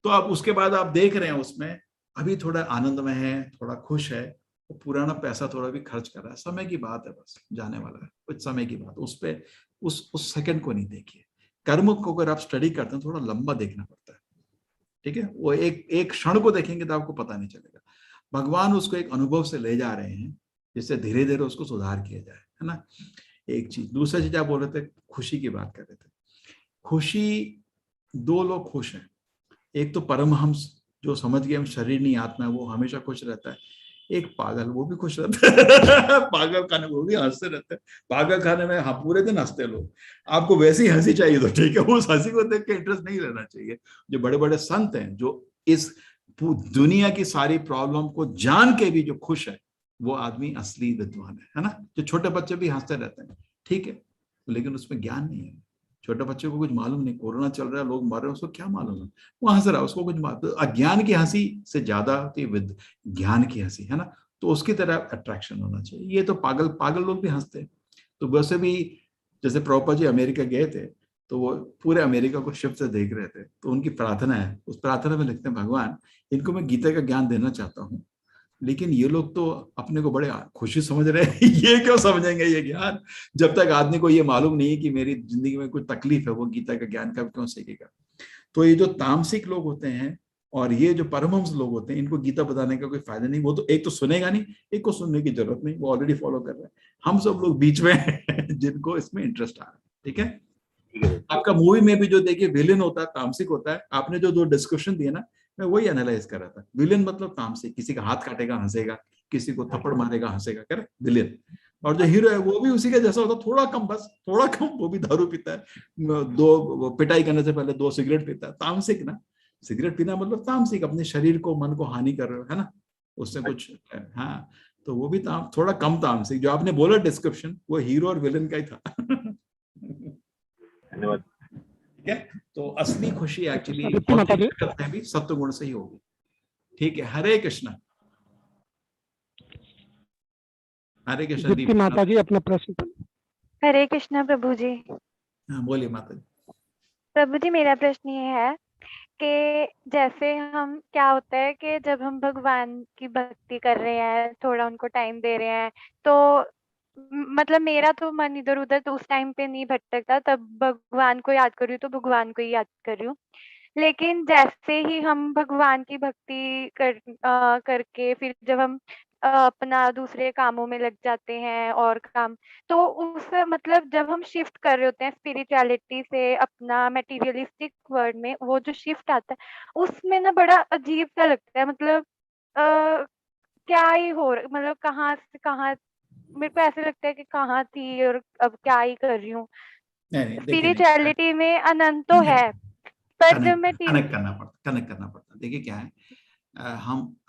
S1: तो अब उसके बाद आप देख रहे हैं उसमें अभी थोड़ा आनंद में है, थोड़ा खुश है, वो पुराना पैसा थोड़ा भी खर्च कर रहा है। समय की बात है, बस जाने वाला है, कुछ समय की बात। उस पे उस सेकंड को नहीं देखिए। कर्म को अगर आप स्टडी करते हैं थोड़ा लंबा देखना पड़ता है, ठीक है। वो एक क्षण को देखेंगे तो आपको पता नहीं चलेगा। भगवान उसको एक अनुभव से ले जा रहे हैं जिससे धीरे धीरे उसको सुधार किया जाए, है ना। एक चीज, दूसरा चीज आप बोल रहे थे, खुशी की बात कर रहे थे। खुशी, दो लोग खुश हैं। एक तो परमहंस जो समझ गए हम शरीर नहीं आत्मा है, वो हमेशा खुश रहता है। एक पागल, वो भी खुश रहता है। पागल खाने वो भी हंसते रहते हैं। पागल खाने में हाँ पूरे दिन हंसते लोग। आपको वैसी हंसी चाहिए तो ठीक है, उस हंसी को देख के इंटरेस्ट नहीं लेना चाहिए। जो बड़े बड़े संत हैं जो इस दुनिया की सारी प्रॉब्लम को जान के भी जो खुश है, वो आदमी असली विद्वान है ना। जो छोटे बच्चे भी हंसते रहते हैं, ठीक है, लेकिन उसमें ज्ञान नहीं है। छोटे बच्चे को कुछ मालूम नहीं, कोरोना चल रहा है, लोग मर रहे हैं, उसको क्या मालूम है, वो हंस रहा है, उसको कुछ मालूम। अज्ञान की हंसी से ज्यादा होती है ज्ञान की हंसी, है ना। तो उसकी तरह अट्रैक्शन होना चाहिए। ये तो पागल पागल लोग भी हंसते हैं। तो वैसे भी जैसे प्रभुपाद जी अमेरिका गए थे, तो वो पूरे अमेरिका को शिफ्ट से देख रहे थे, तो उनकी प्रार्थना है, उस प्रार्थना में लिखते हैं, भगवान इनको मैं गीता का ज्ञान देना चाहता हूँ, लेकिन ये लोग तो अपने को बड़े खुशी समझ रहे हैं ये क्यों समझेंगे ये ज्ञान, जब तक आदमी को ये मालूम नहीं है कि मेरी जिंदगी में कुछ तकलीफ है, वो गीता का ज्ञान कब क्यों सीखेगा। तो ये जो तामसिक लोग होते हैं और ये जो परमहंस लोग होते हैं, इनको गीता बताने का कोई फायदा नहीं। वो तो एक तो सुनेगा नहीं, एक को सुनने की जरूरत नहीं, वो ऑलरेडी फॉलो कर रहे हैं। हम सब लोग बीच में हैं जिनको इसमें इंटरेस्ट आ रहा है। ठीक है, आपका मूवी में भी जो देखिए विलेन होता है, तामसिक होता है। आपने जो दो डिस्कशन दिए ना, मैं वही एनालाइज कर रहा था। विलेन मतलब तामसिक, किसी का हाथ काटेगा हंसेगा, किसी को थप्पड़ मारेगा हंसेगा, करेक्ट, विलेन। और जो हीरो है वो भी उसी का जैसा होता है, थोड़ा कम, बस थोड़ा कम, वो भी दारू पीता है, दो पिटाई करने से पहले 2 सिगरेट पीता है। तामसिक ना, सिगरेट पीना मतलब तामसिक, अपने शरीर को मन को हानि कर रहे हो, है ना, उससे कुछ। हाँ, तो वो भी थोड़ा कम तामसिक। जो आपने बोला डिस्क्रिप्शन, वो हीरो और विलेन का ही था।
S10: धन्यवाद।
S1: ठीक है, तो असली खुशी एक्चुअली
S3: आदित्य माता जी।
S1: करते हैं भी सत्व गुण से ही होगी। ठीक है, हरे कृष्णा। हरे कृष्ण
S3: दीप्ति माता जी अपना प्रश्न।
S11: हरे कृष्णा प्रभु जी।
S1: हाँ, बोलिए माता जी।
S11: प्रभु जी, मेरा प्रश्न ये है कि जैसे हम, क्या होता है कि जब हम भगवान की भक्ति कर रहे हैं, थोड़ा उनको टाइम दे रहे हैं, तो मतलब मेरा तो मन इधर उधर तो उस टाइम पे नहीं भटकता, तब भगवान को याद कर रही हूँ तो भगवान को ही याद कर रही हूँ। लेकिन जैसे ही हम भगवान की भक्ति करके फिर जब हम अपना दूसरे कामों में लग जाते हैं और काम, तो उस मतलब जब हम शिफ्ट कर रहे होते हैं स्पिरिचुअलिटी से अपना मटेरियलिस्टिक वर्ल्ड में, वो जो शिफ्ट आता है उसमें ना बड़ा अजीब सा लगता है। मतलब क्या ही हो रहा, मतलब कहाँ से कहाँ, मेरे को ऐसे लगता है कि कहाँ थी और अब क्या ही कर रही हूँ।
S1: नहीं,
S11: स्पिरिचुअलिटी में अनंत तो है, पर जब मैं
S1: कनेक्ट करना पड़ता। देखिए क्या है,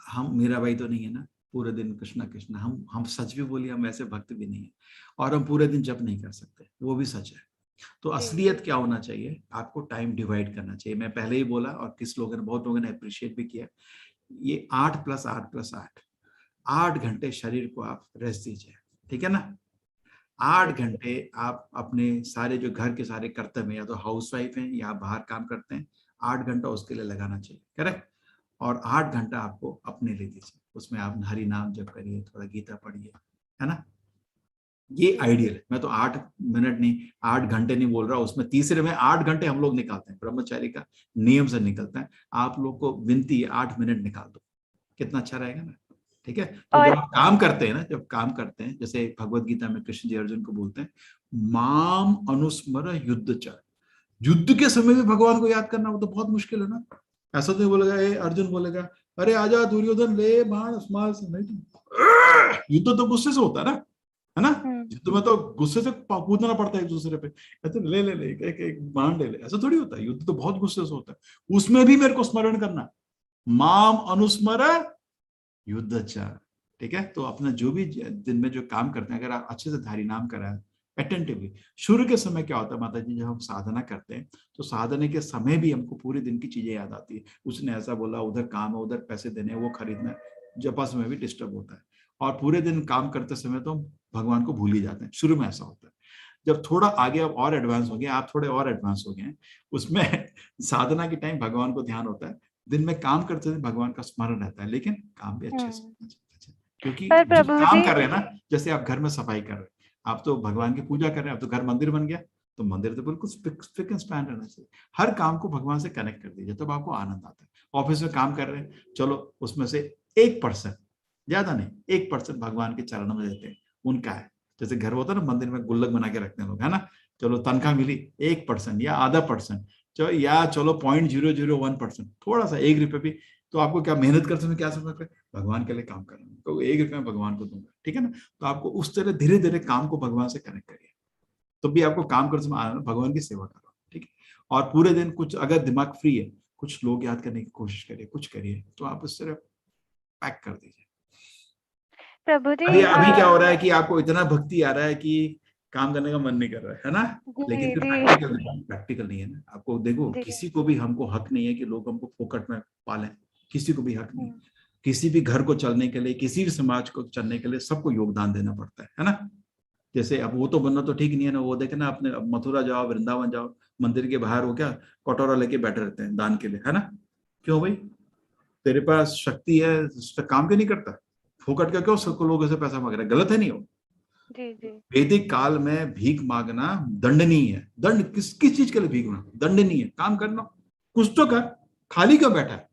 S1: हम मीराबाई तो नहीं है ना, पूरे दिन कृष्णा कृष्णा। हम सच भी बोलिए, हम ऐसे भक्त भी नहीं है, और हम पूरे दिन जप नहीं कर सकते, वो भी सच है। तो असलियत क्या होना चाहिए, आपको टाइम डिवाइड करना चाहिए। मैं पहले ही बोला, और बहुत लोगों ने अप्रिशिएट भी किया, ये 8 + 8 + 8, 8 घंटे शरीर को आप रेस्ट दीजिए। ठीक है ना, 8 घंटे आप अपने सारे जो घर के सारे कर्तव्य, या तो हाउसवाइफ हैं या बाहर काम करते हैं, 8 घंटा उसके लिए लगाना चाहिए, करेक्ट। और 8 घंटा आपको अपने लिए दीजिए, उसमें आप हरि नाम जप करिए, थोड़ा गीता पढ़िए, है ना। ये आइडियल है। मैं तो 8 मिनट नहीं, 8 घंटे नहीं बोल रहा, उसमें तीसरे में 8 घंटे हम लोग निकालते हैं, ब्रह्मचारी का नियम से निकलता है। आप लोग को विनती है 8 मिनट निकाल दो, कितना अच्छा रहेगा ना। ठीक है, तो जब आप काम करते हैं ना, जब काम करते हैं, जैसे भगवत गीता में कृष्ण जी अर्जुन को बोलते हैं, माम अनुस्मर युद्ध च, युद्ध के समय भी भगवान को याद करना, वो तो बहुत मुश्किल है ना। ऐसा तो बोलेगा, अर्जुन बोलेगा, अरे आजा दुर्योधन, ले बाण स्मार से, नहीं तो युद्ध तो गुस्से से होता है ना, है ना। युद्ध में तो गुस्से से कूदना पड़ता है एक दूसरे पे, तो ले ले ले एक बाण ले ले, ऐसा थोड़ी होता है। युद्ध तो बहुत गुस्से से होता है, उसमें भी मेरे को स्मरण करना, माम अनुस्मर युद्धाचार। ठीक है, तो अपना जो भी दिन में जो काम करते हैं, अगर आप अच्छे से धारी नाम करा अटेंटिवली। शुरू के समय क्या होता है माता जी, जब हम साधना करते हैं, तो साधना के समय भी हमको पूरे दिन की चीजें याद आती है। उसने ऐसा बोला, उधर काम है, उधर पैसे देने, वो खरीदना, जपा समय भी डिस्टर्ब होता है। और पूरे दिन काम करते समय तो हम भगवान को भूल ही जाते हैं। शुरू में ऐसा होता है। जब थोड़ा आगे अब और एडवांस हो गया, आप थोड़े और एडवांस हो गए हैं, उसमें साधना के टाइम भगवान को ध्यान होता है, दिन में काम करते हुए भगवान का स्मरण रहता है, लेकिन काम भी अच्छे से होना चाहिए। क्योंकि जो काम कर रहे हैं ना, जैसे आप घर में सफाई कर रहे हैं, आप तो भगवान की पूजा कर रहे हैं, आप तो घर मंदिर बन गया, तो मंदिर तो बिल्कुल स्पिक एंड स्पैन रहना चाहिए। हर काम को भगवान से कनेक्ट कर दीजिए, तब आपको आनंद आता है। ऑफिस में काम कर रहे हैं, चलो उसमें से 1%, ज्यादा नहीं, 1% भगवान के चरणों में देते हैं, उनका है। जैसे घर होता है ना, मंदिर में गुल्लक बना के रखते हैं लोग, है ना। चलो तनख्वाह मिली 1% या आधा %, चलो या चलो 0.001%, थोड़ा सा 1 रुपये भी, तो आपको क्या मेहनत करते हैं, क्या समझ, भगवान के लिए काम कर रहे हैं, तो 1 रुपये भगवान को दूंगा। ठीक है ना, तो आपको उस तरह धीरे धीरे काम को भगवान से कनेक्ट करिए, तो भी आपको काम करते समय आना, भगवान की सेवा करो। ठीक है, और पूरे दिन कुछ अगर दिमाग फ्री है, कुछ लोग याद करने की कोशिश करिए, कुछ करिए, तो आप उस तरह पैक कर दीजिए।
S11: प्रभु जी,
S1: अभी क्या हो रहा है कि आपको इतना भक्ति आ रहा है कि काम करने का मन नहीं कर रहा है ना, लेकिन फिर प्रैक्टिकल नहीं है ना। आपको देखो, किसी को भी हमको हक नहीं है कि लोग हमको फोकट में पालें, किसी को भी हक नहीं। किसी भी घर को चलने के लिए, किसी भी समाज को चलने के लिए सबको योगदान देना पड़ता है ना। जैसे अब वो तो बनना तो ठीक नहीं है ना, वो देखे ना, अपने मथुरा जाओ, वृंदावन जाओ, मंदिर के बाहर वो क्या कटोरा लेके बैठे रहते हैं दान के लिए, है ना। क्यों भाई, तेरे पास शक्ति है, उस पर काम क्यों नहीं करता? फोकट का क्यों सबको लोगों से पैसा मांग रहा है? गलत है नहीं हो? वैदिक काल में भीख मांगना दंडनीय है। दंड किस चीज के लिए भीख मांगना? दंडनीय है। काम करना, कुछ तो कर, खाली क्यों बैठा है?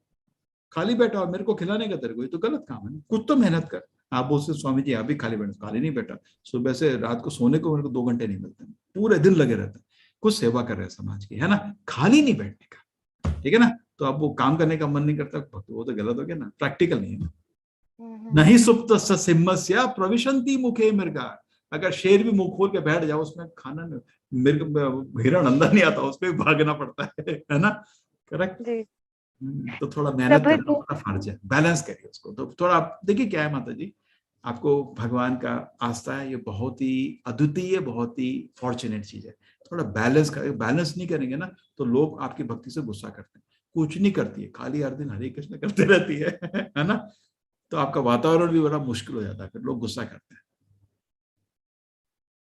S1: खाली बैठा और मेरे को खिलाने का तेरे को, ये तो गलत काम है ना। कुछ तो मेहनत कर। आप बोलते स्वामी जी आप भी खाली बैठे, खाली नहीं बैठा, सुबह से रात को सोने को मेरे को 2 घंटे नहीं मिलते, पूरे दिन लगे रहते, कुछ सेवा कर रहे हैं समाज की, है ना। खाली नहीं बैठने का, ठीक है ना। तो अब वो काम करने का मन नहीं करता, वो तो गलत हो गया ना, प्रैक्टिकल नहीं है ना। नहीं सुप्त सिंहस्य प्रविशन्ति मुखे मृगा। अगर शेर भी मुंह खोल के बैठ जाओ, उसमें खाना नहीं, मृग हिरण अंदर नहीं आता, उसमें भागना पड़ता है ना। करेक्ट। तो थोड़ा मेहनत करना अपना फर्ज है, बैलेंस करिए उसको। तो थोड़ा देखिए क्या है माता जी, आपको भगवान का आस्था है, ये बहुत ही अद्वितीय, बहुत ही फॉर्चुनेट चीज है। थोड़ा बैलेंस करें, बैलेंस नहीं करेंगे ना तो लोग आपकी भक्ति से गुस्सा करते हैं। कुछ नहीं करती है, खाली हर दिन हरे कृष्ण करते रहती है ना। तो आपका वातावरण भी बड़ा मुश्किल हो जाता है, फिर लोग गुस्सा करते हैं।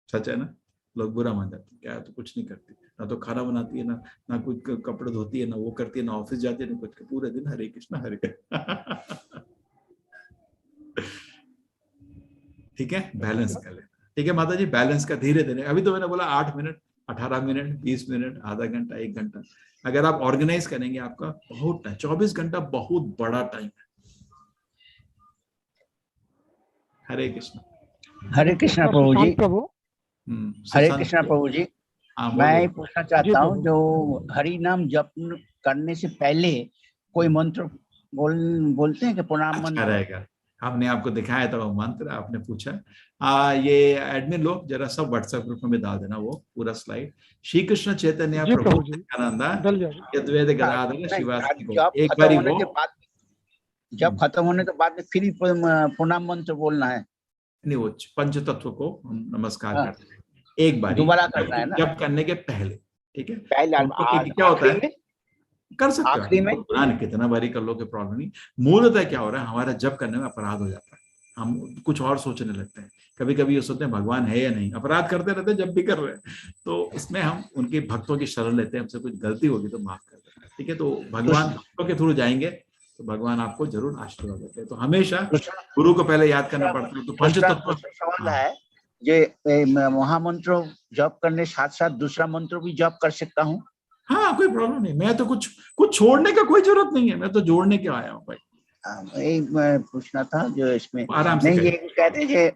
S1: सच है ना, लोग बुरा मान जाते हैं, क्या है तो कुछ नहीं करती, ना तो खाना बनाती है, ना कुछ कपड़े धोती है, ना वो करती है, ना ऑफिस जाती है, ना कुछ, पूरे दिन हरे कृष्ण हरे कृष्ण। ठीक है, बैलेंस कर लेना। ठीक है माता जी, बैलेंस का धीरे धीरे। अभी तो मैंने बोला 8 मिनट, 18 मिनट, 20 मिनट, आधा घंटा, 1 घंटा। अगर आप ऑर्गेनाइज करेंगे आपका बहुत टाइम, 24 घंटा बहुत बड़ा टाइम है। हरे कृष्ण।
S12: हरे कृष्ण प्रभु जी। हरे कृष्ण प्रभु जी। मैं पूछना चाहता हूँ, जो हरि नाम जप करने से पहले कोई मंत्र बोलते हैं कि प्रणाम मंत्र?
S1: रहेगा, हमने आपको दिखाया था वो मंत्र, आपने पूछा। ये एडमिन लोग जरा सब व्हाट्सएप ग्रुप में डाल देना वो पूरा स्लाइड। श्री कृष्ण चैतन्य प्रभु नित्यानंद अद्वैत गदाधर श्रीवास एक बार वो
S12: जब खत्म होने के बाद में फिर प्रणाम मंत्र बोलना है?
S1: नहीं, वो पंच तत्व को हम नमस्कार करते हैं एक बार,
S12: दोबारा करना है ना,
S1: जब करने के पहले। ठीक है,
S12: पहले
S1: क्या होता है कर सकते हो, कितना बारी कर लो, प्रॉब्लम नहीं। मूलतः क्या हो रहा है, हमारा जब करने में अपराध हो जाता है, हम कुछ और सोचने लगते हैं। कभी कभी ये सोचते हैं भगवान है या नहीं, अपराध करते रहते हैं जब भी कर रहे हैं। तो इसमें हम उनके भक्तों की शरण लेते हैं, हमसे कुछ गलती होगी तो माफ कर देते हैं। ठीक है, तो भगवान भक्तों के थ्रू जाएंगे तो भगवान आपको जरूर आशीर्वाद देते हैं। तो हमेशा गुरु को पहले याद करना पड़ता है। तो पंचतत्व
S12: सवाल है, ये महामंत्र जप करने साथ साथ दूसरा मंत्र भी जप कर सकता हूँ?
S1: हाँ, कोई प्रॉब्लम नहीं। मैं तो कुछ छोड़ने का कोई जरूरत नहीं है, मैं तो जोड़ने के आया हूँ भाई।
S12: मैं पूछना था जो इसमें
S1: आराम से
S12: नहीं, ये कहते हैं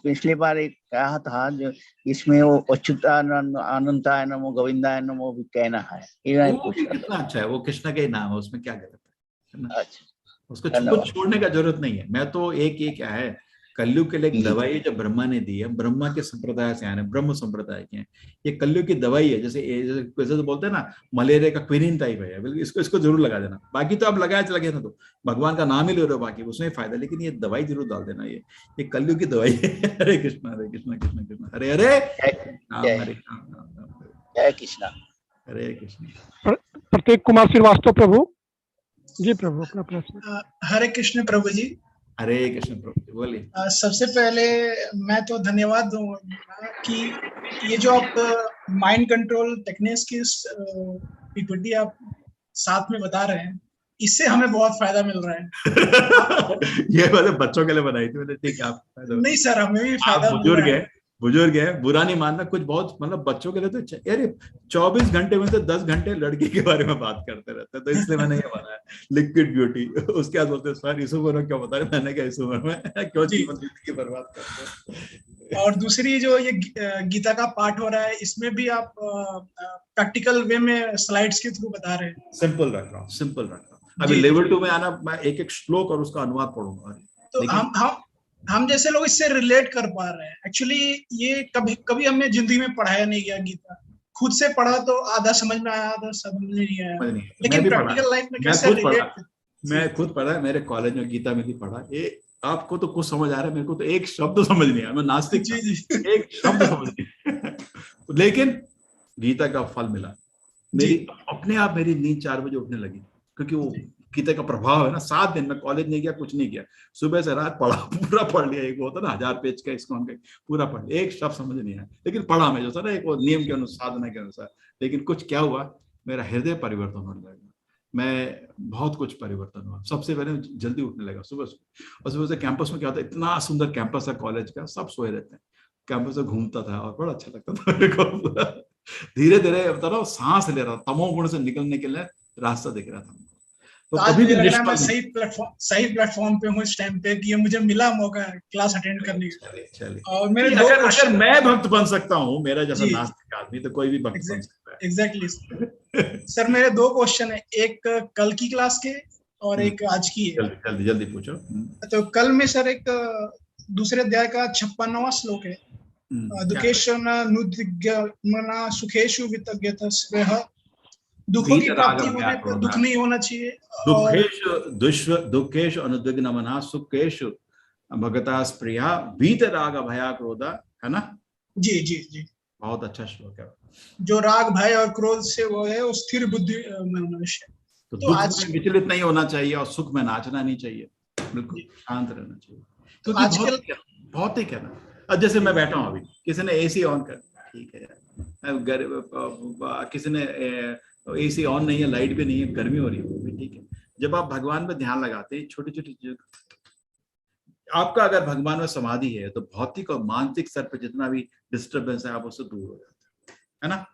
S12: पिछली बार एक कहा था जो इसमें वो अच्युतानंद अनंताय नमो गोविंदाय नमो भी कहना है,
S1: कितना अच्छा है, वो कृष्ण का ही नाम है, उसमें क्या गलत है। अच्छा, उसको कुछ छोड़ने का जरूरत नहीं है। मैं तो एक क्या है, कलयुग के लिए एक दवाई है जो ब्रह्मा ने दी है, ब्रह्मा के संप्रदाय से आने, ब्रह्म संप्रदाय के हैं। ये कलयुग की दवाई है, जैसे तो बोलते हैं ना मलेरिया का क्विनिन टाइप है, बिल्कुल इसको जरूर लगा देना। बाकी तो आप लगाए लगे ना, तो भगवान का नाम ही ले रहे हो, बाकी उसमें फायदा, लेकिन ये दवाई जरूर डाल देना। ये कलयुग की दवाई है। हरे कृष्णा कृष्ण कृष्ण हरे हरे, हरे
S12: कृष्णा
S1: हरे कृष्ण।
S3: प्रत्येक कुमार श्रीवास्तव प्रभु जी। प्रभु अपना प्रश्न।
S13: हरे कृष्ण प्रभु जी।
S1: हरे कृष्ण प्रभु, बोलिए।
S13: सबसे पहले मैं तो धन्यवाद दूंगा कि ये जो आप माइंड कंट्रोल टेक्निक्स की पीपीटी आप साथ में बता रहे हैं, इससे हमें बहुत फायदा मिल रहा है।
S1: ये वाले बच्चों के लिए बनाई थी मैंने, ठीक है। आप
S13: नहीं सर, हमें भी फायदा
S1: बुजुर्ग है, बुरा नहीं मानना, कुछ बहुत मतलब बच्चों के लिए तो यार 24 घंटे में तो 10 घंटे लड़की के बारे में बात करते रहते हैं, तो इसलिए मैंने ये बनाया लिक्विड ब्यूटी। उसके बाद बोलते हैं सर इस उम्र में क्या बता रहे, मैंने क्या इस उम्र में क्यों जिंदगी बर्बाद करते हैं।
S13: और दूसरी जो ये गीता का पाठ हो रहा है, इसमें भी आप प्रैक्टिकल वे में स्लाइड्स के थ्रू बता रहे हैं।
S1: सिंपल रख रहा हूँ। अभी लेवल 2 में आना, मैं एक श्लोक और उसका अनुवाद पढ़ूंगा।
S13: तो हम जैसे लोग इससे रिलेट कर पा रहे हैं। एक्चुअली ये कभी हमने जिंदगी में पढ़ाया नहीं गया गीता, खुद से पढ़ा तो आधा समझ में आया, आधा समझ में नहीं आया, लेकिन प्रैक्टिकल लाइफ में कैसे रिलेट।
S1: मैं खुद पढ़ा, मेरे कॉलेज में गीता में भी पढ़ा। ये आपको तो कुछ समझ आ रहा है, मेरे को तो एक शब्द समझ नहीं आया, मैं नास्तिक था, एक शब्द समझ नहीं लेकिन गीता का फल मिला। मेरी अपने आप मेरी नींद 4 बजे उठने लगी, क्योंकि वो गीता का प्रभाव है ना। 7 दिन में कॉलेज नहीं गया, कुछ नहीं किया, सुबह से रात पढ़ा, पूरा पढ़ लिया। एक होता ना 1000 पेज का इसको पूरा पढ़ लिया, एक शब्द समझ नहीं आया, लेकिन पढ़ा मैं, जो था ना एक वो नियम के अनुसार, साधना के अनुसार। लेकिन कुछ क्या हुआ, मेरा हृदय परिवर्तन होने लगा, मैं बहुत कुछ परिवर्तन हुआ। सबसे पहले जल्दी उठने लगा सुबह सुबह, और सुबह से कैंपस में क्या होता है, इतना सुंदर कैंपस है कॉलेज का, सब सोए रहते हैं, कैंपस में घूमता था और बड़ा अच्छा लगता था मेरे को। धीरे धीरे बता रहा हूँ सांस ले रहा, तमोगुण से निकलने के लिए रास्ता दिख रहा था।
S13: तो कभी भी मैं सही प्लेटफॉर्म पे हूँ इस टाइम पे, कि ये मुझे मिला मौका क्लास अटेंड करने का।
S1: चलिए
S13: और मेरे
S1: अगर मैं भक्त बन सकता हूँ, मेरा जैसा नास्तिक आदमी, तो कोई भी भक्त बन सकता है।
S13: एग्जैक्टली सर, मेरे 2 क्वेश्चन है, एक कल की क्लास के और एक आज की है।
S1: जल्दी पूछो।
S13: तो कल में सर एक दूसरे अध्याय का 56वां श्लोक है, दुखेशु नुद्विग्ना सुखेशु वितज्ञतस्वेह, दुखों की प्राप्ति होने पर दुख नहीं होना चाहिए।
S1: दुखेशु अनुद्विग्नमनः सुखेशु भगता स्प्रिया वीतराग भया क्रोधा, है ना?
S13: जी जी जी,
S1: बहुत अच्छा श्लोक है।
S13: जो राग भय और क्रोध से वो है, वो स्थिर बुद्धि मनुष्य।
S1: तो दुख में विचलित नहीं होना चाहिए और सुख में नाचना नहीं चाहिए, बिल्कुल शांत रहना चाहिए। तो आजकल बहुत ही कहना, अब जैसे मैं बैठा हूँ अभी, किसी ने एसी ऑन कर, ठीक है यार, किसी ने एसी ऑन नहीं है, लाइट भी नहीं है, गर्मी हो रही है, ठीक है। जब आप भगवान में ध्यान लगाते हैं, छोटी छोटी चीजों, आपका अगर भगवान में समाधि है, तो भौतिक और मानसिक स्तर पर जितना भी डिस्टर्बेंस है, आप उससे दूर हो जाते हैं, है ना?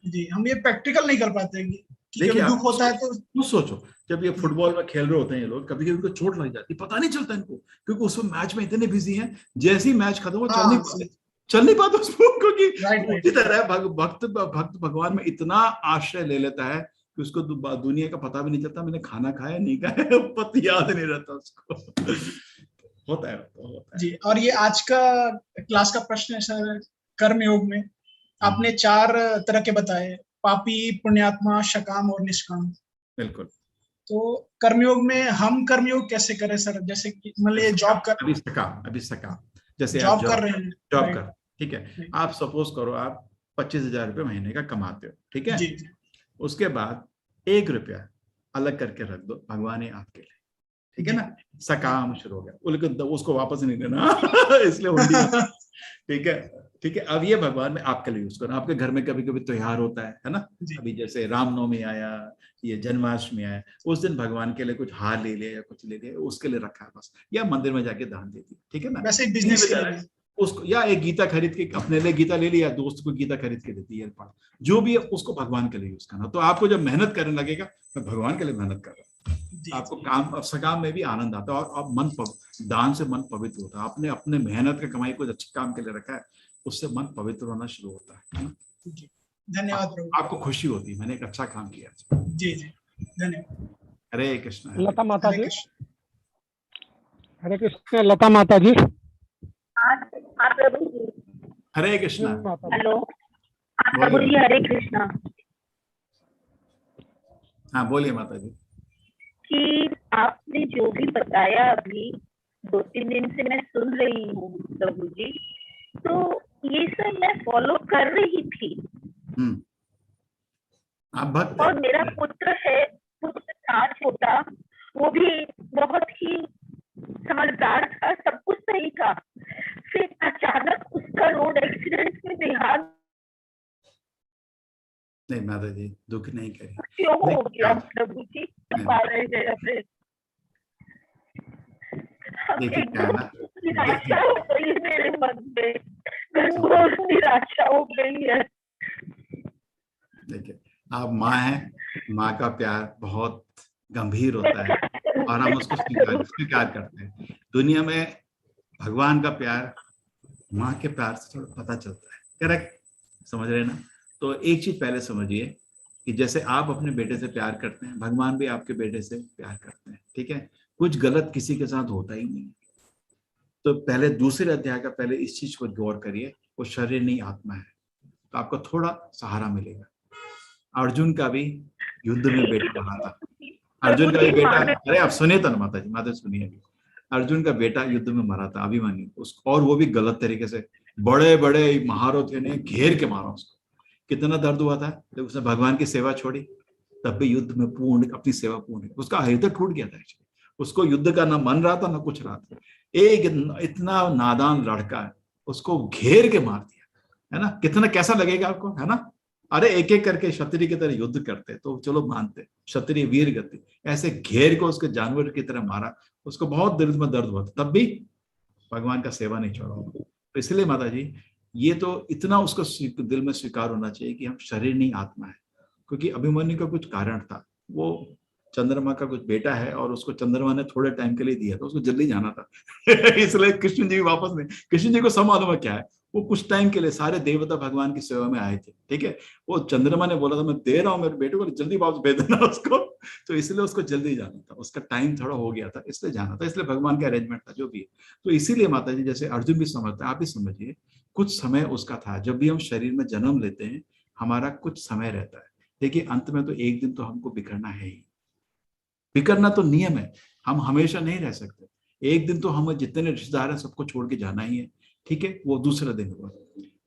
S1: जी,
S13: हम ये प्रैक्टिकल नहीं कर पाते कि कभी दुख होता है तो
S1: सोचो, जब ये फुटबॉल में खेल रहे होते हैं ये लोग, कभी कभी उनको चोट लग जाती है, पता नहीं चलता इनको, क्योंकि उसमें मैच में इतने बिजी हैं, जैसे ही मैच खत्म हो चल नहीं पाते उसको, क्योंकि उसी तरह भक्त भगवान में इतना आश्रय ले लेता है कि उसको दुनिया का पता भी नहीं चलता, मैंने खाना खाया नहीं खाया, पता याद नहीं रहता उसको। होता है
S13: जी। और ये आज का क्लास का प्रश्न है सर, कर्म योग में आपने 4 तरह के बताए, पापी, पुण्यात्मा, सकाम और निष्काम।
S1: बिल्कुल।
S13: तो कर्मयोग में हम कर्मयोग कैसे करें सर? जैसे कि मतलब जॉब कर,
S1: अभी सकाम जैसे
S13: जॉब कर रहे हैं,
S1: जॉब कर, ठीक है। आप सपोज करो आप 25,000 रुपये महीने का कमाते हो, ठीक है। जी। उसके बाद 1 रुपया अलग करके रख दो, भगवान है आपके लिए, ठीक है ना? सकाम शुरू हो गया, उसको वापस नहीं देना इसलिए ठीक है, ठीक है। अब ये भगवान में आपके लिए यूज करना। आपके घर में कभी कभी त्योहार होता है ना? अभी जैसे रामनवमी आया, ये जन्माष्टमी आया, उस दिन भगवान के लिए कुछ हार ले लिया या कुछ ले लिया, उसके लिए रखा है बस, या मंदिर में जाके दान दे दी, ठीक है ना?
S13: वैसे बिजनेस
S1: उसको, या एक गीता खरीद के अपने लिए गीता ले लिया, दोस्त को गीता खरीद के देती है, जो भी है उसको भगवान के लिए यूज करना। तो आपको जब मेहनत करने लगेगा, मैं भगवान के लिए मेहनत कर रहा हूँ, आपको काम सकाम में भी आनंद आता है, और मन दान से मन पवित्र होता है। आपने अपने मेहनत का कमाई को अच्छे काम के लिए रखा है, उससे मन पवित्र होना शुरू होता है ना?
S13: धन्यवाद।
S1: आपको खुशी होती है, मैंने एक अच्छा काम किया।
S13: जी जी, धन्यवाद।
S1: हरे कृष्ण।
S3: लता माता जी, हरे कृष्ण। लता माता जी,
S1: हरे कृष्णा।
S14: हेलो प्रभु जी, हरे कृष्णा।
S1: हाँ बोलिए माता जी।
S14: कि आपने जो भी बताया अभी 2-3 दिन से मैं सुन रही हूँ प्रभु जी, तो ये सब मैं फॉलो कर रही थी। और मेरा पुत्र था छोटा, वो भी बहुत ही समझदार था, सब कुछ सही था। फिर अचानक उसका रोड एक्सीडेंट में देहांत।
S1: नहीं माता जी, दुख नहीं करें।
S14: क्यों हो गया प्रभु जी?
S1: देखिए
S14: निराशा हो गई है मेरे मन में, घनघोर निराशा हो गई है।
S1: देखिए, आप माँ हैं, माँ का प्यार बहुत गंभीर होता है और हम उसको स्वीकार करते हैं। दुनिया में भगवान का प्यार माँ के प्यार से थोड़ा पता चलता है, करेक्ट? समझ रहे ना? तो एक चीज पहले समझिए कि जैसे आप अपने बेटे से प्यार करते हैं, भगवान भी आपके बेटे से प्यार करते हैं, ठीक है? कुछ गलत किसी के साथ होता ही नहीं। तो पहले दूसरे अध्याय का पहले इस चीज को गौर करिए, वो शरीर नहीं आत्मा है, तो आपको थोड़ा सहारा मिलेगा। अर्जुन का भी युद्ध में बेटा बना था, अर्जुन का भी बेटा, अरे आप सुनिए तो माता जी, माता सुनिए। अर्जुन का बेटा युद्ध में मरा था अभिमन्यु, उसको, और वो भी गलत तरीके से, बड़े बड़े महारथियों ने घेर के मारा उसको। कितना दर्द हुआ था जब उसने भगवान की सेवा छोड़ी, तब भी युद्ध में पूर्ण अपनी सेवा पूर्ण, उसका हृदय टूट गया था। उसको युद्ध का ना मन रहा था ना कुछ रहा था। एक इतना नादान लड़का है, उसको घेर के मार दिया, है ना। कितना कैसा लगेगा आपको, है ना। अरे एक एक करके क्षत्रिय की तरह युद्ध करते तो चलो मानते, क्षत्रिय वीर गति, ऐसे घेर को उसके जानवर की तरह मारा, उसको बहुत दिल में दर्द हुआ, तब भी भगवान का सेवा नहीं छोड़ा। तो इसलिए माता जी, ये तो इतना उसको दिल में स्वीकार होना चाहिए कि हम शरीर नहीं आत्मा है। क्योंकि अभिमन्यु का कुछ कारण था, वो चंद्रमा का कुछ बेटा है और उसको चंद्रमा ने थोड़े टाइम के लिए दिया था, उसको जल्दी जाना था इसलिए कृष्ण जी वापस नहीं, कृष्ण जी को सब मालूम है क्या है, वो कुछ टाइम के लिए सारे देवता भगवान की सेवा में आए थे, ठीक है। वो चंद्रमा ने बोला था मैं दे रहा हूँ मेरे बेटे को, जल्दी वापस भेज देना उसको, तो इसलिए उसको जल्दी जाना था, उसका टाइम थोड़ा हो गया था, इसलिए जाना था, इसलिए भगवान का अरेंजमेंट था जो भी है। तो इसीलिए माता जी, जैसे अर्जुन भी समझता है, आप भी समझिए, कुछ समय उसका था। जब भी हम शरीर में जन्म लेते हैं, हमारा कुछ समय रहता है। देखिए अंत में तो एक दिन तो हमको बिखरना है ही, बिखरना तो नियम है, हम हमेशा नहीं रह सकते। एक दिन तो हमें जितने रिश्तेदार हैं सबको छोड़ के जाना ही है, ठीक है। वो दूसरा दिन हुआ।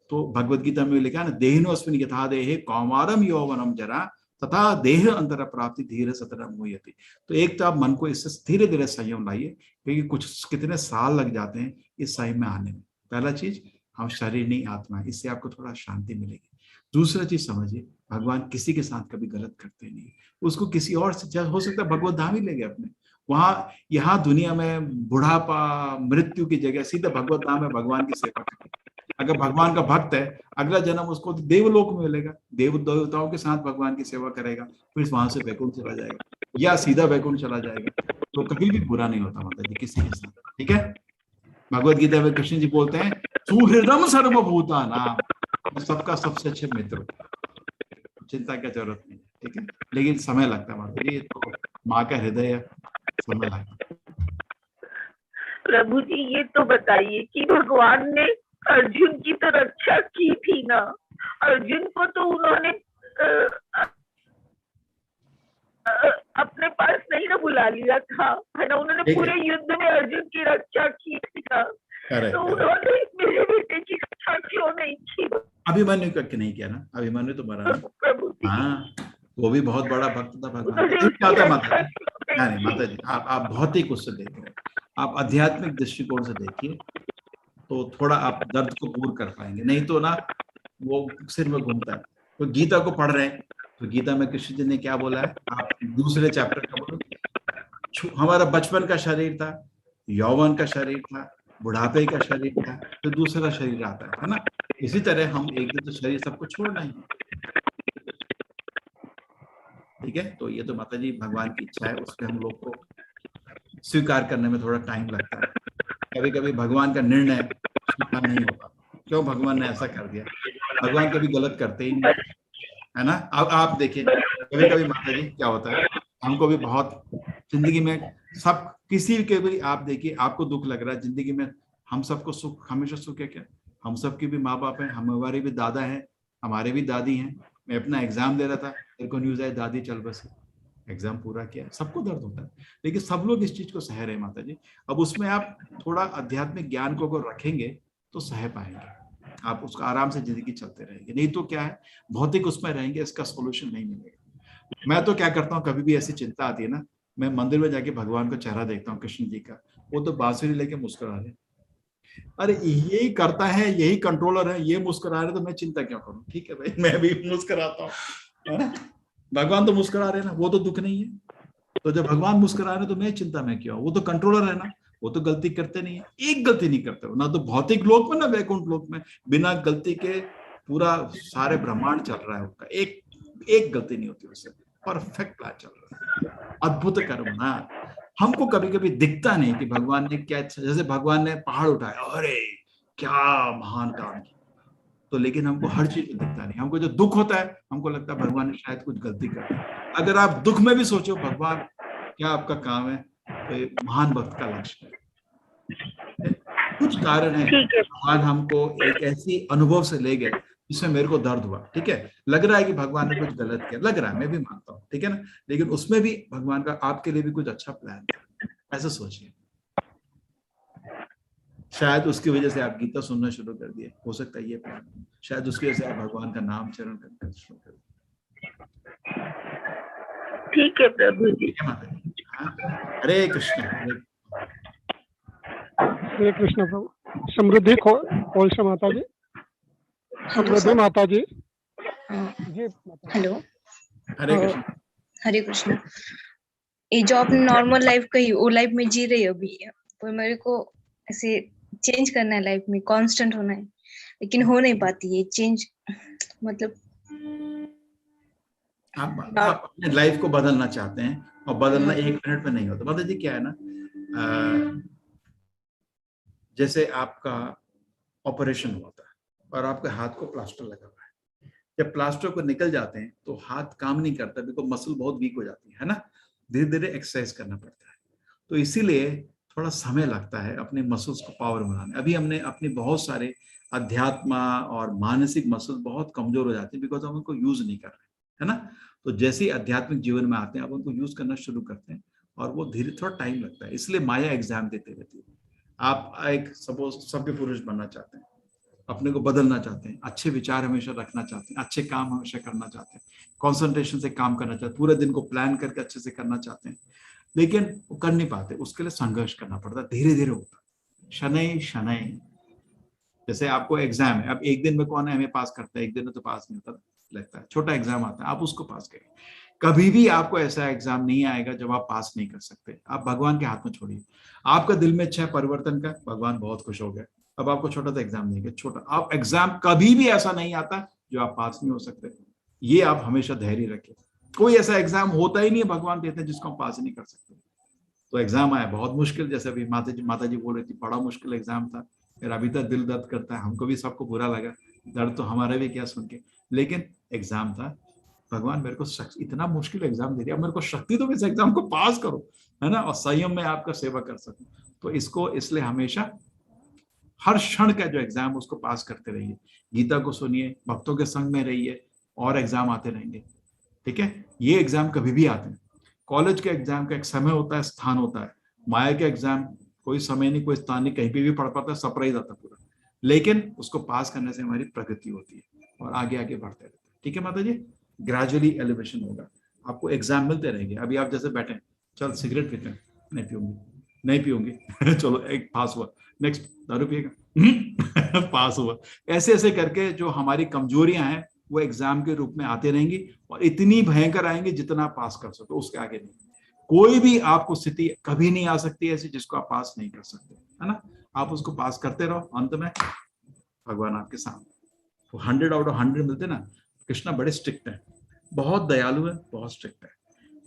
S1: तो भगवत गीता में लिखा है ना, देहिनोऽस्मिन् यथा देहे कौमारम यौवनम जरा तथा देह अंतर प्राप्ति धीरे सतरम मुह्यति। तो एक तो आप मन को इससे धीरे धीरे संयम लाइए, क्योंकि कुछ कितने साल लग जाते हैं इस संयम में आने में। पहला चीज, हम शरीर नहीं आत्मा है, इससे आपको थोड़ा शांति मिलेगी। दूसरा चीज समझिए, भगवान किसी के साथ कभी गलत करते नहीं, उसको किसी और से हो सकता है भगवत धाम ही ले गए अपने, वहां यहाँ दुनिया में बुढ़ापा मृत्यु की जगह सीधा भगवत धाम में भगवान की सेवा करें। अगर भगवान का भक्त है, अगला जन्म उसको देवलोक में मिलेगा, देव देवताओं के साथ भगवान की सेवा करेगा, फिर वहां से वैकुंठ चला जाएगा या सीधा वैकुंठ चला जाएगा। तो कभी भी बुरा नहीं होता माता जी किसी के साथ, ठीक है। भगवत गीता में कृष्ण जी बोलते हैं सुहृदम सर्वभूतानां, सबका सबसे अच्छे मित्र, चिंता की जरूरत नहीं, ठीक है। लेकिन समय लगता है माता जी, तो माँ का हृदय समय लगता है।
S14: प्रभु जी ये तो बताइए कि भगवान ने अर्जुन की तो रक्षा की थी ना, अर्जुन को तो उन्होंने अपने पास नहीं ना बुला लिया था, है ना, उन्होंने पूरे युद्ध में अर्जुन की रक्षा की थी ना, तो उन्होंने मेरे बेटे की रक्षा क्यों नहीं की?
S1: अभिमन्यु का नहीं किया ना, अभिमन्यु तो मरा ना। हाँ, वो भी बहुत बड़ा भक्त था भगवान। क्या था माता जी? नहीं माता जी, आप भौतिक उससे देख रहे हैं, आप आध्यात्मिक दृष्टिकोण से देखिए तो थोड़ा आप दर्द को दूर कर पाएंगे, नहीं तो ना वो सिर में घूमता है। तो गीता को पढ़ रहे हैं, तो गीता में कृष्ण जी ने क्या बोला है, आप दूसरे चैप्टर का बोलो, हमारा बचपन का शरीर था, यौवन का शरीर था, बुढ़ापे का शरीर था, तो दूसरा शरीर आता है ना। इसी तरह हम एक दिन तो शरीर सबको छोड़ना ही, ठीक है। तो ये तो माता जी भगवान की इच्छा है, उसमें हम लोग को स्वीकार करने में थोड़ा टाइम लगता है। कभी कभी भगवान का निर्णय स्वीकार नहीं होता, क्यों भगवान ने ऐसा कर दिया, भगवान कभी गलत करते ही नहीं, है ना। अब आप देखिए कभी कभी माता जी क्या होता है, हमको भी बहुत जिंदगी में सब किसी के भी, आप देखिए आपको दुख लग रहा है जिंदगी में, हम सबको सुख हमेशा सुख है क्या? हम सबके भी माँ बाप हैं, हमारे भी दादा हैं, हमारे भी दादी हैं। मैं अपना एग्जाम दे रहा था, मेरे को न्यूज आई दादी चल बस, एग्जाम पूरा किया, सबको दर्द होता है, लेकिन सब लोग इस चीज को सह रहे हैं माता जी। अब उसमें आप थोड़ा आध्यात्मिक ज्ञान को अगर रखेंगे तो सह पाएंगे, आप उसका आराम से जिंदगी चलते रहेंगे। नहीं तो क्या है, भौतिक उसमें रहेंगे, इसका सोल्यूशन नहीं मिलेगा। मैं तो क्या करता हूँ, कभी भी ऐसी चिंता आती है ना, मैं मंदिर में जाके भगवान का चेहरा देखता हूँ, कृष्ण जी का, वो तो बांसुरी लेके मुस्कुरा रहे, अरे यही करता है, यही कंट्रोलर है, ये मुस्कुरा रहे, तो मैं चिंता क्यों करूं? ठीक है भाई, मैं भी मुस्कुराता हूँ, भगवान तो मुस्कुरा रहे ना, वो तो दुख नहीं है। तो जब भगवान मुस्कुरा रहे तो मैं चिंता में क्यों? वो तो कंट्रोलर है ना, वो तो गलती करते नहीं है, एक गलती नहीं करते ना, तो भौतिक लोक में ना वैकुंठ लोक में बिना गलती के पूरा सारे ब्रह्मांड चल रहा है उनका, एक गलती नहीं होती उससे, परफेक्ट प्लान चल रहा है, अद्भुत कर्म ना। हमको कभी कभी दिखता नहीं कि भगवान ने क्या, जैसे भगवान ने पहाड़ उठाया, अरे क्या महान काम किया, तो लेकिन हमको हर चीज में दिखता नहीं। हमको जो दुख होता है हमको लगता है भगवान ने शायद कुछ गलती कर दी। अगर आप दुख में भी सोचो भगवान क्या आपका काम है, तो महान भक्त का लक्ष्य है। कुछ कारण है भगवान हमको एक ऐसी अनुभव से ले गए जिसमें मेरे को दर्द हुआ, ठीक है, लग रहा है कि भगवान ने कुछ गलत किया, लग रहा है, मैं भी मानता हूँ, ठीक है ना, लेकिन उसमें भी भगवान का आपके लिए भी कुछ अच्छा प्लान है, ऐसा सोचिए। शायद उसकी वजह से आप गीता सुनना शुरू कर दिए, हो सकता है ये प्रॉब्लम, शायद उसकी वजह से आप भगवान का नाम चरण करना शुरू कर दिए।
S14: ठीक है प्रभु जी।
S1: ठीक है माता जी। हाँ, हरे कृष्ण।
S3: हरे कृष्ण प्रभु। समृद्धि कोलसा माता जी। समृद्धि माता जी। जी
S15: हेलो।
S1: हरे कृष्ण।
S15: हरे कृष्ण। ये जो आपने नॉर्मल लाइफ कही वो लाइफ में जी रही हो अभी, तो मेरे को ऐसे चेंज करना है लाइफ में, कांस्टेंट होना है, लेकिन हो नहीं पाती है चेंज। मतलब
S1: आप अपने लाइफ को बदलना चाहते हैं और बदलना 1 मिनट में नहीं होता। माता जी क्या है ना, जैसे आपका ऑपरेशन हुआ था और आपके हाथ को प्लास्टर लगा हुआ है, जब प्लास्टर को निकल जाते हैं तो हाथ काम नहीं करता, बिकॉज मसल बहुत वीक हो जाती है ना, धीरे धीरे एक्सरसाइज करना पड़ता है। तो इसीलिए थोड़ा समय लगता है अपने मसल्स को पावर बनाने। अभी हमने अपने बहुत सारे अध्यात्म और मानसिक मसल बहुत कमजोर हो जाते हैं बिकॉज हम उनको यूज नहीं कर रहे, है ना। तो जैसे ही आध्यात्मिक जीवन में आते हैं, आप उनको यूज करना शुरू करते हैं और वो धीरे थोड़ा टाइम लगता है। इसलिए माया एग्जाम देते रहती है। आप एक सपोज सभ्य पुरुष बनना चाहते हैं, अपने को बदलना चाहते हैं, अच्छे विचार हमेशा रखना चाहते हैं, अच्छे काम हमेशा करना चाहते हैं, कंसंट्रेशन से काम करना चाहते हैं, पूरे दिन को प्लान करके अच्छे से करना चाहते हैं, लेकिन वो कर नहीं पाते। उसके लिए संघर्ष करना पड़ता है, धीरे धीरे होता है, शनै शनै। जैसे आपको एग्जाम है, अब एक दिन में कौन एमए पास करता है, एक दिन में तो पास नहीं होता, लगता है छोटा एग्जाम आता है, आप उसको पास करें। कभी भी आपको ऐसा एग्जाम नहीं आएगा जब आप पास नहीं कर सकते। आप भगवान के हाथ में छोड़िए। आपका दिल में इच्छा है परिवर्तन का, भगवान बहुत खुश हो गए, अब आपको छोटा सा एग्जाम नहीं है, छोटा आप एग्जाम कभी भी ऐसा नहीं आता जो आप पास नहीं हो सकते। ये आप हमेशा धैर्य रखें। कोई ऐसा एग्जाम होता ही नहीं है भगवान देते हैं जिसको हम पास ही नहीं कर सकते। तो एग्जाम आया बहुत मुश्किल, जैसे अभी माता जी बोल रही थी, बड़ा मुश्किल एग्जाम था, फिर अभी तक दिल दर्द करता है, हमको भी सबको बुरा लगा, दर्द तो हमारा भी क्या सुन के, लेकिन एग्जाम था। भगवान मेरे को इतना मुश्किल एग्जाम दे दिया, मेरे को शक्ति तो इस एग्जाम को पास करो, है ना, और संयम में आपका सेवा कर सकूं। तो इसको इसलिए हमेशा हर क्षण का जो एग्जाम उसको पास करते रहिए, गीता को सुनिए, भक्तों के संग में रहिए, और एग्जाम आते रहेंगे। ठीक है, ये एग्जाम कभी भी आते हैं। कॉलेज के एग्जाम का एक समय होता है, स्थान होता है। माया के एग्जाम कोई समय नहीं, कोई स्थान नहीं, कहीं पे भी पढ़ पाता है, सरप्राइज आता पूरा, लेकिन उसको पास करने से हमारी प्रगति होती है और आगे आगे बढ़ते रहते हैं। ठीक है माता जी, ग्रेजुअली एलिवेशन होगा, आपको एग्जाम मिलते रहेंगे। अभी आप जैसे बैठे, चल सिगरेट पीते हैं, नहीं पीऊंगी, नहीं पीऊंगी चलो एक पास हुआ, नेक्स्ट दारू पिएगा पास हुआ। ऐसे ऐसे करके जो हमारी कमजोरियां हैं वो एग्जाम के रूप में आते रहेंगी और इतनी भयंकर आएंगे जितना पास कर सको, उसके आगे नहीं। कोई भी आपको स्थिति कभी नहीं आ सकती ऐसी जिसको आप पास नहीं कर सकते, है ना। आप उसको पास करते रहो, अंत में भगवान आपके सामने। तो 100 आउट ऑफ 100 मिलते ना। कृष्णा बड़े स्ट्रिक्ट है, बहुत दयालु है, बहुत स्ट्रिक्ट है।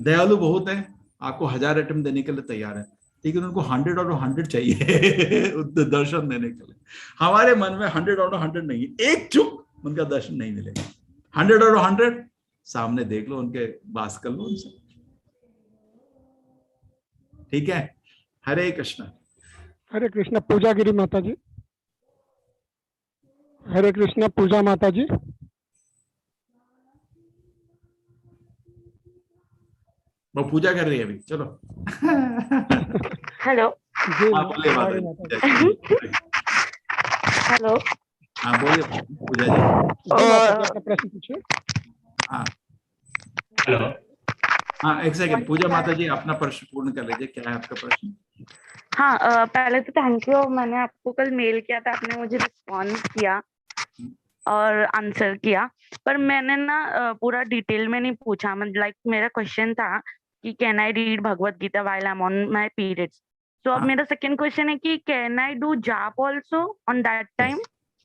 S1: दयालु बहुत है, आपको 1000 अटेम्प्ट देने के लिए तैयार है, लेकिन उनको 100 आउट ऑफ 100 चाहिए दर्शन देने के लिए। हमारे मन में 100 आउट ऑफ 100 नहीं है, एक चुप उनका दर्शन नहीं मिलेगा। 100 आउट ऑफ 100 सामने देख लो, उनके बात कर लो उनसे। ठीक है, हरे कृष्णा।
S3: हरे कृष्णा। पूजा गिरी माता जी। हरे कृष्णा। पूजा माता जी।
S1: वो पूजा कर रही है अभी, चलो
S14: हेलो।
S1: बोलिए
S14: हेलो।
S1: हाँ बोलिए पूजा जी।
S3: प्रश्न पूछिए।
S1: हाँ हेलो। हाँ एक सेकंड, पूजा माता जी अपना प्रश्न पूर्ण कर लीजिए, क्या है आपका प्रश्न?
S16: हाँ पहले तो थैंक यू, मैंने आपको कल मेल किया था, आपने मुझे रिस्पॉन्स किया और आंसर किया, पर मैंने ना पूरा डिटेल में नहीं पूछा। मतलब लाइक मेरा क्वेश्चन था कि can I read Bhagavad Gita while I am on my periods. तो अब मेरा सेकंड क्वेश्चन है कि can I do jaap also on that time?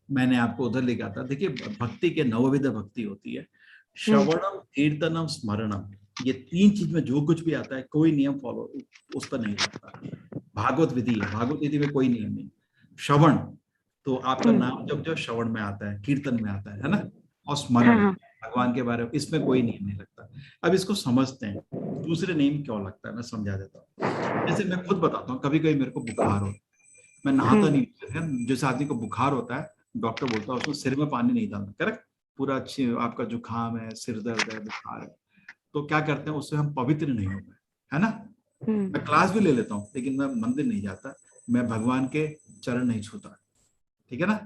S1: मैंने आपको उधर लिखा था, देखिए भक्ति के नवविध भक्ति होती है, श्रवणम कीर्तनम स्मरणम, ये 3 चीज में जो कुछ भी आता है कोई नियम फॉलो उस पर नहीं लगता। भागवत विधि है, भागवत विधि में कोई नियम नहीं। श्रवण तो आपका नाम जब जो श्रवण में आता है, कीर्तन में आता है ना, और स्मरण भगवान के बारे में, इसमें कोई नियम नहीं लगता। अब इसको समझते हैं, दूसरे नियम क्यों लगता है मैं समझा देता हूँ। जैसे मैं खुद बताता हूँ, कभी कभी मेरे को बुखार हो, मैं नहाता नहीं, जैसे आदमी को बुखार होता है डॉक्टर बोलता है उसको सिर में पानी नहीं डालना, करेक्ट, पूरा अच्छी आपका जुकाम है, सिर दर्द है, बुखार है, तो क्या करते हैं उससे हम पवित्र नहीं हो पाए, है ना। मैं क्लास भी ले लेता हूँ लेकिन मैं मंदिर नहीं जाता, मैं भगवान के चरण नहीं छूता, ठीक है ना।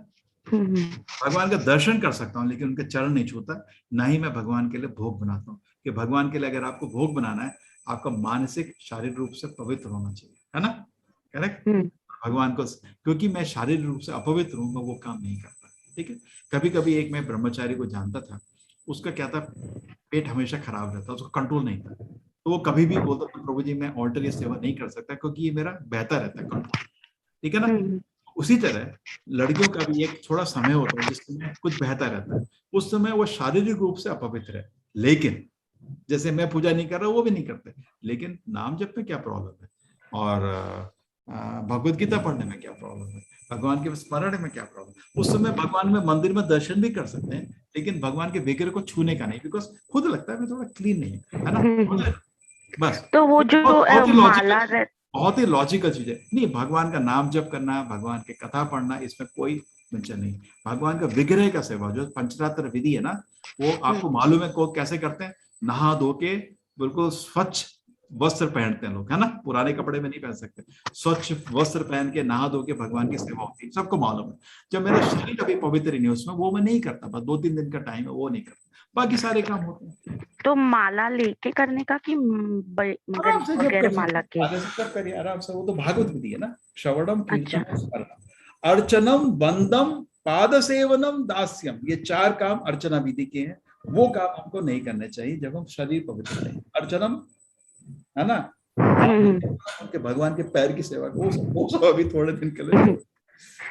S1: भगवान का दर्शन कर सकता हूँ लेकिन उनके चरण नहीं छूता। ना ही मैं भगवान के लिए भोग बनाता हूँ, कि भगवान के लिए अगर आपको भोग बनाना है आपका मानसिक शारीरिक रूप से पवित्र होना चाहिए, है ना, करेक्ट। भगवान को, क्योंकि मैं शारीरिक रूप से अपवित्र हूँ, मैं वो काम नहीं करता, ठीक है। कभी कभी एक मैं ब्रह्मचारी को जानता था, उसका क्या था, पेट हमेशा खराब रहता, उसको कंट्रोल नहीं था, तो वो कभी भी बोलता था प्रभु जी मैं ऑल्टर की सेवा नहीं कर सकता क्योंकि ये मेरा बेहतर रहता है कंट्रोल, ठीक है ना। उसी तरह लड़कियों का भी एक थोड़ा समय होता है जिसमें कुछ बेहतर रहता है, उस समय वो शारीरिक रूप से अपवित्र है, लेकिन जैसे मैं पूजा नहीं कर रहा वो भी नहीं करते, लेकिन नाम जप में क्या प्रॉब्लम है, और भगवत गीता पढ़ने में क्या प्रॉब्लम है, भगवान के स्मरण में क्या प्रॉब्लम। उस समय भगवान में मंदिर में दर्शन भी कर सकते हैं, लेकिन भगवान के विग्रह को छूने का नहीं, बिकॉज खुद लगता है मैं थोड़ा क्लीन नहीं है ना, बस।
S16: तो वो जो
S1: बहुत ही लॉजिकल चीज है। नहीं, भगवान का नाम जप करना, भगवान की कथा पढ़ना, इसमें कोई मेंशन नहीं। भगवान का विग्रह का सेवा जो पंचरात्र विधि है ना, वो आपको मालूम है को कैसे करते हैं, नहा धो के बिल्कुल स्वच्छ वस्त्र पहनते हैं लोग, है ना, पुराने कपड़े में नहीं पहन सकते, स्वच्छ वस्त्र पहन के नहा धो के भगवान की सेवा होती है, सबको मालूम है। जब मेरा शरीर कभी पवित्र नहीं उसमें, वो मैं नहीं करता, बस 2-3 दिन का टाइम है वो नहीं करता, बाकी सारे काम होते हैं।
S16: तो माला लेके करने का कि बगैर माला के?
S1: आराम से, वो तो भागवत विधि है ना, श्रवणम कीर्तनम स्मरणम अर्चनम वंदम पाद सेवनम दास्यम, ये 4 काम अर्चना विधि के हैं। वो काम हमको नहीं करने चाहिए जब हम शरीर पवित्र नहीं। अर्चनम है ना, कि भगवान के पैर की सेवा, वो सब अभी थोड़े दिन के लिए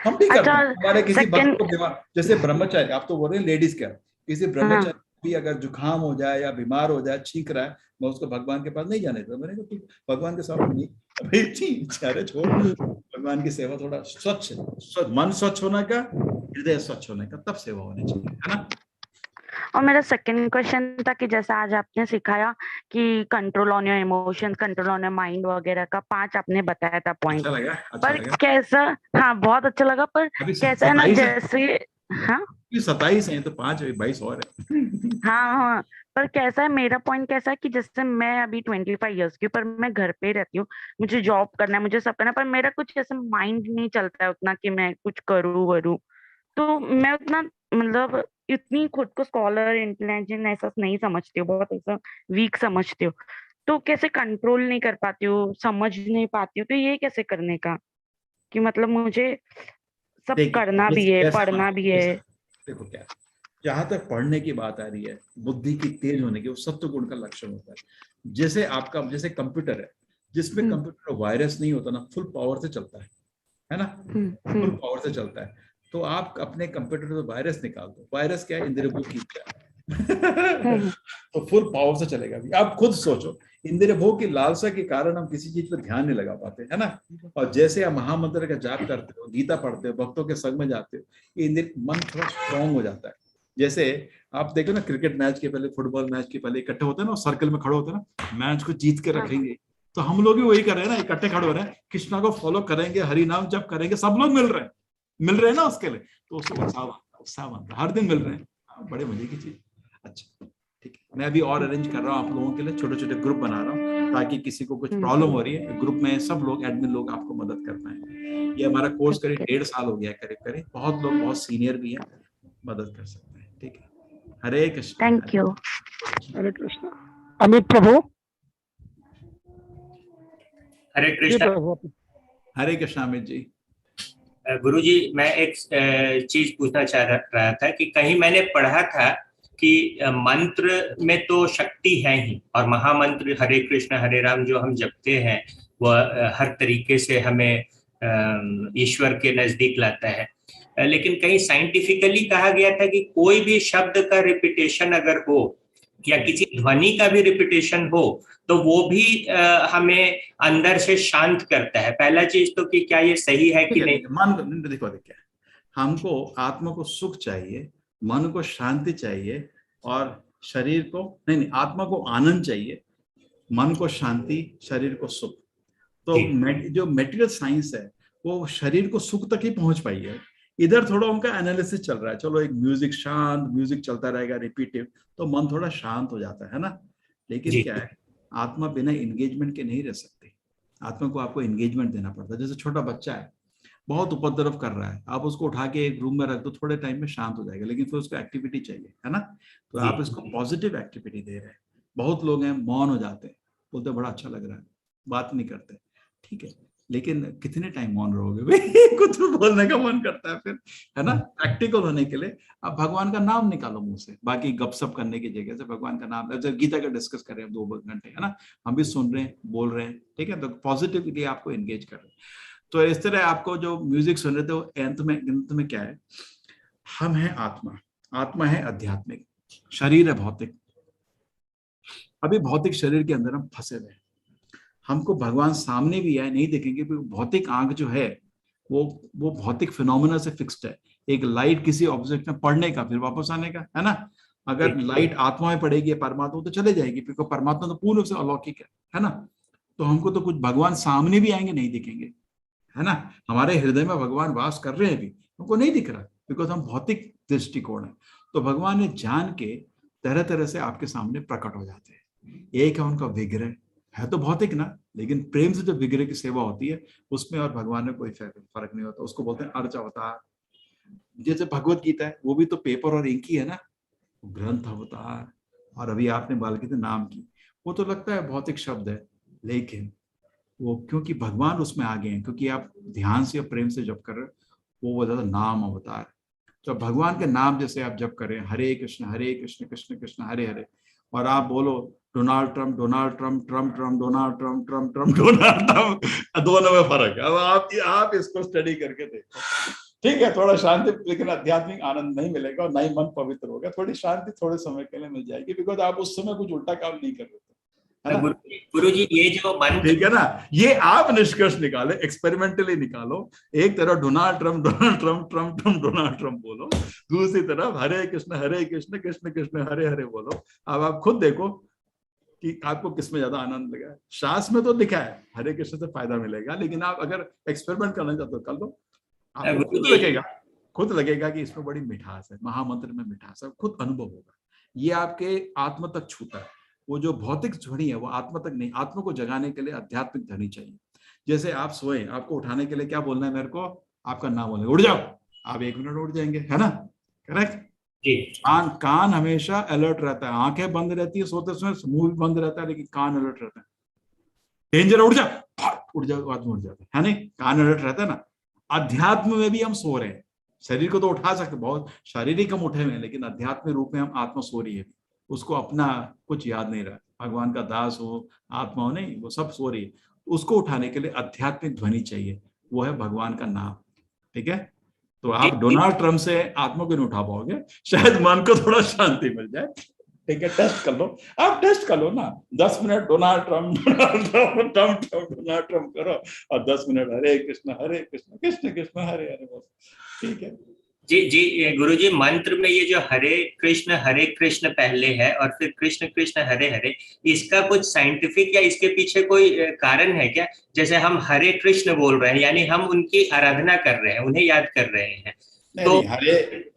S1: हम भी करते हैं। हमारे किसी भक्त को बीमार, जैसे ब्रह्मचारी, आप तो बोल रहे हैं लेडीज क्या, किसी ब्रह्मचारी भी अगर जुकाम हो जाए या बीमार हो जाए, छींक रहा है, मैं उसको भगवान के पास नहीं जाने देता। मैंने कहा ठीक, भगवान के सामने नहीं, अरे छोड़, भगवान की सेवा थोड़ा स्वच्छ, मन स्वच्छ होने का, हृदय स्वच्छ होने का, तब सेवा होनी चाहिए, है ना।
S16: और मेरा सेकंड क्वेश्चन था कि जैसा आज आपने सिखाया कि control on your emotions, control on your mind वगैरह का 5 आपने बताया था पॉइंट, पर कैसा, हाँ बहुत अच्छा लगा, पर कैसा है ना, जैसे हाँ
S1: 27 है तो 5-22 और है।
S16: हाँ, पर कैसा है, मेरा पॉइंट कैसा है कि जैसे मैं अभी 25 इयर्स की, पर मैं घर पे रहती हूँ, मुझे जॉब करना है, मुझे सब करना है, पर मेरा कुछ ऐसा माइंड नहीं चलता है उतना कि मैं कुछ करूँ वरूँ, तो मैं उतना मतलब इतनी खुद को स्कॉलर इंटेलिजेंट ऐसा नहीं समझती हूँ, बहुत ऐसा वीक समझती हूँ, तो कैसे कंट्रोल नहीं कर पाती हूँ, समझ नहीं पाती हूँ, तो ये कैसे करने का कि मतलब मुझे सब करना भी है, पढ़ना भी है।
S1: देखो क्या, जहां तक पढ़ने की बात आ रही है, बुद्धि की तेज होने की, वो सत्व गुण का लक्षण होता है। जैसे आपका, जैसे कंप्यूटर है, जिसमें कंप्यूटर वायरस नहीं होता ना, फुल पावर से चलता है ना, फुल पावर से चलता है। तो आप अपने कंप्यूटर में वायरस निकाल दो, वायरस क्या है, इंद्रिय भोग की इच्छा तो फुल पावर से चलेगा। आप खुद सोचो, इंद्रिय भोग की लालसा के कारण हम किसी चीज पर ध्यान नहीं लगा पाते, है ना। और जैसे आप महामंत्र का जाप करते हो, गीता पढ़ते हो, भक्तों के संग में जाते हो, इंद्रिय मन थोड़ा स्ट्रॉन्ग हो जाता है। जैसे आप देखो ना, क्रिकेट मैच के पहले, फुटबॉल मैच के पहले इकट्ठे होते हैं ना, सर्कल में खड़े होते हैं ना, मैच को जीत के रखेंगे, तो हम लोग भी वही कर रहे हैं ना, इकट्ठे खड़े हो रहे हैं, कृष्णा को फॉलो करेंगे, हरि नाम जप करेंगे, सब लोग मिल रहे हैं ना उसके लिए, तो उससे उत्साह बनता है, हर दिन मिल रहे हैं, बड़े मजे की चीज। अच्छा ठीक है, मैं अभी और अरेंज कर रहा हूँ आप लोगों के लिए, छोटे छोटे ग्रुप बना रहा हूँ, ताकि किसी को कुछ प्रॉब्लम हो रही है, ग्रुप में सब लोग, एडमिन लोग आपको मदद कर पाए। ये हमारा कोर्स करीब 1.5 साल हो गया है, करीब बहुत लोग, बहुत सीनियर भी हैं, मदद कर सकते हैं। ठीक है, हरे कृष्ण।
S16: Thank you.
S3: हरे कृष्ण। अमित प्रभु।
S17: हरे कृष्ण।
S1: हरे कृष्ण अमित जी।
S17: गुरुजी, मैं एक चीज पूछना चाह रहा था कि कहीं मैंने पढ़ा था कि मंत्र में तो शक्ति है ही, और महामंत्र हरे कृष्ण हरे राम जो हम जपते हैं वह हर तरीके से हमें ईश्वर के नजदीक लाता है, लेकिन कहीं साइंटिफिकली कहा गया था कि कोई भी शब्द का रिपीटेशन अगर हो या किसी ध्वनि का भी रिपीटेशन हो तो वो भी हमें अंदर से शांत करता है। पहला चीज तो कि क्या ये सही है कि नहीं?
S1: मन देखो, हमको आत्मा को सुख चाहिए, मन को शांति चाहिए, और शरीर को नहीं, आत्मा को आनंद चाहिए, मन को शांति, शरीर को सुख। तो जो मेटीरियल साइंस है वो शरीर को सुख तक ही पहुंच पाई है, इधर थोड़ा उनका एनालिसिस चल रहा है। चलो एक म्यूजिक, शांत म्यूजिक चलता रहेगा रिपीटिव, तो मन थोड़ा शांत हो जाता है ना। लेकिन क्या है, आत्मा बिना एंगेजमेंट के नहीं रह सकती। आत्मा को आपको एंगेजमेंट देना पड़ता है। जैसे छोटा बच्चा है, बहुत उपद्रव कर रहा है, आप उसको उठा के एक रूम में रख दो, थोड़े टाइम में शांत हो जाएगा, लेकिन फिर उसको एक्टिविटी चाहिए, है ना। तो आप इसको पॉजिटिव एक्टिविटी दे रहे हैं। बहुत लोग हैं मौन हो जाते हैं, बोलते बड़ा अच्छा लग रहा है, बात नहीं करते, ठीक है, लेकिन कितने टाइम मौन रहोगे भाई कुछ तो बोलने का मन करता है फिर, है ना। प्रैक्टिकल होने के लिए आप भगवान का नाम निकालो मुंह से, बाकी गपशप करने की जगह से भगवान का नाम, जब गीता का डिस्कस कर रहे हैं 2 घंटे, है ना, हम भी सुन रहे हैं, बोल रहे हैं, ठीक है, तो पॉजिटिवली आपको एंगेज कर रहे हैं। तो इस तरह आपको जो म्यूजिक सुन रहे थे वो अंत में क्या है, हम हैं आत्मा, आत्मा है आध्यात्मिक, शरीर है भौतिक। अभी भौतिक शरीर के अंदर हम फंसे हुए हैं, हमको भगवान सामने भी है, नहीं देखेंगे, भौतिक आंख जो है वो भौतिक फिनोमेना से फिक्स्ड है। एक लाइट किसी ऑब्जेक्ट में पड़ने का फिर वापस आने का, है ना। अगर लाइट आत्मा में पड़ेगी परमात्मा तो चले जाएगी, क्योंकि परमात्मा तो पूर्ण से अलौकिक है ना। तो हमको तो कुछ भगवान सामने भी आएंगे नहीं दिखेंगे, है ना। हमारे हृदय में भगवान वास कर रहे हैं भी, हमको नहीं दिख रहा, बिकॉज हम भौतिक दृष्टिकोण है। तो भगवान ने जान के तरह तरह से आपके सामने प्रकट हो जाते हैं। एक है उनका विग्रह, है तो भौतिक ना, लेकिन प्रेम से जो विग्रह की सेवा होती है उसमें और भगवान में कोई फर्क नहीं होता। उसको बोलते हैं अर्च अवतार। जैसे भगवत गीता है, वो भी तो पेपर और इंक ही है ना, ग्रंथ अवतार। और अभी आपने बाल की नाम की, वो तो लगता है भौतिक शब्द है, लेकिन वो क्योंकि भगवान उसमें आ गए हैं, क्योंकि आप ध्यान से और प्रेम से जप कर रहे हो, वो बोला नाम अवतार। तो भगवान के नाम जैसे आप जप करें, हरे कृष्ण कृष्ण कृष्ण हरे हरे, और आप बोलो Donald Trump Donald Trump Trump Trump Donald Trump Trump Trump Donald Trump, दोनों में फर्क है। अब आप इसको स्टडी करके देखो, ठीक है। थोड़ा शांति, लेकिन आध्यात्मिक आनंद नहीं मिलेगा और ना ही मन पवित्र होगा। थोड़ी शांति थोड़े समय के लिए मिल जाएगी, बिकॉज आप उस समय कुछ उल्टा काम नहीं कर रहे थे,
S17: गुरुजी ये जो मन,
S1: ठीक है ना। ये आप निष्कर्ष निकाले, एक्सपेरिमेंटली निकालो। एक तरफ Donald Trump Trump Trump Donald Trump बोलो, दूसरी तरफ हरे कृष्ण कृष्ण कृष्ण हरे हरे बोलो। अब आप खुद देखो कि आपको किसमें ज्यादा आनंद लगा। शास्त्र में तो लिखा है हरे कृष्ण से फायदा मिलेगा, लेकिन आप अगर एक्सपेरिमेंट करना चाहते हो कर लो, आपको खुद लगेगा कि इसमें बड़ी मिठास है, महामंत्र में मिठास है, खुद अनुभव होगा। ये आपके आत्मा तक छूता है। वो जो भौतिक ध्वनि है वो आत्मा तक नहीं, आत्मा को जगाने के लिए आध्यात्मिक ध्वनि चाहिए। जैसे आप सोए, आपको उठाने के लिए क्या बोलना है मेरे को, आपका नाम बोले उठ जाओ, आप 1 मिनट उठ जाएंगे, है ना, करेक्ट। कान हमेशा अलर्ट रहता है, आंखें बंद रहती है सोते समय, मुंह भी बंद रहता है, लेकिन कान अलर्ट रहता है। डेंजर, उठ जाओ आदमी उठ जाता है नहीं, कान अलर्ट रहता है ना। अध्यात्म में भी हम सो रहे हैं, शरीर को तो उठा सकते, बहुत शारीरिक हम उठे हुए हैं, लेकिन अध्यात्मिक रूप में हम आत्मा सो रही है, उसको अपना कुछ याद नहीं रहा। भगवान का दास हो, आत्मा हो, नहीं, वो सब सो रही है। उसको उठाने के लिए आध्यात्मिक ध्वनि चाहिए, वो है भगवान का नाम, ठीक है। तो आप डोनाल्ड ट्रम्प से आत्मा को नहीं उठा पाओगे, शायद मन को थोड़ा शांति मिल जाए, ठीक है। टेस्ट कर लो, आप टेस्ट कर लो ना, 10 minute Donald Trump Donald Trump करो, और 10 मिनट हरे कृष्ण कृष्ण कृष्ण हरे हरे बोलो, ठीक है।
S17: जी गुरुजी, मंत्र में ये जो हरे कृष्ण पहले है और फिर कृष्ण कृष्ण हरे हरे, इसका कुछ साइंटिफिक या इसके पीछे कोई कारण है क्या? जैसे हम हरे कृष्ण बोल रहे हैं, यानी हम उनकी आराधना कर रहे हैं, उन्हें याद कर रहे हैं।
S1: नहीं, तो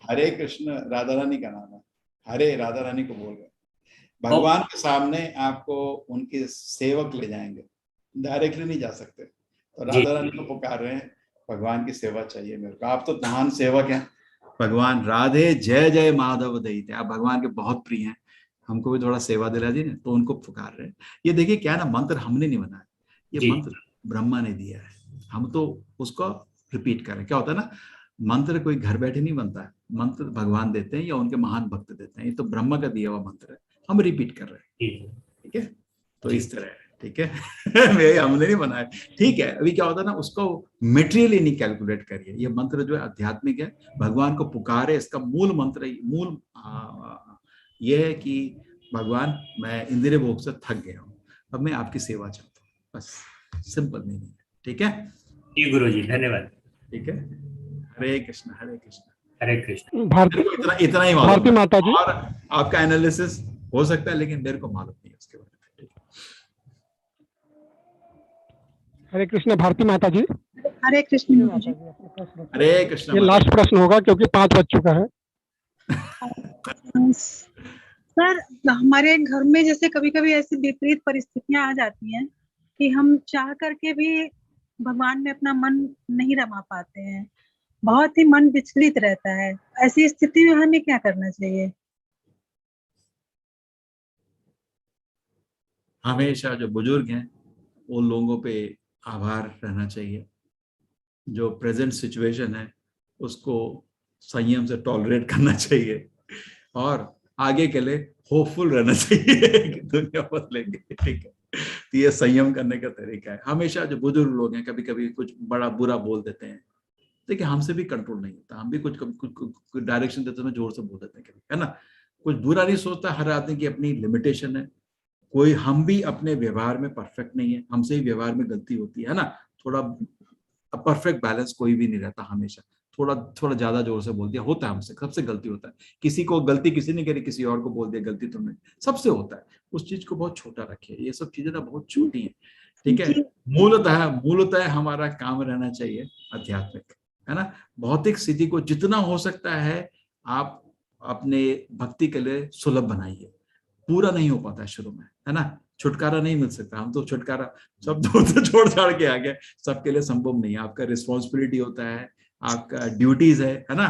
S1: हरे कृष्ण राधा रानी का नाम है, हरे राधा रानी को बोल रहे हैं। भगवान के सामने आपको उनके सेवक ले जाएंगे, डायरेक्टली नहीं जा सकते, तो राधा रानी को पुकार रहे हैं, भगवान की सेवा चाहिए मेरे को। आप तो महान सेवक हैं, भगवान राधे जय जय माधव दईते, आप भगवान के बहुत प्रिय हैं, हमको भी थोड़ा सेवा दिला दी ना, तो उनको पुकार रहे हैं। ये देखिए क्या ना, मंत्र हमने नहीं बनाया, ये मंत्र ब्रह्मा ने दिया है, हम तो उसको रिपीट कर रहे हैं। क्या होता है ना, मंत्र कोई घर बैठे नहीं बनता है, मंत्र भगवान देते हैं या उनके महान भक्त देते हैं, ये तो ब्रह्मा का दिया हुआ मंत्र है, हम रिपीट कर रहे हैं, ठीक है। तो इस तरह है, ठीक है हमने नहीं बनाया, ठीक है। अभी क्या होता है ना, उसको मेटेरियली नहीं कैलकुलेट करिए, ये मंत्र जो है आध्यात्मिक है, भगवान को पुकारे, इसका मूल मंत्र ये है कि भगवान मैं इंद्रिय भोग से थक गया हूँ, अब मैं आपकी सेवा चाहता हूँ, बस सिंपल मीनिंग है, ठीक है
S17: जी गुरुजी, धन्यवाद,
S1: ठीक है। हरे कृष्ण
S17: हरे कृष्ण।
S1: इतना ही मालूम भारती माता जी, और आपका एनालिसिस हो सकता है, लेकिन मेरे को मालूम नहीं है उसके बारे में।
S3: हरे कृष्ण भारती माता जी।
S18: हरे कृष्ण।
S1: हरे कृष्ण।
S3: ये लास्ट प्रश्न होगा क्योंकि 5 बज चुका है।
S18: सर, हमारे घर में जैसे कभी कभी ऐसी विपरीत परिस्थितियां आ जाती हैं
S9: कि हम चाह करके भी भगवान में अपना मन नहीं रमा पाते हैं, बहुत ही मन विचलित रहता है। ऐसी स्थिति में हमें क्या करना चाहिए?
S1: हमेशा जो बुजुर्ग हैं उन लोगों पे आभार रहना चाहिए। जो प्रेजेंट सिचुएशन है उसको संयम से टॉलरेट करना चाहिए और आगे के लिए होपफुल रहना चाहिए कि दुनिया बदलेगी। ठीक है, तो ये संयम करने का तरीका है। हमेशा जो बुजुर्ग लोग हैं कभी कभी कुछ बड़ा बुरा बोल देते हैं, देखिए हमसे भी कंट्रोल नहीं होता, हम भी कुछ डायरेक्शन देते हैं जोर से बोल देते हैं कभी, है ना। कुछ बुरा नहीं सोचता, हर आदमी की अपनी लिमिटेशन है। कोई हम भी अपने व्यवहार में परफेक्ट नहीं है, हमसे ही व्यवहार में गलती होती है ना। थोड़ा परफेक्ट बैलेंस कोई भी नहीं रहता, हमेशा थोड़ा ज्यादा जोर से बोल दिया होता है, हमसे सबसे गलती होता है। किसी को गलती किसी ने करी, किसी और को बोल दिया गलती तुमने, सबसे होता है। उस चीज को बहुत छोटा रखिए, ये सब चीजें ना बहुत छोटी है। ठीक है, मूलतः हमारा काम रहना चाहिए आध्यात्मिक, है ना। भौतिक स्थिति को जितना हो सकता है आप अपने भक्ति के लिए सुलभ बनाइए। पूरा नहीं हो पाता है शुरू में, है ना, छुटकारा नहीं मिल सकता। हम तो छुटकारा सब तो छोड़ छाड़ के आ गए, सबके लिए संभव नहीं है। आपका रिस्पॉन्सिबिलिटी होता है, आपका ड्यूटीज है ना।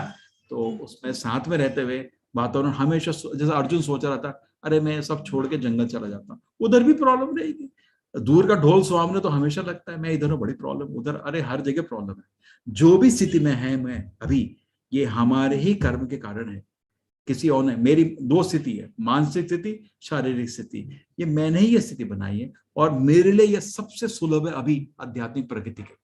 S1: तो उसमें साथ में रहते हुए वातावरण हमेशा, जैसे अर्जुन सोच रहा था अरे मैं सब छोड़ के जंगल चला जाता हूँ, उधर भी प्रॉब्लम रहेगी। दूर का ढोल सामने तो हमेशा लगता है मैं इधर हूँ, बड़ी प्रॉब्लम उधर, अरे हर जगह प्रॉब्लम है। जो भी स्थिति में है मैं अभी, ये हमारे ही कर्म के कारण है, किसी और ने। मेरी दो स्थिति है, मानसिक स्थिति, शारीरिक स्थिति, ये मैंने ही ये स्थिति बनाई है और मेरे लिए ये सबसे सुलभ है अभी आध्यात्मिक प्रगति के।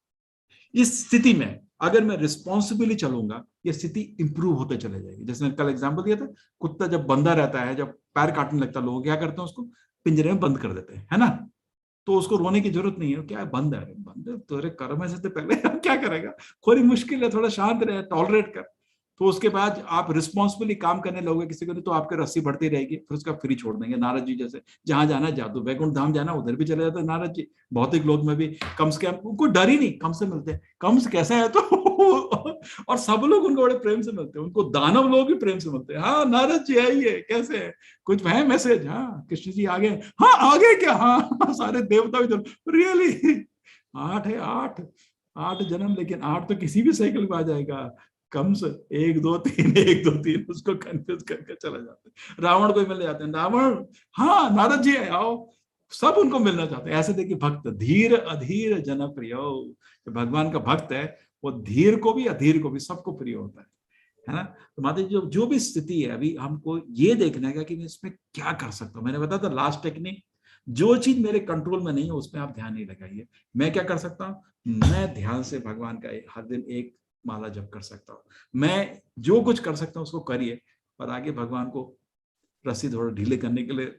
S1: इस स्थिति में अगर मैं रिस्पॉन्सिबली चलूंगा ये स्थिति इंप्रूव होते चले जाएगी। जैसे कल एग्जांपल दिया था, कुत्ता जब बंधा रहता है, जब पैर काटने लगता है, लोग क्या करते हैं उसको पिंजरे में बंद कर देते हैं, है ना। तो उसको रोने की जरूरत नहीं है, क्या है, बंद है, बंद है तो कर्म ऐसे पहले क्या करेगा, थोड़ी मुश्किल है, थोड़ा शांत रहे, टॉलरेट कर। तो उसके बाद आप रिस्पॉन्सिबली काम करने लगोगे किसी को, तो आपकी रस्सी बढ़ती रहेगी, फिर उसका फ्री छोड़ देंगे। नारद जी जैसे जहां जाना है जादू, वैकुंठ धाम जाना उधर भी चले जाते हैं नारद जी। भौतिक लोक में भी कम्स के उनको डर ही नहीं, कम से मिलते हैं। कम्स कैसा है तो और सब लोग उनको बड़े प्रेम से मिलते हैं, उनको दानव लोग भी प्रेम से मिलते हैं। हाँ नारद जी आइए, कैसे है, कुछ है मैसेज, हाँ कृष्ण जी आ गए, हाँ आ गए क्या, हाँ सारे देवता भी चलो, रियली 8 है, 8 जन्म, लेकिन 8 तो किसी भी साइकिल में आ जाएगा। कम से 1 2 3 1 2 3 उसको कंफ्यूज करके चला जाता है। रावण को मिल जाते हैं, रावण हाँ नारद जी आओ, सब उनको मिलना चाहते हैं। ऐसे देखिए भक्त धीर अधीर जन प्रिय, भगवान का भक्त है वो धीर को भी अधीर को भी सबको प्रिय होता है ना। तो माता जी जो भी स्थिति है अभी हमको ये देखना है कि मैं इसमें क्या कर सकता हूँ। मैंने बताया था लास्ट टेक्निक, जो चीज मेरे कंट्रोल में नहीं है उसमें आप ध्यान नहीं लगाइए। मैं क्या कर सकता हूँ, मैं ध्यान से भगवान का हर दिन एक माला जप कर सकता हूँ। मैं जो कुछ कर सकता हूँ उसको करिए, और आगे भगवान को रस्सी थोड़ा ढीले करने के लिए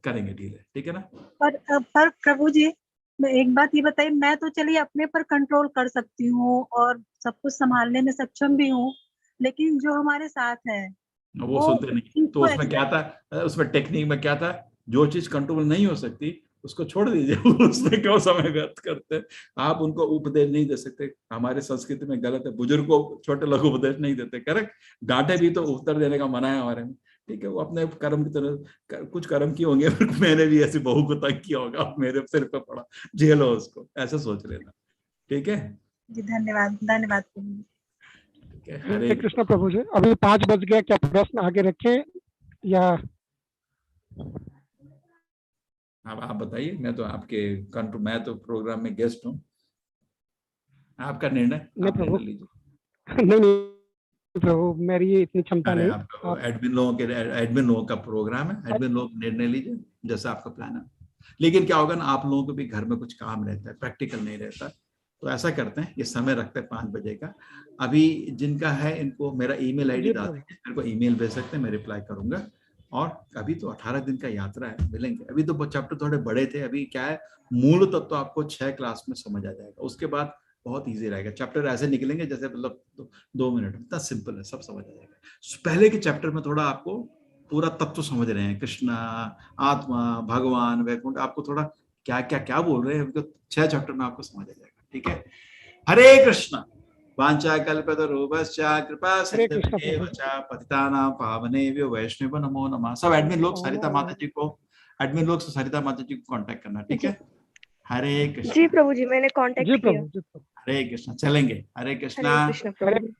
S1: करेंगे ढीले, ठीक है ना।
S9: पर प्रभु जी एक बात ये बताइए, मैं तो चलिए अपने पर कंट्रोल कर सकती हूँ और सब कुछ संभालने में सक्षम भी हूँ, लेकिन जो हमारे साथ है
S1: वो सुनते नहीं। तो उसमें क्या था, उसमें टेक्निक में क्या था, जो चीज कंट्रोल नहीं हो सकती उसको छोड़ दीजिए, उसमें क्यों समय व्यर्थ करते हैं। आप उनको उपदेश नहीं दे सकते, हमारे संस्कृति में गलत है, बुजुर्ग को छोटे लोग उपदेश नहीं देते, करेक्ट। डांटे भी तो उत्तर देने का मना है हमारे में, ठीक है। वो अपने कर्म की तरह कुछ कर्म किए होंगे, मैंने भी ऐसी बहू को तंग किया होगा, मेरे सिर पे पड़ा, झेलो उसको, ऐसे सोच लेना, ठीक है
S9: जी। धन्यवाद, धन्यवाद।
S3: हरे कृष्ण प्रभु जी, अभी 5 बज गया, क्या प्रश्न आगे रखें या
S1: आप बताइए। मैं तो आपके कंट्रोल, मैं तो प्रोग्राम में गेस्ट हूँ, आपका निर्णय।
S3: नहीं प्रभु, नहीं प्रभु, मेरी ये इतनी क्षमता नहीं।
S1: आप एडमिन लोगों का प्रोग्राम है, एडमिन लोग निर्णय लीजिए जैसा आपका प्लान है। लेकिन क्या होगा ना, आप लोगों को भी घर में कुछ काम रहता है, प्रैक्टिकल नहीं रहता, तो ऐसा करते हैं, ये समय रखते हैं 5 बजे का। अभी जिनका है इनको मेरा ईमेल आईडी डाल देंगे, मेरे को ईमेल भेज सकते हैं, मैं रिप्लाई करूंगा। और अभी तो 18 दिन का यात्रा है, मिलेंगे। अभी तो चैप्टर थोड़े बड़े थे, अभी क्या है, मूल तत्व आपको 6 क्लास में समझ आ जाएगा, उसके बाद बहुत इजी रहेगा। चैप्टर ऐसे निकलेंगे जैसे मतलब 2 मिनट में, इतना सिंपल है, सब समझ आ जाएगा। पहले के चैप्टर में थोड़ा आपको पूरा तत्व समझ रहे हैं, कृष्णा, आत्मा, भगवान, वैकुंठ, आपको थोड़ा क्या बोल रहे हैं, 6 चैप्टर में आपको समझ आ जाएगा, ठीक है। हरे कृष्णा। वांछा कल्पतरुभ्यश्च कृपा सिन्धुभ्येव च पतितानां पावनेभ्यो वैष्णवेभ्यो नमो नमः। सब एडमिन लोग सरिता माता जी को, एडमिन लोग से सरिता माता जी को कांटेक्ट करना, ठीक है। हरे कृष्ण।
S18: जी प्रभु जी, मैंने कांटेक्ट किया।
S1: हरे कृष्ण, चलेंगे। हरे कृष्णा।
S18: हरे कृष्ण प्रभु जी।